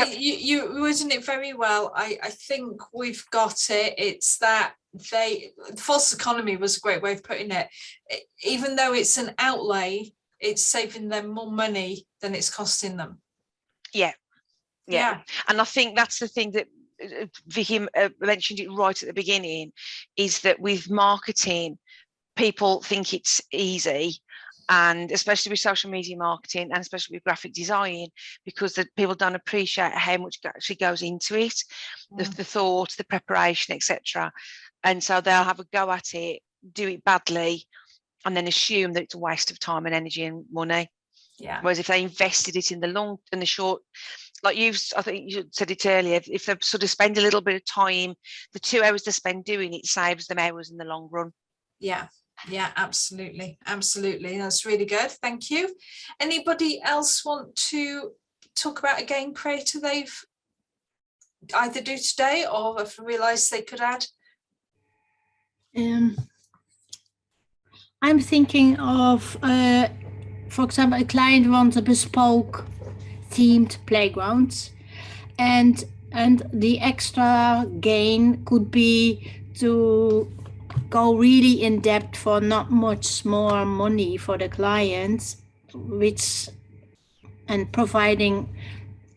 you wording it very well. I think we've got it. It's that the false economy was a great way of putting it. Even though it's an outlay, it's saving them more money than it's costing them. Yeah. Yeah. And I think that's the thing that Vicky mentioned it right at the beginning, is that with marketing, people think it's easy, and especially with social media marketing and especially with graphic design, because the people don't appreciate how much actually goes into it, the thought, the preparation, etc. And so they'll have a go at it, do it badly, and then assume that it's a waste of time and energy and money. Yeah. Whereas if they invested it in the long and the short, like I think you said it earlier, if they sort of spend a little bit of time, the 2 hours they spend doing it saves them hours in the long run. Yeah, absolutely. That's really good. Thank you. Anybody else want to talk about a game creator they've either do today or have realised they could add? I'm thinking of, for example, a client wants a bespoke themed playground, and the extra gain could be to go really in depth for not much more money for the clients, and providing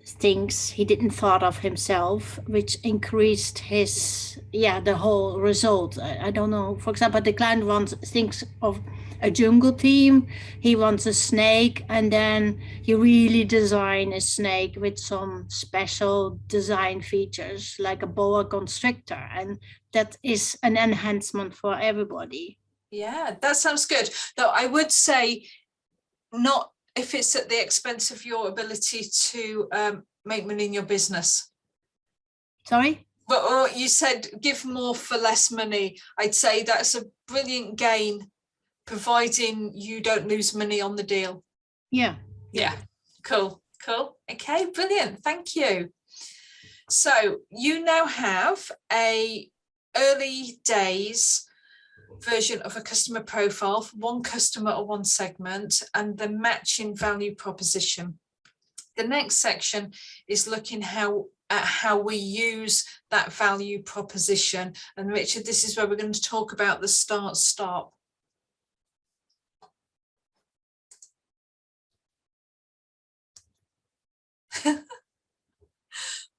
things he didn't thought of himself, which increased his the whole result. I don't know, for example, the client thinks of a jungle theme, he wants a snake, and then you really design a snake with some special design features like a boa constrictor, and that is an enhancement for everybody. Yeah, that sounds good. Though I would say, not if it's at the expense of your ability to make money in your business. Sorry? But you said give more for less money. I'd say that's a brilliant gain, providing you don't lose money on the deal. Yeah. Cool. Okay, brilliant. Thank you. So you now have a early days version of a customer profile for one customer or one segment and the matching value proposition. The next section is looking at how we use that value proposition. And Richard, this is where we're going to talk about the start-stop.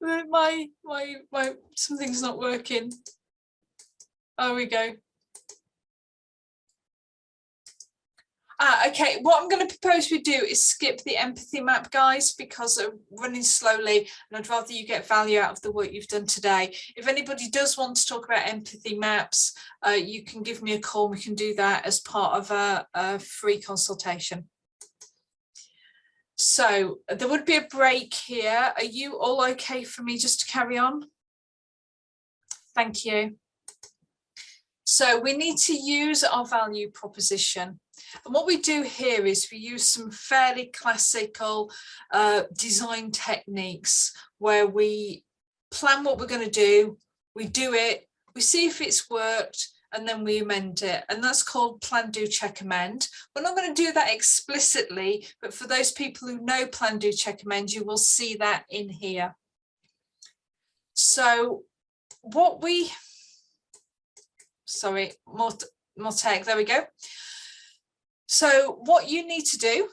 my something's not working. Oh, we go. Okay, what I'm going to propose we do is skip the empathy map, guys, because I'm running slowly and I'd rather you get value out of the work you've done today. If anybody does want to talk about empathy maps, you can give me a call. We can do that as part of a free consultation. So there would be a break here. Are you all okay for me just to carry on? Thank you. So we need to use our value proposition. And what we do here is we use some fairly classical design techniques where we plan what we're going to do, we do it, we see if it's worked, and then we amend it. And that's called plan, do, check, amend. We're not going to do that explicitly, but for those people who know plan, do, check, amend, you will see that in here. So what we, sorry, more tech, there we go. So what you need to do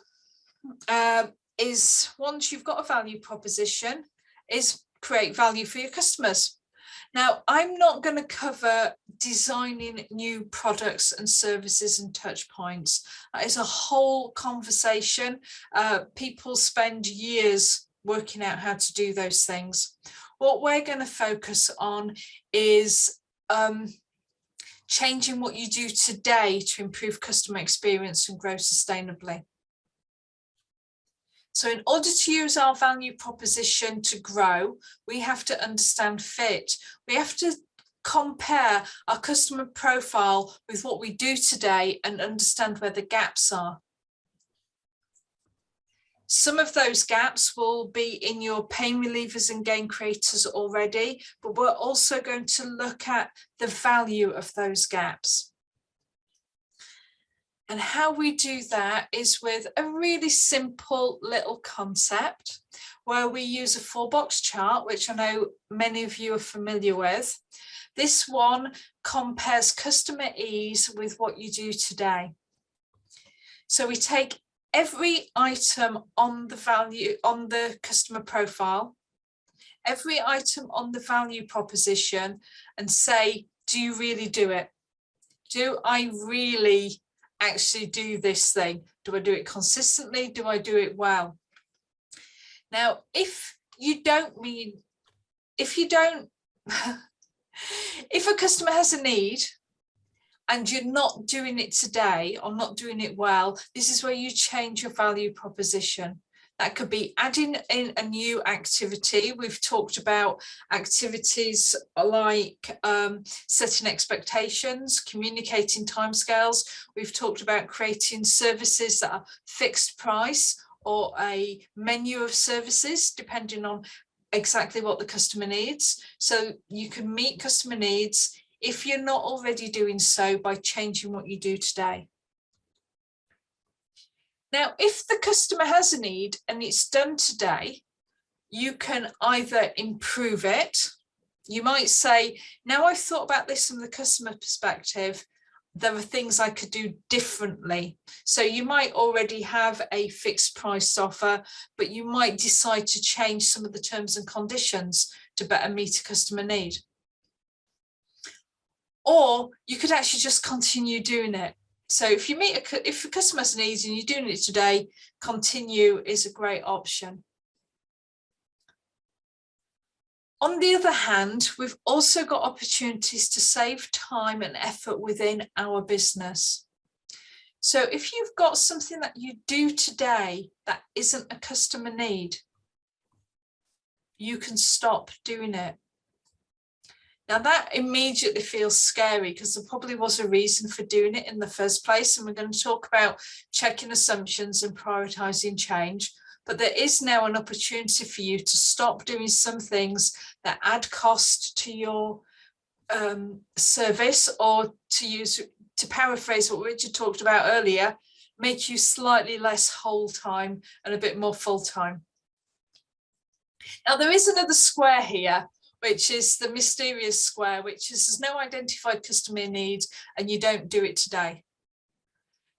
is, once you've got a value proposition, is create value for your customers. Now, I'm not going to cover designing new products and services and touch points. That is a whole conversation. People spend years working out how to do those things. What we're going to focus on is changing what you do today to improve customer experience and grow sustainably. So in order to use our value proposition to grow, we have to understand fit. We have to compare our customer profile with what we do today and understand where the gaps are. Some of those gaps will be in your pain relievers and gain creators already, but we're also going to look at the value of those gaps. And how we do that is with a really simple little concept where we use a 4-box chart, which I know many of you are familiar with. This one compares customer ease with what you do today. So we take every item on the customer profile every item on the value proposition and say, do you really do it? Do I really actually do this thing? Do I do it consistently? Do I do it well? Now, if a customer has a need and you're not doing it today or not doing it well, this is where you change your value proposition. That could be adding in a new activity. We've talked about activities like setting expectations, communicating timescales. We've talked about creating services that are fixed price or a menu of services, depending on exactly what the customer needs. So you can meet customer needs if you're not already doing so by changing what you do today. Now, if the customer has a need and it's done today, you can either improve it. You might say, now I've thought about this from the customer perspective, there are things I could do differently. So you might already have a fixed price offer, but you might decide to change some of the terms and conditions to better meet a customer need. Or you could actually just continue doing it. So if a customer's needs and you're doing it today, continue is a great option. On the other hand, we've also got opportunities to save time and effort within our business. So if you've got something that you do today that isn't a customer need, you can stop doing it. Now that immediately feels scary because there probably was a reason for doing it in the first place. And we're going to talk about checking assumptions and prioritizing change. But there is now an opportunity for you to stop doing some things that add cost to your service, or to paraphrase what Richard talked about earlier, make you slightly less whole time and a bit more full time. Now there is another square here, which is the mysterious square, which is there's no identified customer need and you don't do it today.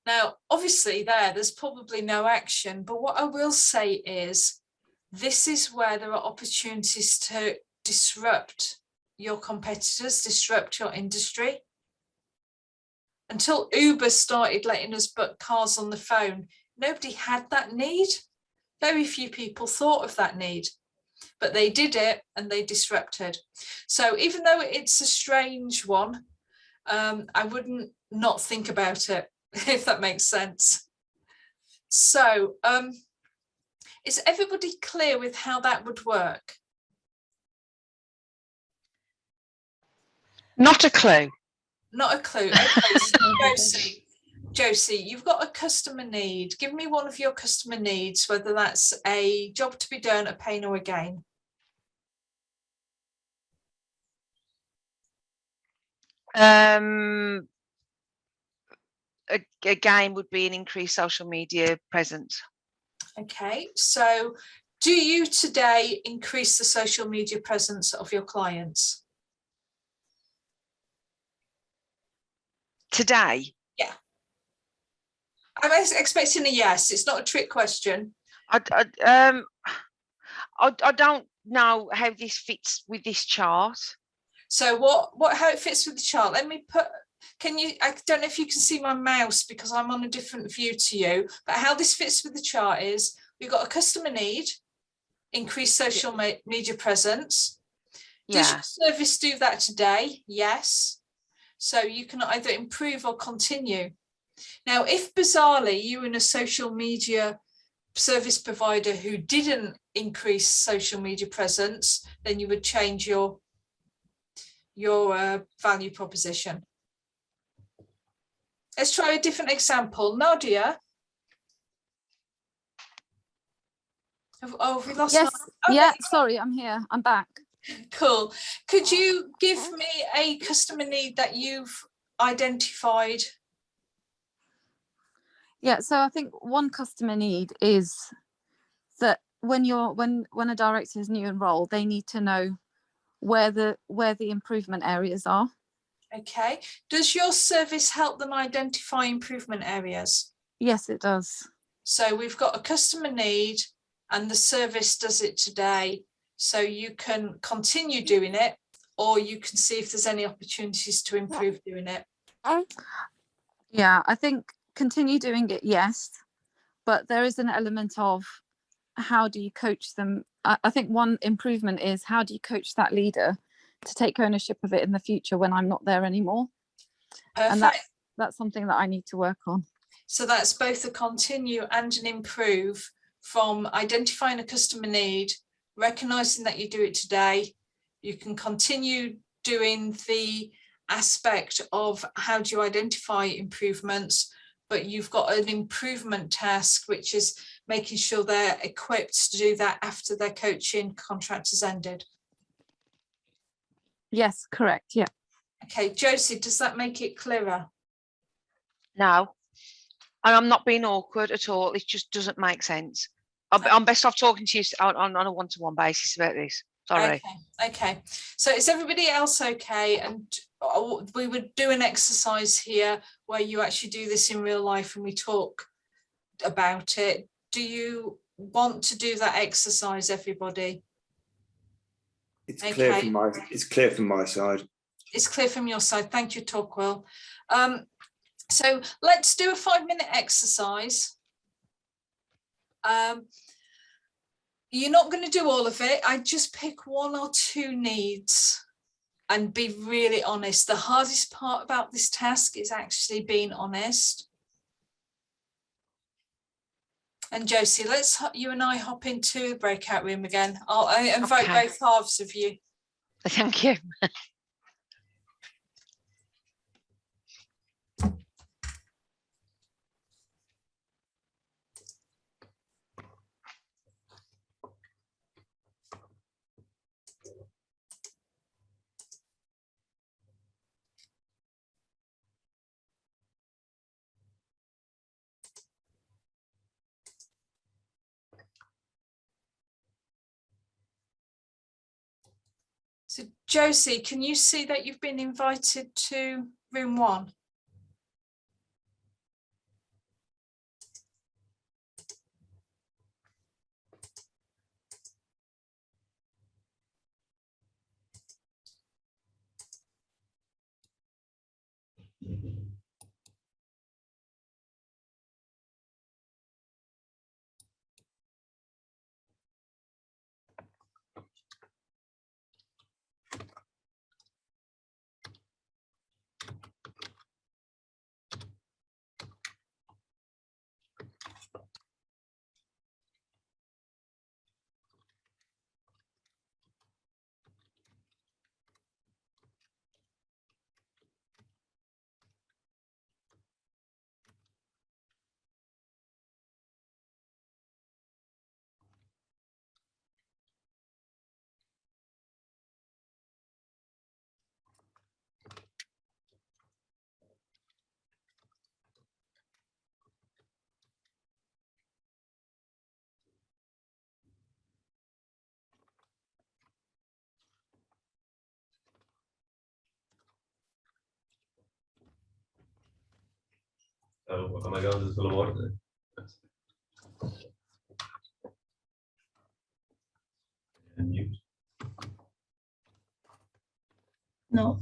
Now, obviously there's probably no action, but what I will say is this is where there are opportunities to disrupt your competitors, disrupt your industry. Until Uber started letting us book cars on the phone, nobody had that need. Very few people thought of that need, but they did it and they disrupted. So even though it's a strange one, I wouldn't not think about it, if that makes sense. So is everybody clear with how that would work? Not a clue. Not a clue. Okay, so Josie, you've got a customer need. Give me one of your customer needs, whether that's a job to be done, a pain or a gain. A gain would be an increased social media presence. Okay, so do you today increase the social media presence of your clients? Today? Yeah. I'm expecting a yes. It's not a trick question. I don't know how this fits with this chart. So how it fits with the chart? Let me put, I don't know if you can see my mouse because I'm on a different view to you, but how this fits with the chart is we've got a customer need, increased social media presence. Does your service do that today? Yes. So you can either improve or continue. Now, if bizarrely you were in a social media service provider who didn't increase social media presence, then you would change your value proposition. Let's try a different example. Nadia. Have we lost? Yes. Okay. Yeah, sorry, I'm here. I'm back. Cool. Could you give me a customer need that you've identified? Yeah, so I think one customer need is that when a director is new in role, they need to know where the improvement areas are. Okay. Does your service help them identify improvement areas? Yes, it does. So we've got a customer need and the service does it today. So you can continue doing it, or you can see if there's any opportunities to improve doing it. Yeah, I think continue doing it, yes, but there is an element of how do you coach them. I think one improvement is how do you coach that leader to take ownership of it in the future when I'm not there anymore. Perfect. And that's something that I need to work on. So that's both a continue and an improve, from identifying a customer need, recognizing that you do it today. You can continue doing the aspect of how do you identify improvements, but you've got an improvement task, which is making sure they're equipped to do that after their coaching contract has ended. Yes, correct. Yeah. Okay, Josie, does that make it clearer? No, and I'm not being awkward at all. It just doesn't make sense. I'm best off talking to you on a one-to-one basis about this. Sorry. Okay. So is everybody else okay? And we would do an exercise here where you actually do this in real life and we talk about it. Do you want to do that exercise, everybody? It's clear from my side. It's clear from your side. Thank you, Torquil. So let's do a 5-minute exercise. You're not going to do all of it. I just pick 1 or 2 needs and be really honest. The hardest part about this task is actually being honest. And Josie, let's you and I hop into the breakout room again. I'll invite both halves of you. Thank you. So Josie, can you see that you've been invited to room 1? Come I go to the water. And you. No.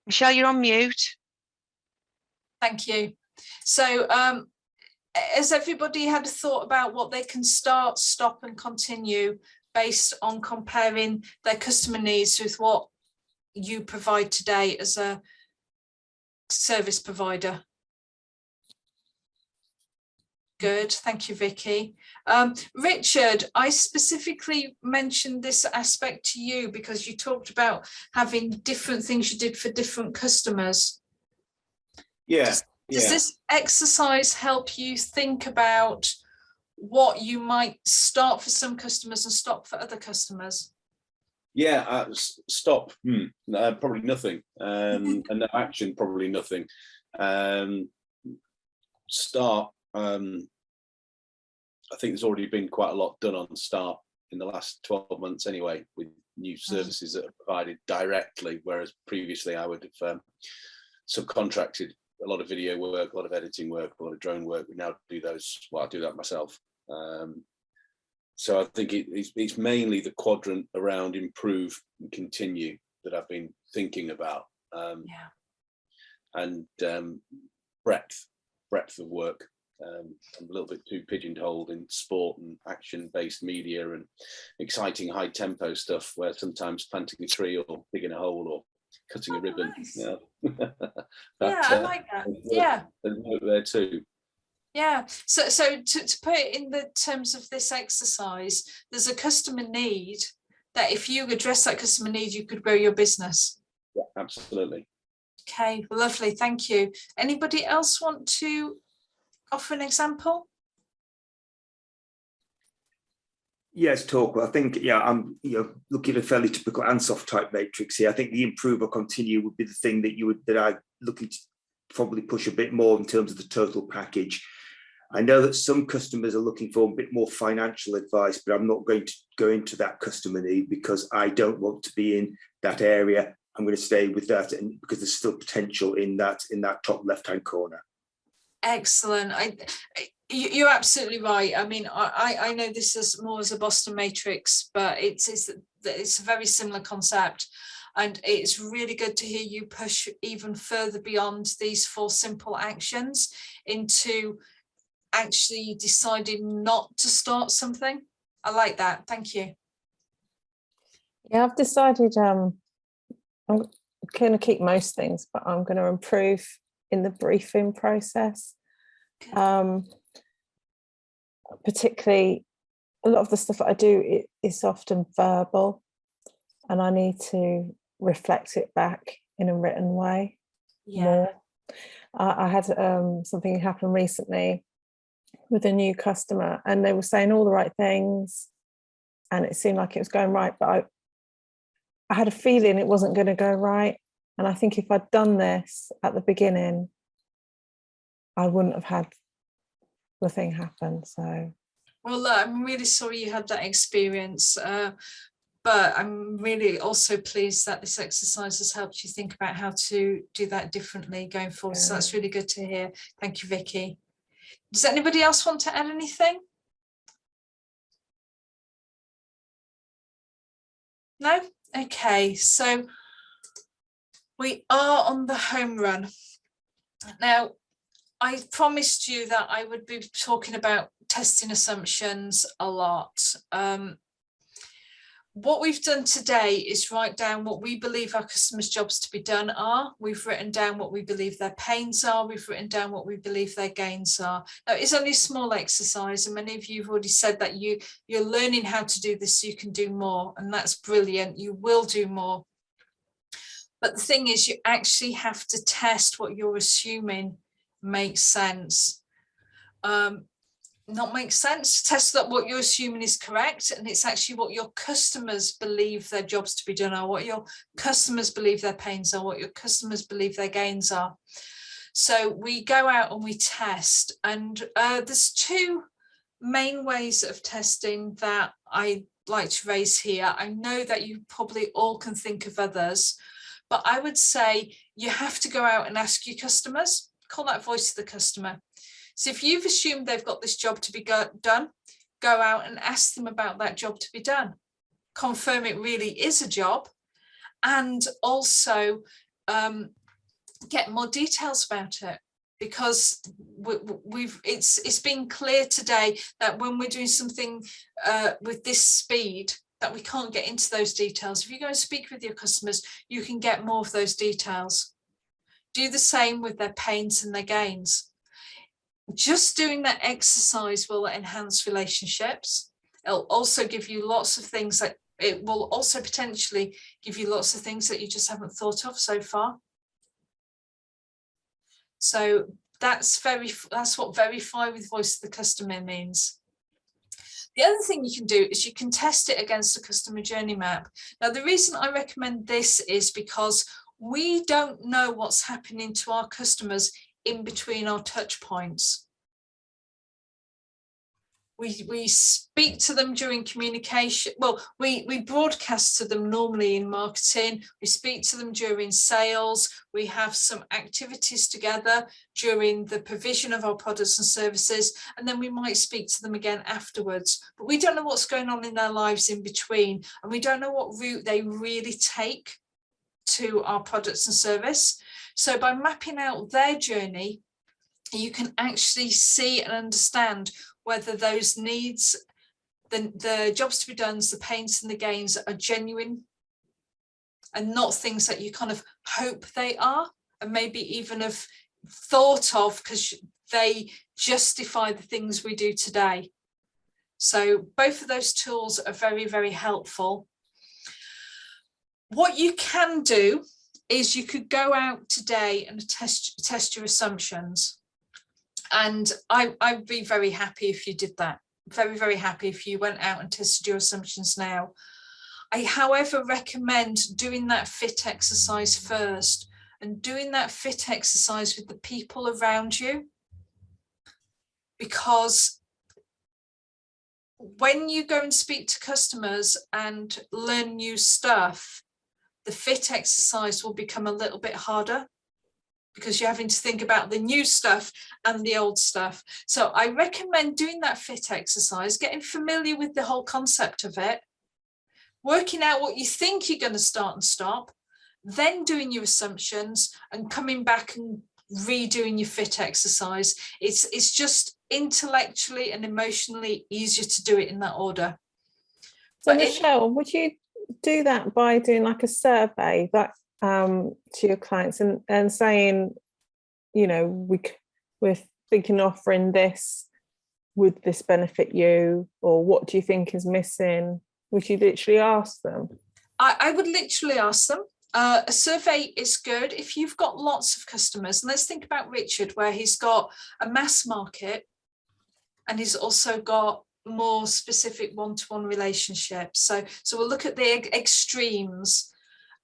Michelle, you're on mute. Thank you. So has everybody had a thought about what they can start, stop and continue based on comparing their customer needs with what you provide today as a service provider? Good, thank you, Vicky. Richard, I specifically mentioned this aspect to you because you talked about having different things you did for different customers. Yeah. Does this exercise help you think about what you might start for some customers and stop for other customers? Yeah, stop. Probably nothing. And no action, probably nothing. Start. I think there's already been quite a lot done on start in the last 12 months anyway, with new services that are provided directly, whereas previously I would have subcontracted a lot of video work, a lot of editing work, a lot of drone work. We now do those. Well, I do that myself. So I think it's mainly the quadrant around improve and continue that I've been thinking about, and breadth of work. I'm a little bit too pigeonholed in sport and action-based media and exciting high-tempo stuff, where sometimes planting a tree or digging a hole or cutting a ribbon. Nice. Yeah, I like that. Yeah, there's work there too. Yeah. So to put it in the terms of this exercise, there's a customer need that if you address that customer need, you could grow your business. Yeah, absolutely. Okay, lovely. Thank you. Anybody else want to offer an example? Yes, talk. I think, I'm looking at a fairly typical Ansoff type matrix here. I think the improve or continue would be the thing that I'm looking to probably push a bit more in terms of the total package. I know that some customers are looking for a bit more financial advice, but I'm not going to go into that customer need because I don't want to be in that area. I'm going to stay with that, and because there's still potential in that top left-hand corner. Excellent. You're absolutely right. I mean, I know this is more as a Boston matrix, but it's a very similar concept. And it's really good to hear you push even further beyond these 4 simple actions into actually deciding not to start something. I like that. Thank you. Yeah, I've decided I'm going to keep most things, but I'm going to improve in the briefing process. Particularly, a lot of the stuff that I do is often verbal, and I need to reflect it back in a written way. More. I had something happen recently with a new customer, and they were saying all the right things, and it seemed like it was going right, but I had a feeling it wasn't going to go right. And I think if I'd done this at the beginning, I wouldn't have had the thing happen. So, well, look, I'm really sorry you had that experience, but I'm really also pleased that this exercise has helped you think about how to do that differently going forward. So that's really good to hear. Thank you, Vicky. Does anybody else want to add anything? No? Okay, so we are on the home run. Now, I promised you that I would be talking about testing assumptions a lot. What we've done today is write down what we believe our customers' jobs to be done are. We've written down what we believe their pains are. We've written down what we believe their gains are. Now, it's only a small exercise, and many of you have already said that you're learning how to do this so you can do more, and that's brilliant. You will do more. But the thing is, you actually have to test what you're assuming makes sense. Not make sense, test that what you're assuming is correct, and it's actually what your customers believe their jobs to be done are, what your customers believe their pains are, what your customers believe their gains are. So we go out and we test, and there's 2 main ways of testing that I like to raise here. I know that you probably all can think of others, but I would say you have to go out and ask your customers, call that voice of the customer. So if you've assumed they've got this job to be done, go out and ask them about that job to be done. Confirm it really is a job. And also get more details about it, because it's been clear today that when we're doing something with this speed, that we can't get into those details. If you go and speak with your customers, you can get more of those details. Do the same with their pains and their gains. Just doing that exercise will enhance relationships. It'll also give you lots of things that it will also potentially give you lots of things that you just haven't thought of so far. So that's what verify with voice of the customer means. The other thing you can do is you can test it against the customer journey map. Now, the reason I recommend this is because we don't know what's happening to our customers in between our touch points. We speak to them during communication. Well, we broadcast to them normally in marketing. We speak to them during sales. We have some activities together during the provision of our products and services, and then we might speak to them again afterwards. But we don't know what's going on in their lives in between, and we don't know what route they really take to our products and service. So by mapping out their journey, you can actually see and understand whether those needs, the jobs to be done, the pains and the gains are genuine and not things that you kind of hope they are, and maybe even have thought of because they justify the things we do today. So both of those tools are very, very helpful. What you can do is you could go out today and test your assumptions. And I'd be very happy if you did that. Very, very happy if you went out and tested your assumptions now. I, however, recommend doing that fit exercise first, and doing that fit exercise with the people around you. Because when you go and speak to customers and learn new stuff, the fit exercise will become a little bit harder, because you're having to think about the new stuff and the old stuff. So I recommend doing that fit exercise, getting familiar with the whole concept of it, working out what you think you're going to start and stop, then doing your assumptions and coming back and redoing your fit exercise. It's just intellectually and emotionally easier to do it in that order. So Michelle, would you do that by doing like a survey that to your clients and saying, you know, we're thinking of offering this, would this benefit you, or what do you think is missing? Would you literally ask them? I would literally ask them. A survey is good if you've got lots of customers. And let's think about Richard, where he's got a mass market and he's also got more specific one-to-one relationships. So we'll look at the extremes.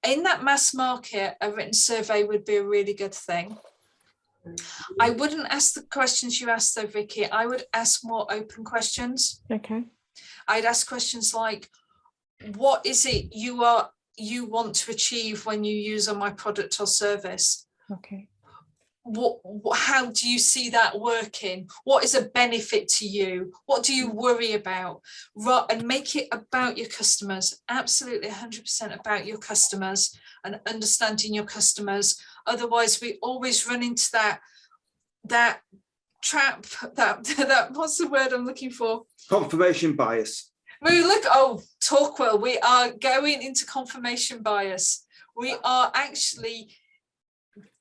In that mass market, a written survey would be a really good thing. I wouldn't ask the questions you asked though, Vicky. I would ask more open questions. Okay. I'd ask questions like, what is it you want to achieve when you use my product or service? Okay. How do you see that working? What is a benefit to you? What do you worry about? And make it about your customers, absolutely 100% about your customers and understanding your customers. Otherwise, we always run into that trap, that what's the word I'm looking for? Confirmation bias. Torquil, we are going into confirmation bias. We are actually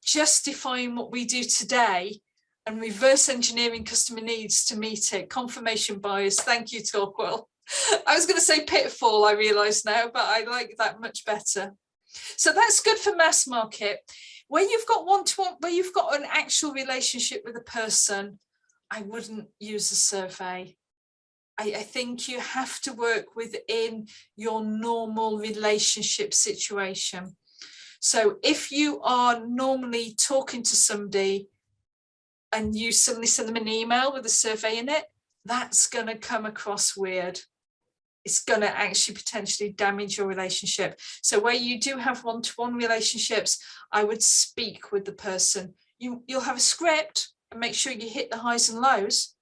justifying what we do today and reverse engineering customer needs to meet it. Confirmation bias. Thank you, Torquil. I was going to say pitfall, I realise now, but I like that much better. So that's good for mass market. Where you've got one-to-one, where you've got an actual relationship with a person, I wouldn't use a survey. I think you have to work within your normal relationship situation. So if you are normally talking to somebody and you suddenly send them an email with a survey in it, that's going to come across weird. It's going to actually potentially damage your relationship. So where you do have one-to-one relationships, I would speak with the person. You'll have a script and make sure you hit the highs and lows.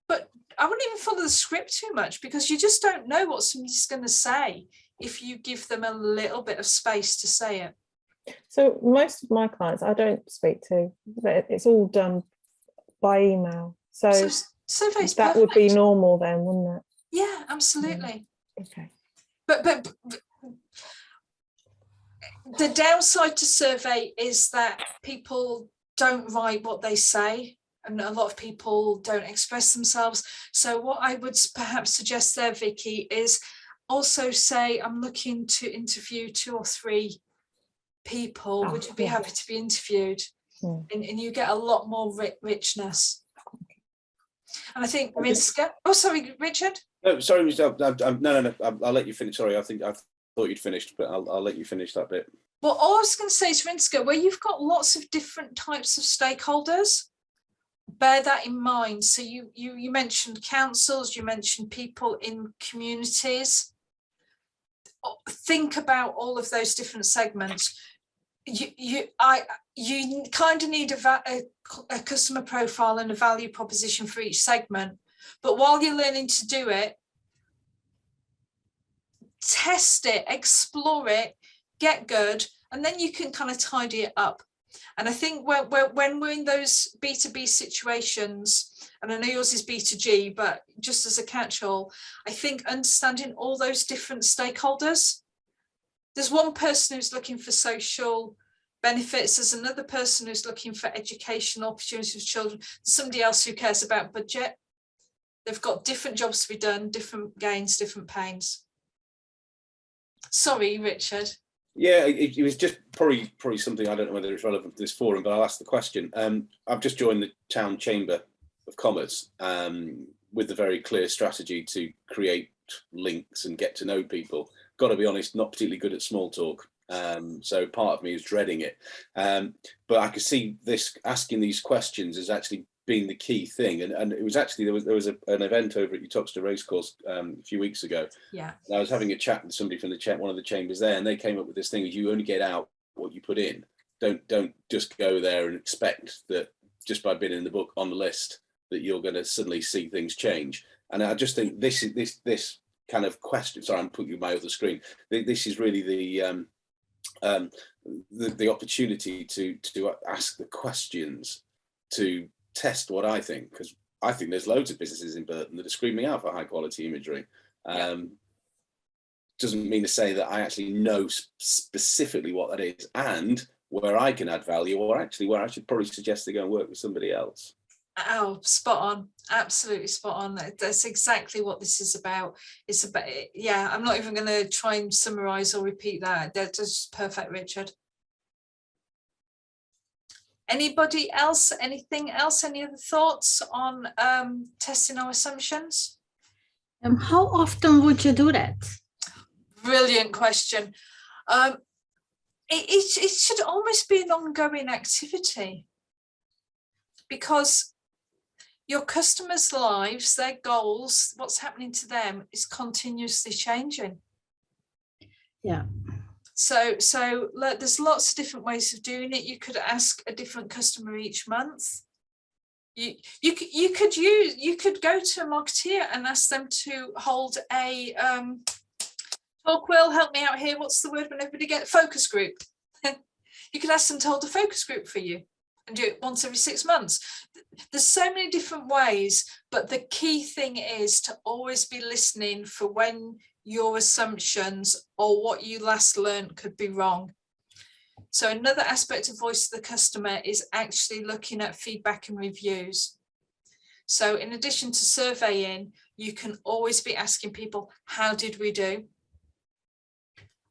But I wouldn't even follow the script too much, because you just don't know what somebody's going to say if you give them a little bit of space to say it. So most of my clients I don't speak to. It's all done by email. So survey's that would be perfect. normal then, wouldn't it? Yeah, absolutely. Okay. But the downside to survey is that people don't write what they say, and a lot of people don't express themselves. So what I would perhaps suggest there, Vicky, is also say, I'm looking to interview 2 or 3 people. Would you be happy to be interviewed? And you get a lot more richness. And I think Rinska, oh, sorry, Richard. No, sorry, Michelle. No. I'll let you finish. Sorry, I thought you'd finished, but I'll let you finish that bit. Well, all I was going to say is, Rinska, where you've got lots of different types of stakeholders, bear that in mind. So you mentioned councils, you mentioned people in communities. Think about all of those different segments. You kind of need a customer profile and a value proposition for each segment. But while you're learning to do it, test it, explore it, get good, and then you can kind of tidy it up. And I think when we're in those B2B situations, and I know yours is B2G, but just as a catch-all, I think understanding all those different stakeholders. There's one person who's looking for social benefits, there's another person who's looking for educational opportunities for children, there's somebody else who cares about budget. They've got different jobs to be done, different gains, different pains. Sorry, Richard. Yeah, it was just probably something, I don't know whether it's relevant to this forum, but I'll ask the question. I've just joined the Town Chamber of Commerce with the very clear strategy to create links and get to know people. Got to be honest, not particularly good at small talk. So part of me is dreading it. But I could see this asking these questions as actually being the key thing. And it was actually, there was an event over at Uttoxeter Racecourse a few weeks ago. Yeah. And I was having a chat with somebody from one of the chambers there, and they came up with this thing: you only get out what you put in. Don't just go there and expect that just by being in the book on the list that you're going to suddenly see things change. And I just think this kind of question. Sorry, I'm putting you my other screen. This is really the opportunity to ask the questions, to test what I think, because I think there's loads of businesses in Burton that are screaming out for high quality imagery. Doesn't mean to say that I actually know specifically what that is and where I can add value, or actually where I should probably suggest they go and work with somebody else. Oh, spot on. Absolutely spot on. That's exactly what this is about. It's about, yeah, I'm not even going to try and summarize or repeat that. That's just perfect, Richard. Anybody else? Anything else? Any other thoughts on testing our assumptions? How often would you do that? Brilliant question. It should almost be an ongoing activity, because your customers' lives, their goals, what's happening to them is continuously changing. Yeah. So there's lots of different ways of doing it. You could ask a different customer each month. You could go to a marketeer and ask them to hold a talk. Will help me out here. What's the word when everybody gets focus group? You could ask them to hold a focus group for you and do it once every 6 months. There's so many different ways, but the key thing is to always be listening for when your assumptions or what you last learned could be wrong. So another aspect of voice of the customer is actually looking at feedback and reviews. So in addition to surveying, you can always be asking people, how did we do?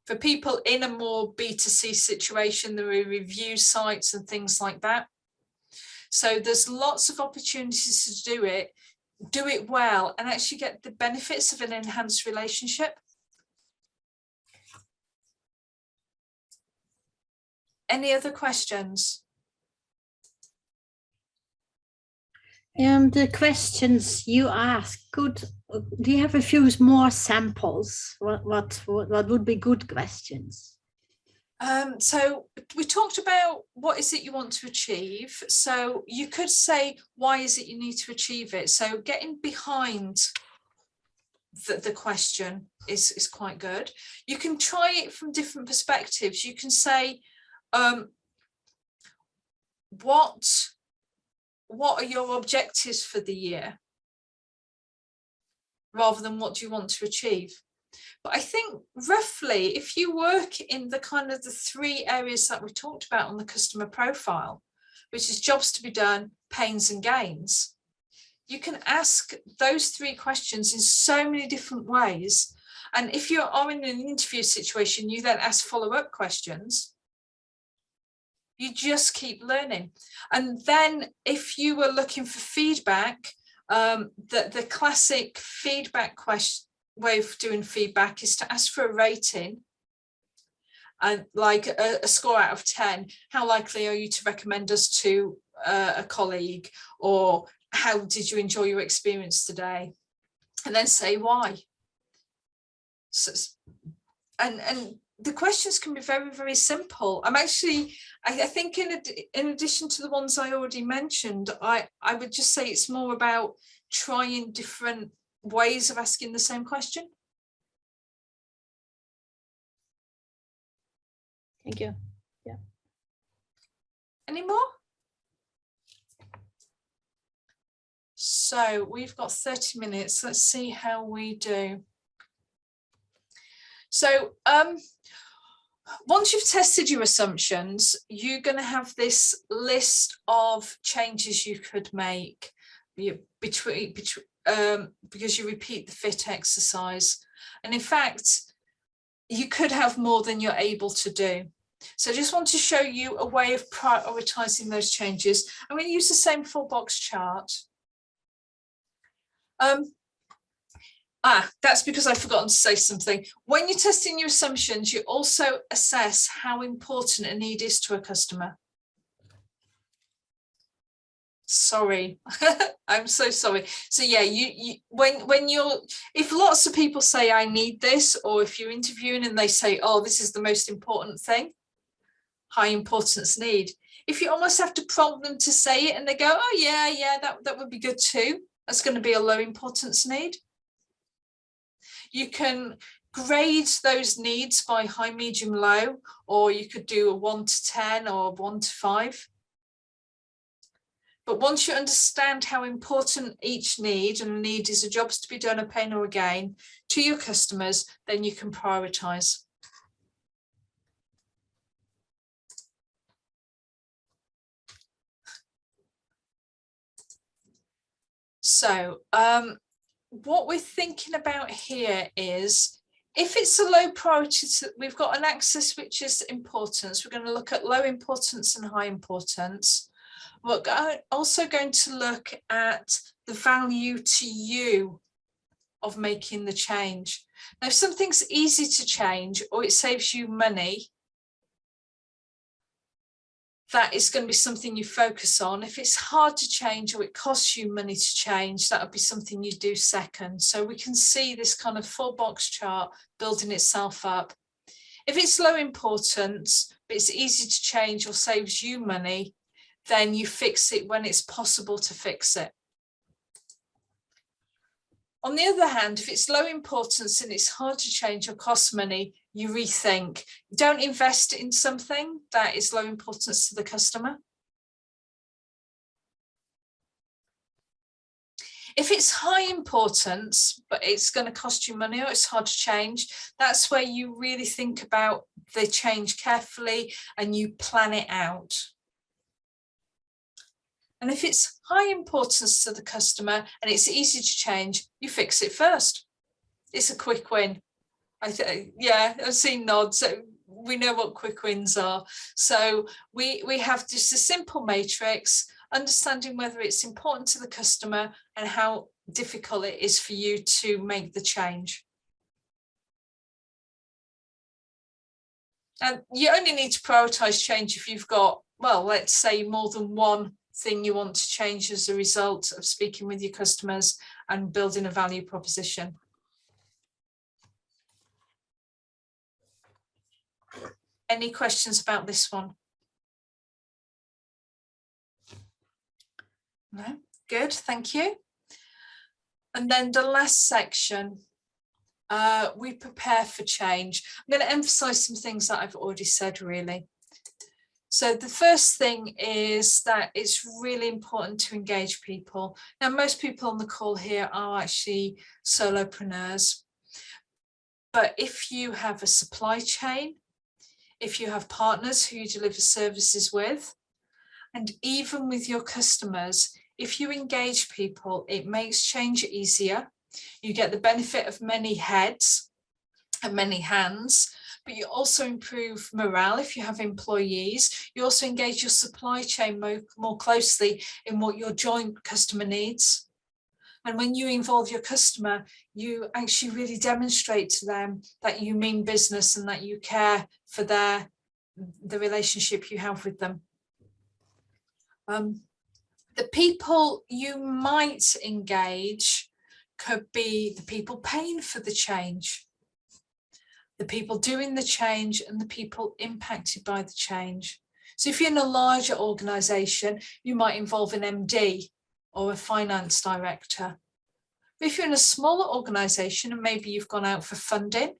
For people in a more B2C situation, there are review sites and things like that. So there's lots of opportunities to do it well, and actually get the benefits of an enhanced relationship. Any other questions? The questions you ask, do you have a few more samples? What would be good questions? So we talked about what is it you want to achieve. So you could say, why is it you need to achieve it? So getting behind the question is quite good. You can try it from different perspectives. You can say, what are your objectives for the year, rather than what do you want to achieve? But I think roughly, if you work in the kind of the 3 areas that we talked about on the customer profile, which is jobs to be done, pains and gains, you can ask those 3 questions in so many different ways. And if you are in an interview situation, you then ask follow-up questions. You just keep learning. And then if you were looking for feedback, the classic feedback way of doing feedback is to ask for a rating, and like a score out of 10. How likely are you to recommend us to a colleague, or how did you enjoy your experience today? And then say why. So, and the questions can be very, very simple. I think in addition to the ones I already mentioned, I would just say it's more about trying different ways of asking the same question. Thank you. Yeah. Any more? So we've got 30 minutes. Let's see how we do. So once you've tested your assumptions, you're going to have this list of changes you could make because you repeat the fit exercise. And in fact, you could have more than you're able to do. So I just want to show you a way of prioritizing those changes. I'm going to use the same 4-box chart. That's because I've forgotten to say something. When you're testing your assumptions, you also assess how important a need is to a customer. Sorry, I'm so sorry. So yeah, if lots of people say I need this, or if you're interviewing and they say, oh, this is the most important thing, high importance need. If you almost have to prompt them to say it and they go, oh yeah, that would be good too. That's going to be a low importance need. You can grade those needs by high, medium, low, or you could do a 1 to 10 or 1 to 5. But once you understand how important each need, and a need is a jobs to be done, a pain or a gain, to your customers, then you can prioritize. So what we're thinking about here is, if it's a low priority, we've got an axis which is importance. We're going to look at low importance and high importance. We're also going to look at the value to you of making the change. Now, if something's easy to change or it saves you money, that is going to be something you focus on. If it's hard to change or it costs you money to change, that would be something you do second. So we can see this kind of 4-box chart building itself up. If it's low importance, but it's easy to change or saves you money, then you fix it when it's possible to fix it. On the other hand, if it's low importance and it's hard to change or costs money, you rethink. Don't invest in something that is low importance to the customer. If it's high importance, but it's going to cost you money or it's hard to change, that's where you really think about the change carefully and you plan it out. And if it's high importance to the customer and it's easy to change, you fix it first. It's a quick win. Yeah, I've seen nods. We know what quick wins are. So we have just a simple matrix, understanding whether it's important to the customer and how difficult it is for you to make the change. And you only need to prioritize change if you've got, well, let's say more than one thing you want to change as a result of speaking with your customers and building a value proposition. Any questions about this one? No? Good, thank you. And then the last section, we prepare for change. I'm going to emphasize some things that I've already said, really. So the first thing is that it's really important to engage people. Now, most people on the call here are actually solopreneurs. But if you have a supply chain, if you have partners who you deliver services with, and even with your customers, if you engage people, it makes change easier. You get the benefit of many heads and many hands, but you also improve morale if you have employees. You also engage your supply chain more closely in what your joint customer needs. And when you involve your customer, you actually really demonstrate to them that you mean business and that you care for the relationship you have with them. The people you might engage could be the people paying for the change, the people doing the change, and the people impacted by the change. So if you're in a larger organization, you might involve an MD or a finance director. But if you're in a smaller organization and maybe you've gone out for funding,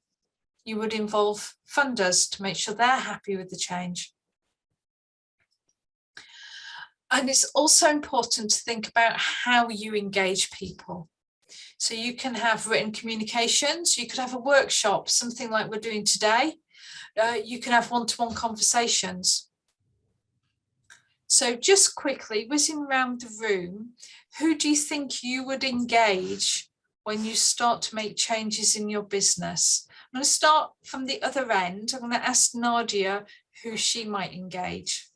you would involve funders to make sure they're happy with the change. And it's also important to think about how you engage people. So you can have written communications, you could have a workshop, something like we're doing today. You can have one-to-one conversations. So just quickly, whizzing around the room, who do you think you would engage when you start to make changes in your business? I'm going to start from the other end. I'm going to ask Nadia who she might engage.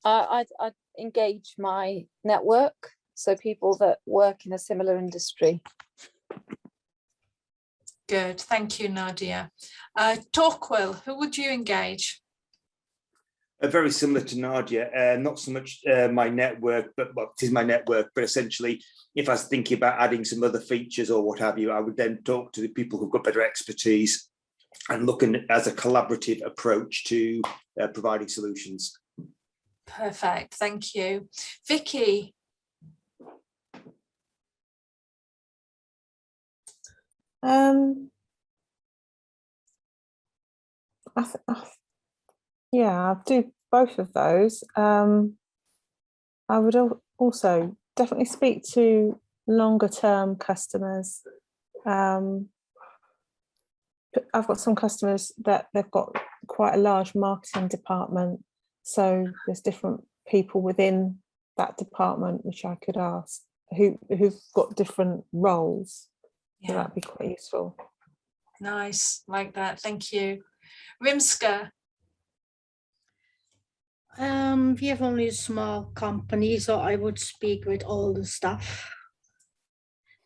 I'd engage my network, so people that work in a similar industry. Good, thank you, Nadia. Torquil, who would you engage? Very similar to Nadia, not so much my network, but well, it is my network, but essentially, if I was thinking about adding some other features or what have you, I would then talk to the people who've got better expertise and looking as a collaborative approach to providing solutions. Perfect, thank you. Vicky. Yeah, I'll do both of those. I would also definitely speak to longer term customers. I've got some customers that they've got quite a large marketing department, so there's different people within that department which I could ask who've got different roles. Yeah. So that'd be quite useful. Nice, like that, thank you. Rimska. We have only a small company, so I would speak with all the staff,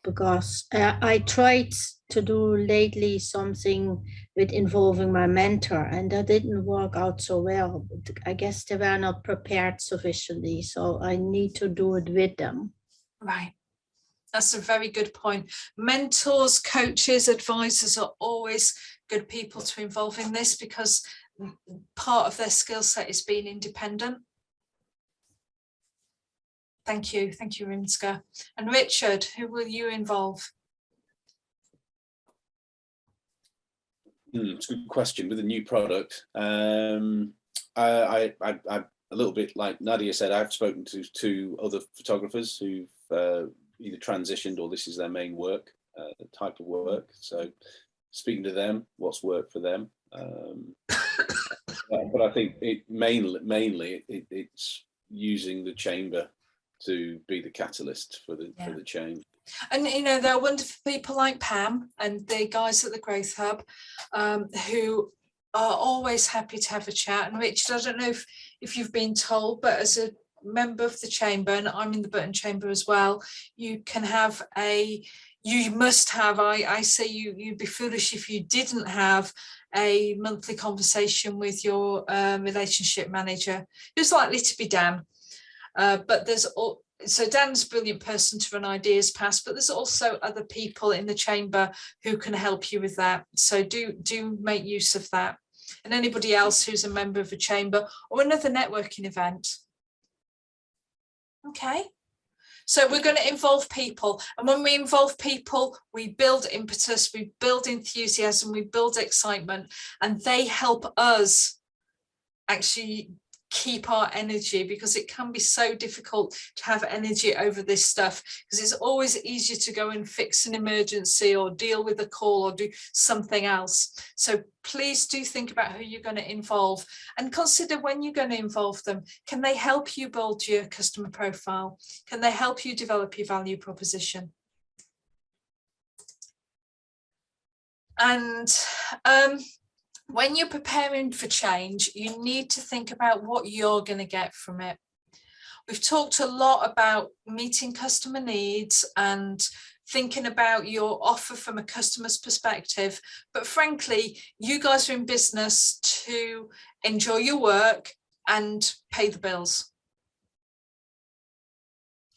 because I tried to do lately something with involving my mentor, and that didn't work out so well. I guess they were not prepared sufficiently, so I need to do it with them. Right, that's a very good point. Mentors, coaches, advisors are always good people to involve in this, because part of their skill set is being independent. Thank you, Rimska. And Richard, who will you involve? It's a good question. With a new product, I a little bit like Nadia said, I've spoken to two other photographers who've either transitioned or this is their main work, type of work. So speaking to them, what's worked for them. But I think mainly it's using the chamber to be the catalyst for the change. And you know, there are wonderful people like Pam and the guys at the Growth Hub who are always happy to have a chat. And Richard, I don't know if you've been told, but as a member of the chamber, and I'm in the Burton Chamber as well, you can have you must have, I say you'd be foolish if you didn't have a monthly conversation with your relationship manager, who's likely to be Dan. But so Dan's a brilliant person to run Ideas Past, but there's also other people in the chamber who can help you with that. So do make use of that. And anybody else who's a member of a chamber or another networking event. Okay. So we're going to involve people. And when we involve people, we build impetus, we build enthusiasm, we build excitement, and they help us actually keep our energy, because it can be so difficult to have energy over this stuff, because it's always easier to go and fix an emergency or deal with a call or do something else. So please do think about who you're going to involve, and consider when you're going to involve them. Can they help you build your customer profile? Can they help you develop your value proposition? And when you're preparing for change, you need to think about what you're going to get from it. We've talked a lot about meeting customer needs and thinking about your offer from a customer's perspective. But frankly, you guys are in business to enjoy your work and pay the bills.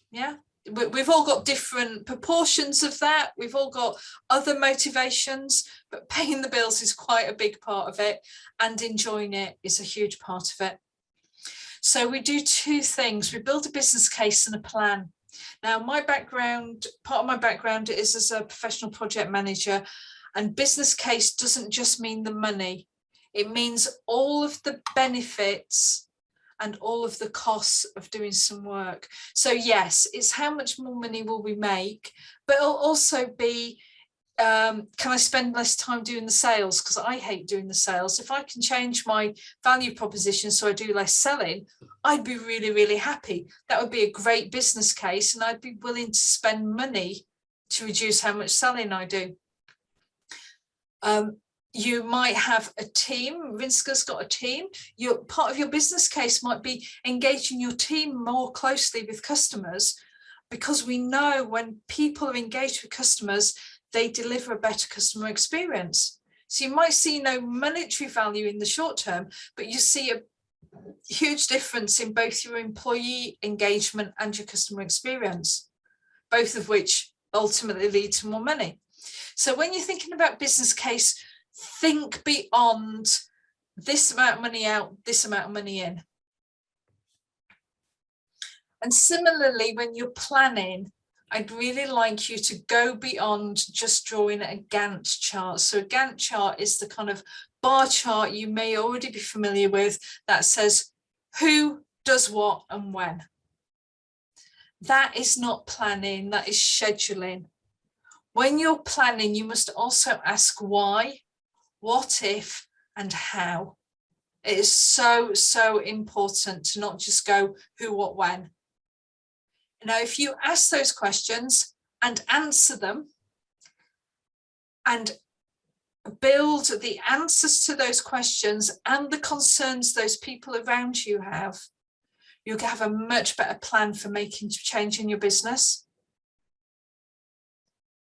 Yeah. We've all got different proportions of that. We've all got other motivations, but paying the bills is quite a big part of it, and enjoying it is a huge part of it. So we do two things. We build a business case and a plan. Now, my background, part of my background is as a professional project manager, and business case doesn't just mean the money. It means all of the benefits and all of the costs of doing some work. So yes, it's how much more money will we make, but it'll also be, can I spend less time doing the sales? Because I hate doing the sales. If I can change my value proposition so I do less selling, I'd be really, really happy. That would be a great business case, and I'd be willing to spend money to reduce how much selling I do. You might have a team. Rinska's got a team. Part of your business case might be engaging your team more closely with customers, because we know when people are engaged with customers, they deliver a better customer experience. So you might see no monetary value in the short term, but you see a huge difference in both your employee engagement and your customer experience, both of which ultimately lead to more money. So when you're thinking about business case, think beyond this amount of money out, this amount of money in. And similarly, when you're planning, I'd really like you to go beyond just drawing a Gantt chart. So a Gantt chart is the kind of bar chart you may already be familiar with that says who does what and when. That is not planning, that is scheduling. When you're planning, you must also ask why, what if, and how. It is so, so important to not just go who, what, when. Now, if you ask those questions and answer them and build the answers to those questions and the concerns those people around you have, you'll have a much better plan for making change in your business.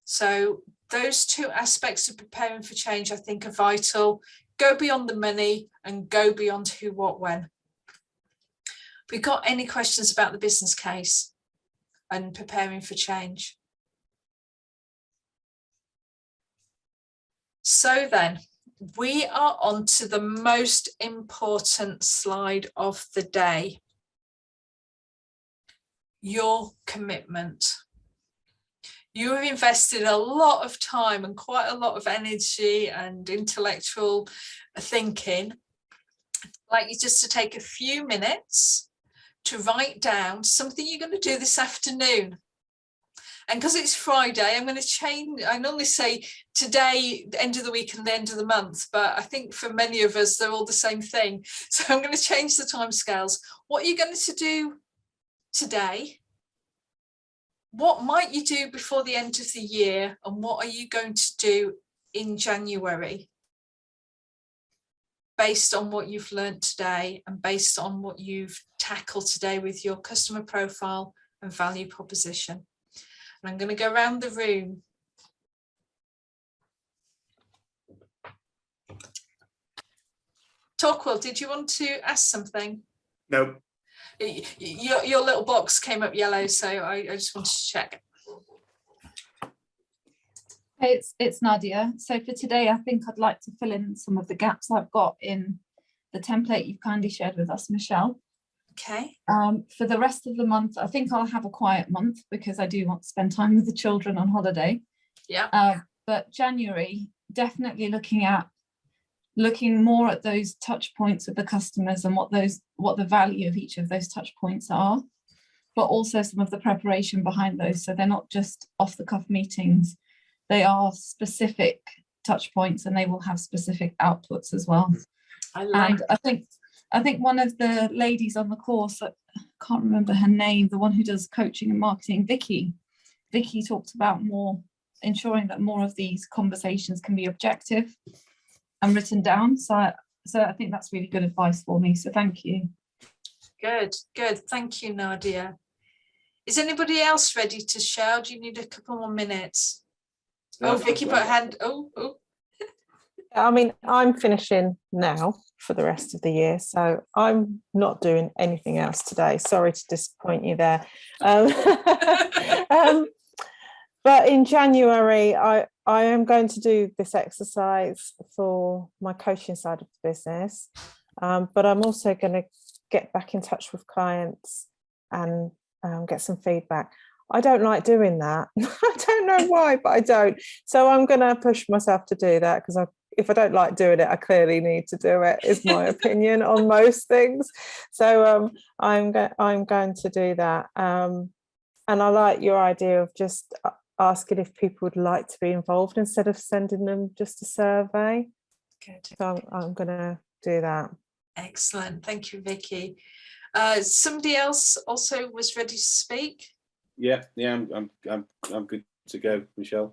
So those two aspects of preparing for change, I think, are vital. Go beyond the money and go beyond who, what, when. Have we got any questions about the business case and preparing for change? So then, we are on to the most important slide of the day. Your commitment. You have invested a lot of time and quite a lot of energy and intellectual thinking. I'd like you just to take a few minutes to write down something you're going to do this afternoon. And because it's Friday, I'm going to change. I normally say today, the end of the week and the end of the month, but I think for many of us, they're all the same thing. So I'm going to change the timescales. What are you going to do today? What might you do before the end of the year? And what are you going to do in January? Based on what you've learned today and based on what you've tackled today with your customer profile and value proposition. And I'm going to go around the room. Torquil, did you want to ask something? No. Your little box came up yellow, so I just wanted to check. It's Nadia. So for today, I think I'd like to fill in some of the gaps I've got in the template you've kindly shared with us, Michelle. Okay. For the rest of the month, I think I'll have a quiet month because I do want to spend time with the children on holiday. Yeah. But January, definitely looking more at those touch points with the customers and what the value of each of those touch points are, but also some of the preparation behind those. So they're not just off the cuff meetings, they are specific touch points and they will have specific outputs as well. And I think one of the ladies on the course, I can't remember her name, the one who does coaching and marketing, Vicky talked about ensuring that more of these conversations can be objective and written down. So I think that's really good advice for me. So thank you. Good. Thank you, Nadia. Is anybody else ready to share? Do you need a couple more minutes? Oh, Vicky put a hand. Oh. I mean, I'm finishing now for the rest of the year, so I'm not doing anything else today. Sorry to disappoint you there. But in January, I am going to do this exercise for my coaching side of the business, but I'm also going to get back in touch with clients and get some feedback. I don't like doing that. I don't know why, but I don't. So I'm going to push myself to do that because if I don't like doing it, I clearly need to do it, is my opinion on most things. So I'm going to do that. And I like your idea of just asking if people would like to be involved instead of sending them just a survey. Good. So I'm going to do that. Excellent. Thank you, Vicky. Somebody else also was ready to speak. Yeah, I'm good to go, Michelle.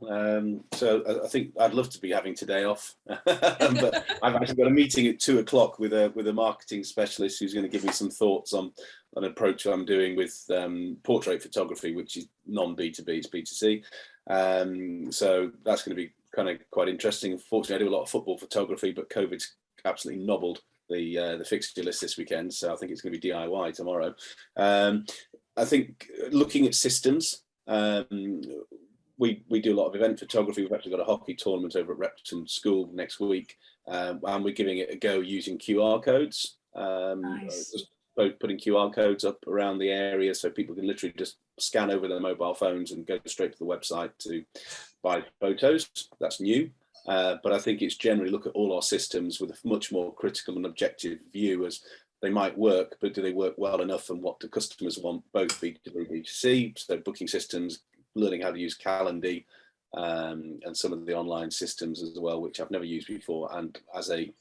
So I think I'd love to be having today off, but I've actually got a meeting at 2:00 with a marketing specialist who's going to give me some thoughts on an approach I'm doing with portrait photography, which is non-B2B, it's B2C. So that's going to be kind of quite interesting. Unfortunately, I do a lot of football photography, but COVID's absolutely nobbled the fixture list this weekend, so I think it's going to be DIY tomorrow. I think looking at systems, we do a lot of event photography. We've actually got a hockey tournament over at Repton School next week, and we're giving it a go using QR codes. Nice. Putting QR codes up around the area so people can literally just scan over their mobile phones and go straight to the website to buy photos. That's new. But I think it's generally look at all our systems with a much more critical and objective view, as they might work, but do they work well enough, and what do customers want, both B2B and B2C? So booking systems, learning how to use Calendly, and some of the online systems as well, which I've never used before. And as a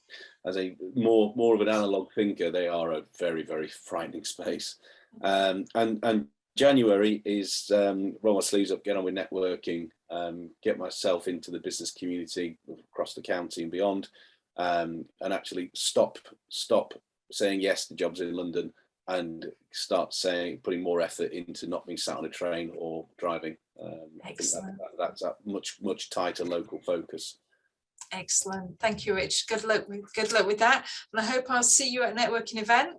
more of an analog thinker, they are a very, very frightening space. And January is roll my sleeves up, get on with networking, get myself into the business community across the county and beyond, and actually stop saying yes to jobs in London and start putting more effort into not being sat on a train or driving. I think that's a much tighter local focus. Excellent. Thank you, Rich. Good luck with that. And I hope I'll see you at a networking event.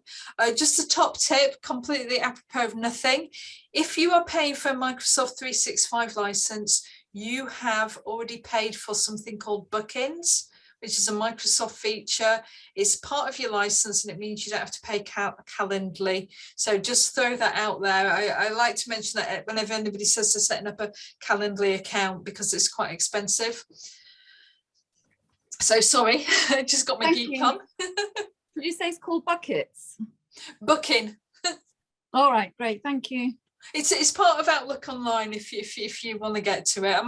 Just a top tip, completely apropos of nothing. If you are paying for a Microsoft 365 license, you have already paid for something called bookings, which is a Microsoft feature. It's part of your license and it means you don't have to pay Calendly. So just throw that out there. I like to mention that whenever anybody says they're setting up a Calendly account, because it's quite expensive. So sorry, I just got my geek on. Did you say it's called Buckets? Booking. All right, great, thank you. It's part of Outlook Online if you want to get to it.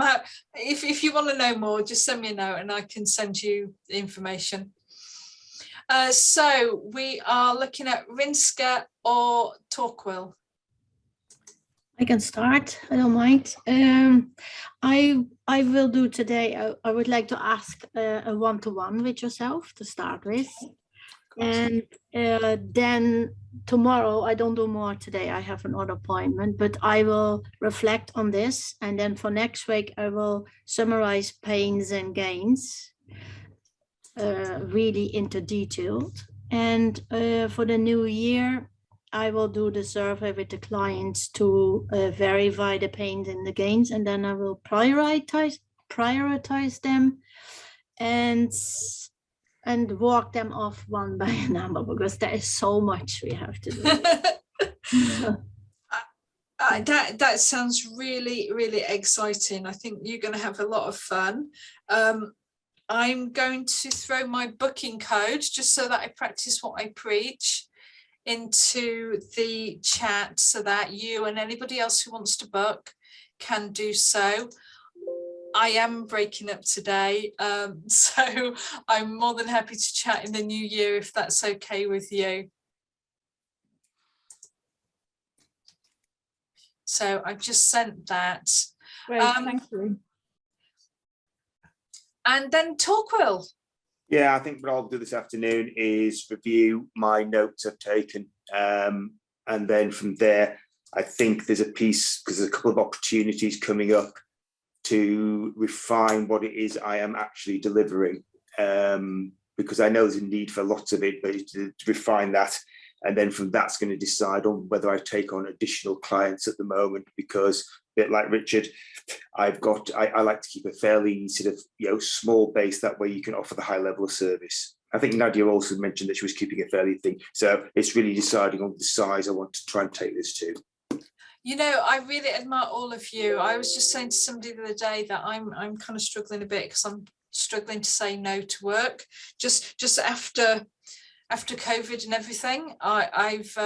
If you want to know more, just send me a note and I can send you the information. So we are looking at Rinska or Torquil. I can start, I don't mind. I will do today, I would like to ask a one-to-one with yourself to start with. And then tomorrow, I don't do more today, I have another appointment, but I will reflect on this. And then for next week, I will summarize pains and gains, really into detail. And for the new year, I will do the survey with the clients to verify the pains and the gains, and then I will prioritize them and and walk them off one by number, because there is so much we have to do. That sounds really, really exciting. I think you're going to have a lot of fun. I'm going to throw my booking code, just so that I practice what I preach, into the chat so that you and anybody else who wants to book can do so. I am breaking up today, so I'm more than happy to chat in the new year if that's okay with you. So I've just sent that. Great, thank you. And then Torquil. Yeah, I think what I'll do this afternoon is review my notes I've taken. And then from there, I think there's a piece, because there's a couple of opportunities coming up to refine what it is I am actually delivering. Because I know there's a need for lots of it, but to refine that. And then from that's going to decide on whether I take on additional clients at the moment, because a bit like Richard, I like to keep a fairly sort of, small base. That way you can offer the high level of service. I think Nadia also mentioned that she was keeping a fairly thing. So it's really deciding on the size I want to try and take this to. I really admire all of you. I was just saying to somebody the other day that I'm kind of struggling a bit, because I'm struggling to say no to work. Just after COVID and everything, I've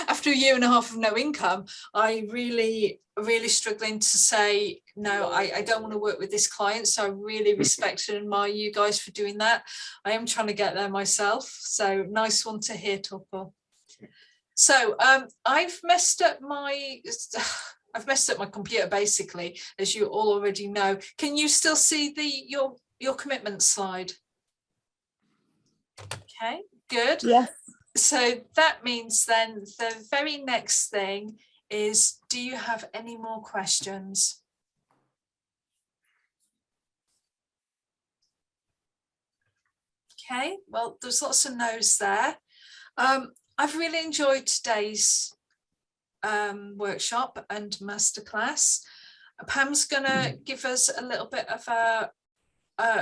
after a year and a half of no income, I really struggling to say no. I don't want to work with this client, so I really respect and admire you guys for doing that. I am trying to get there myself, so nice one to hear, Torquil. So I've messed up my computer, basically, as you all already know. Can you still see your commitment slide? Okay, good. Yes. So that means then the very next thing is, do you have any more questions? Okay, well, there's lots of no's there. I've really enjoyed today's workshop and masterclass. Pam's gonna give us a little bit of a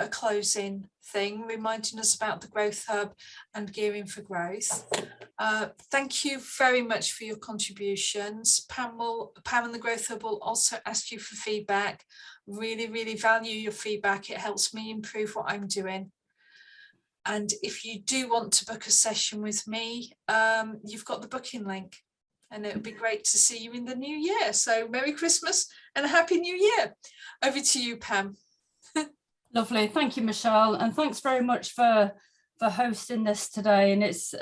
closing thing, reminding us about the Growth Hub and Gearing for Growth. Thank you very much for your contributions. Pam and the Growth Hub will also ask you for feedback. Really, really value your feedback. It helps me improve what I'm doing. And if you do want to book a session with me, you've got the booking link, and it would be great to see you in the new year. So Merry Christmas and a Happy New Year. Over to you, Pam. Lovely, thank you, Michelle, and thanks very much for hosting this today. And it's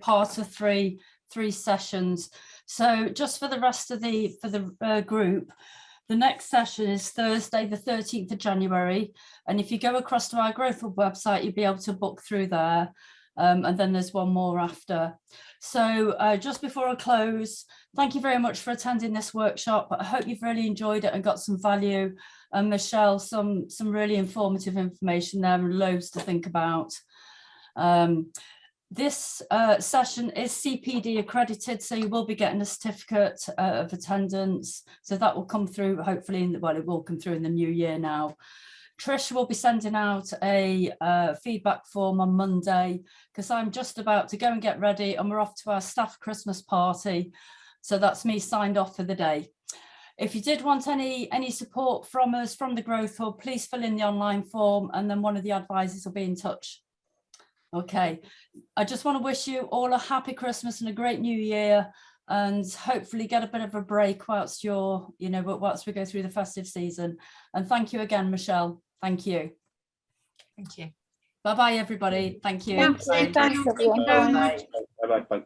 part of three sessions. So just for the rest of the group, the next session is Thursday, the 13th of January. And if you go across to our Growth Hub website, you'll be able to book through there. And then there's one more after. So just before I close, thank you very much for attending this workshop. I hope you've really enjoyed it and got some value. And Michelle, some really informative information there and loads to think about. This session is CPD accredited, so you will be getting a certificate of attendance. So that will come through, hopefully, it will come through in the new year now. Trish will be sending out a feedback form on Monday, because I'm just about to go and get ready and we're off to our staff Christmas party. So that's me signed off for the day. If you did want any support from us, from the Growth Hub, please fill in the online form and then one of the advisors will be in touch. Okay, I just want to wish you all a happy Christmas and a great new year, and hopefully get a bit of a break whilst whilst we go through the festive season. And thank you again, Michelle. Thank you. Thank you. Bye-bye, everybody. Thank you. Thank you. Thanks, everyone. Bye-bye.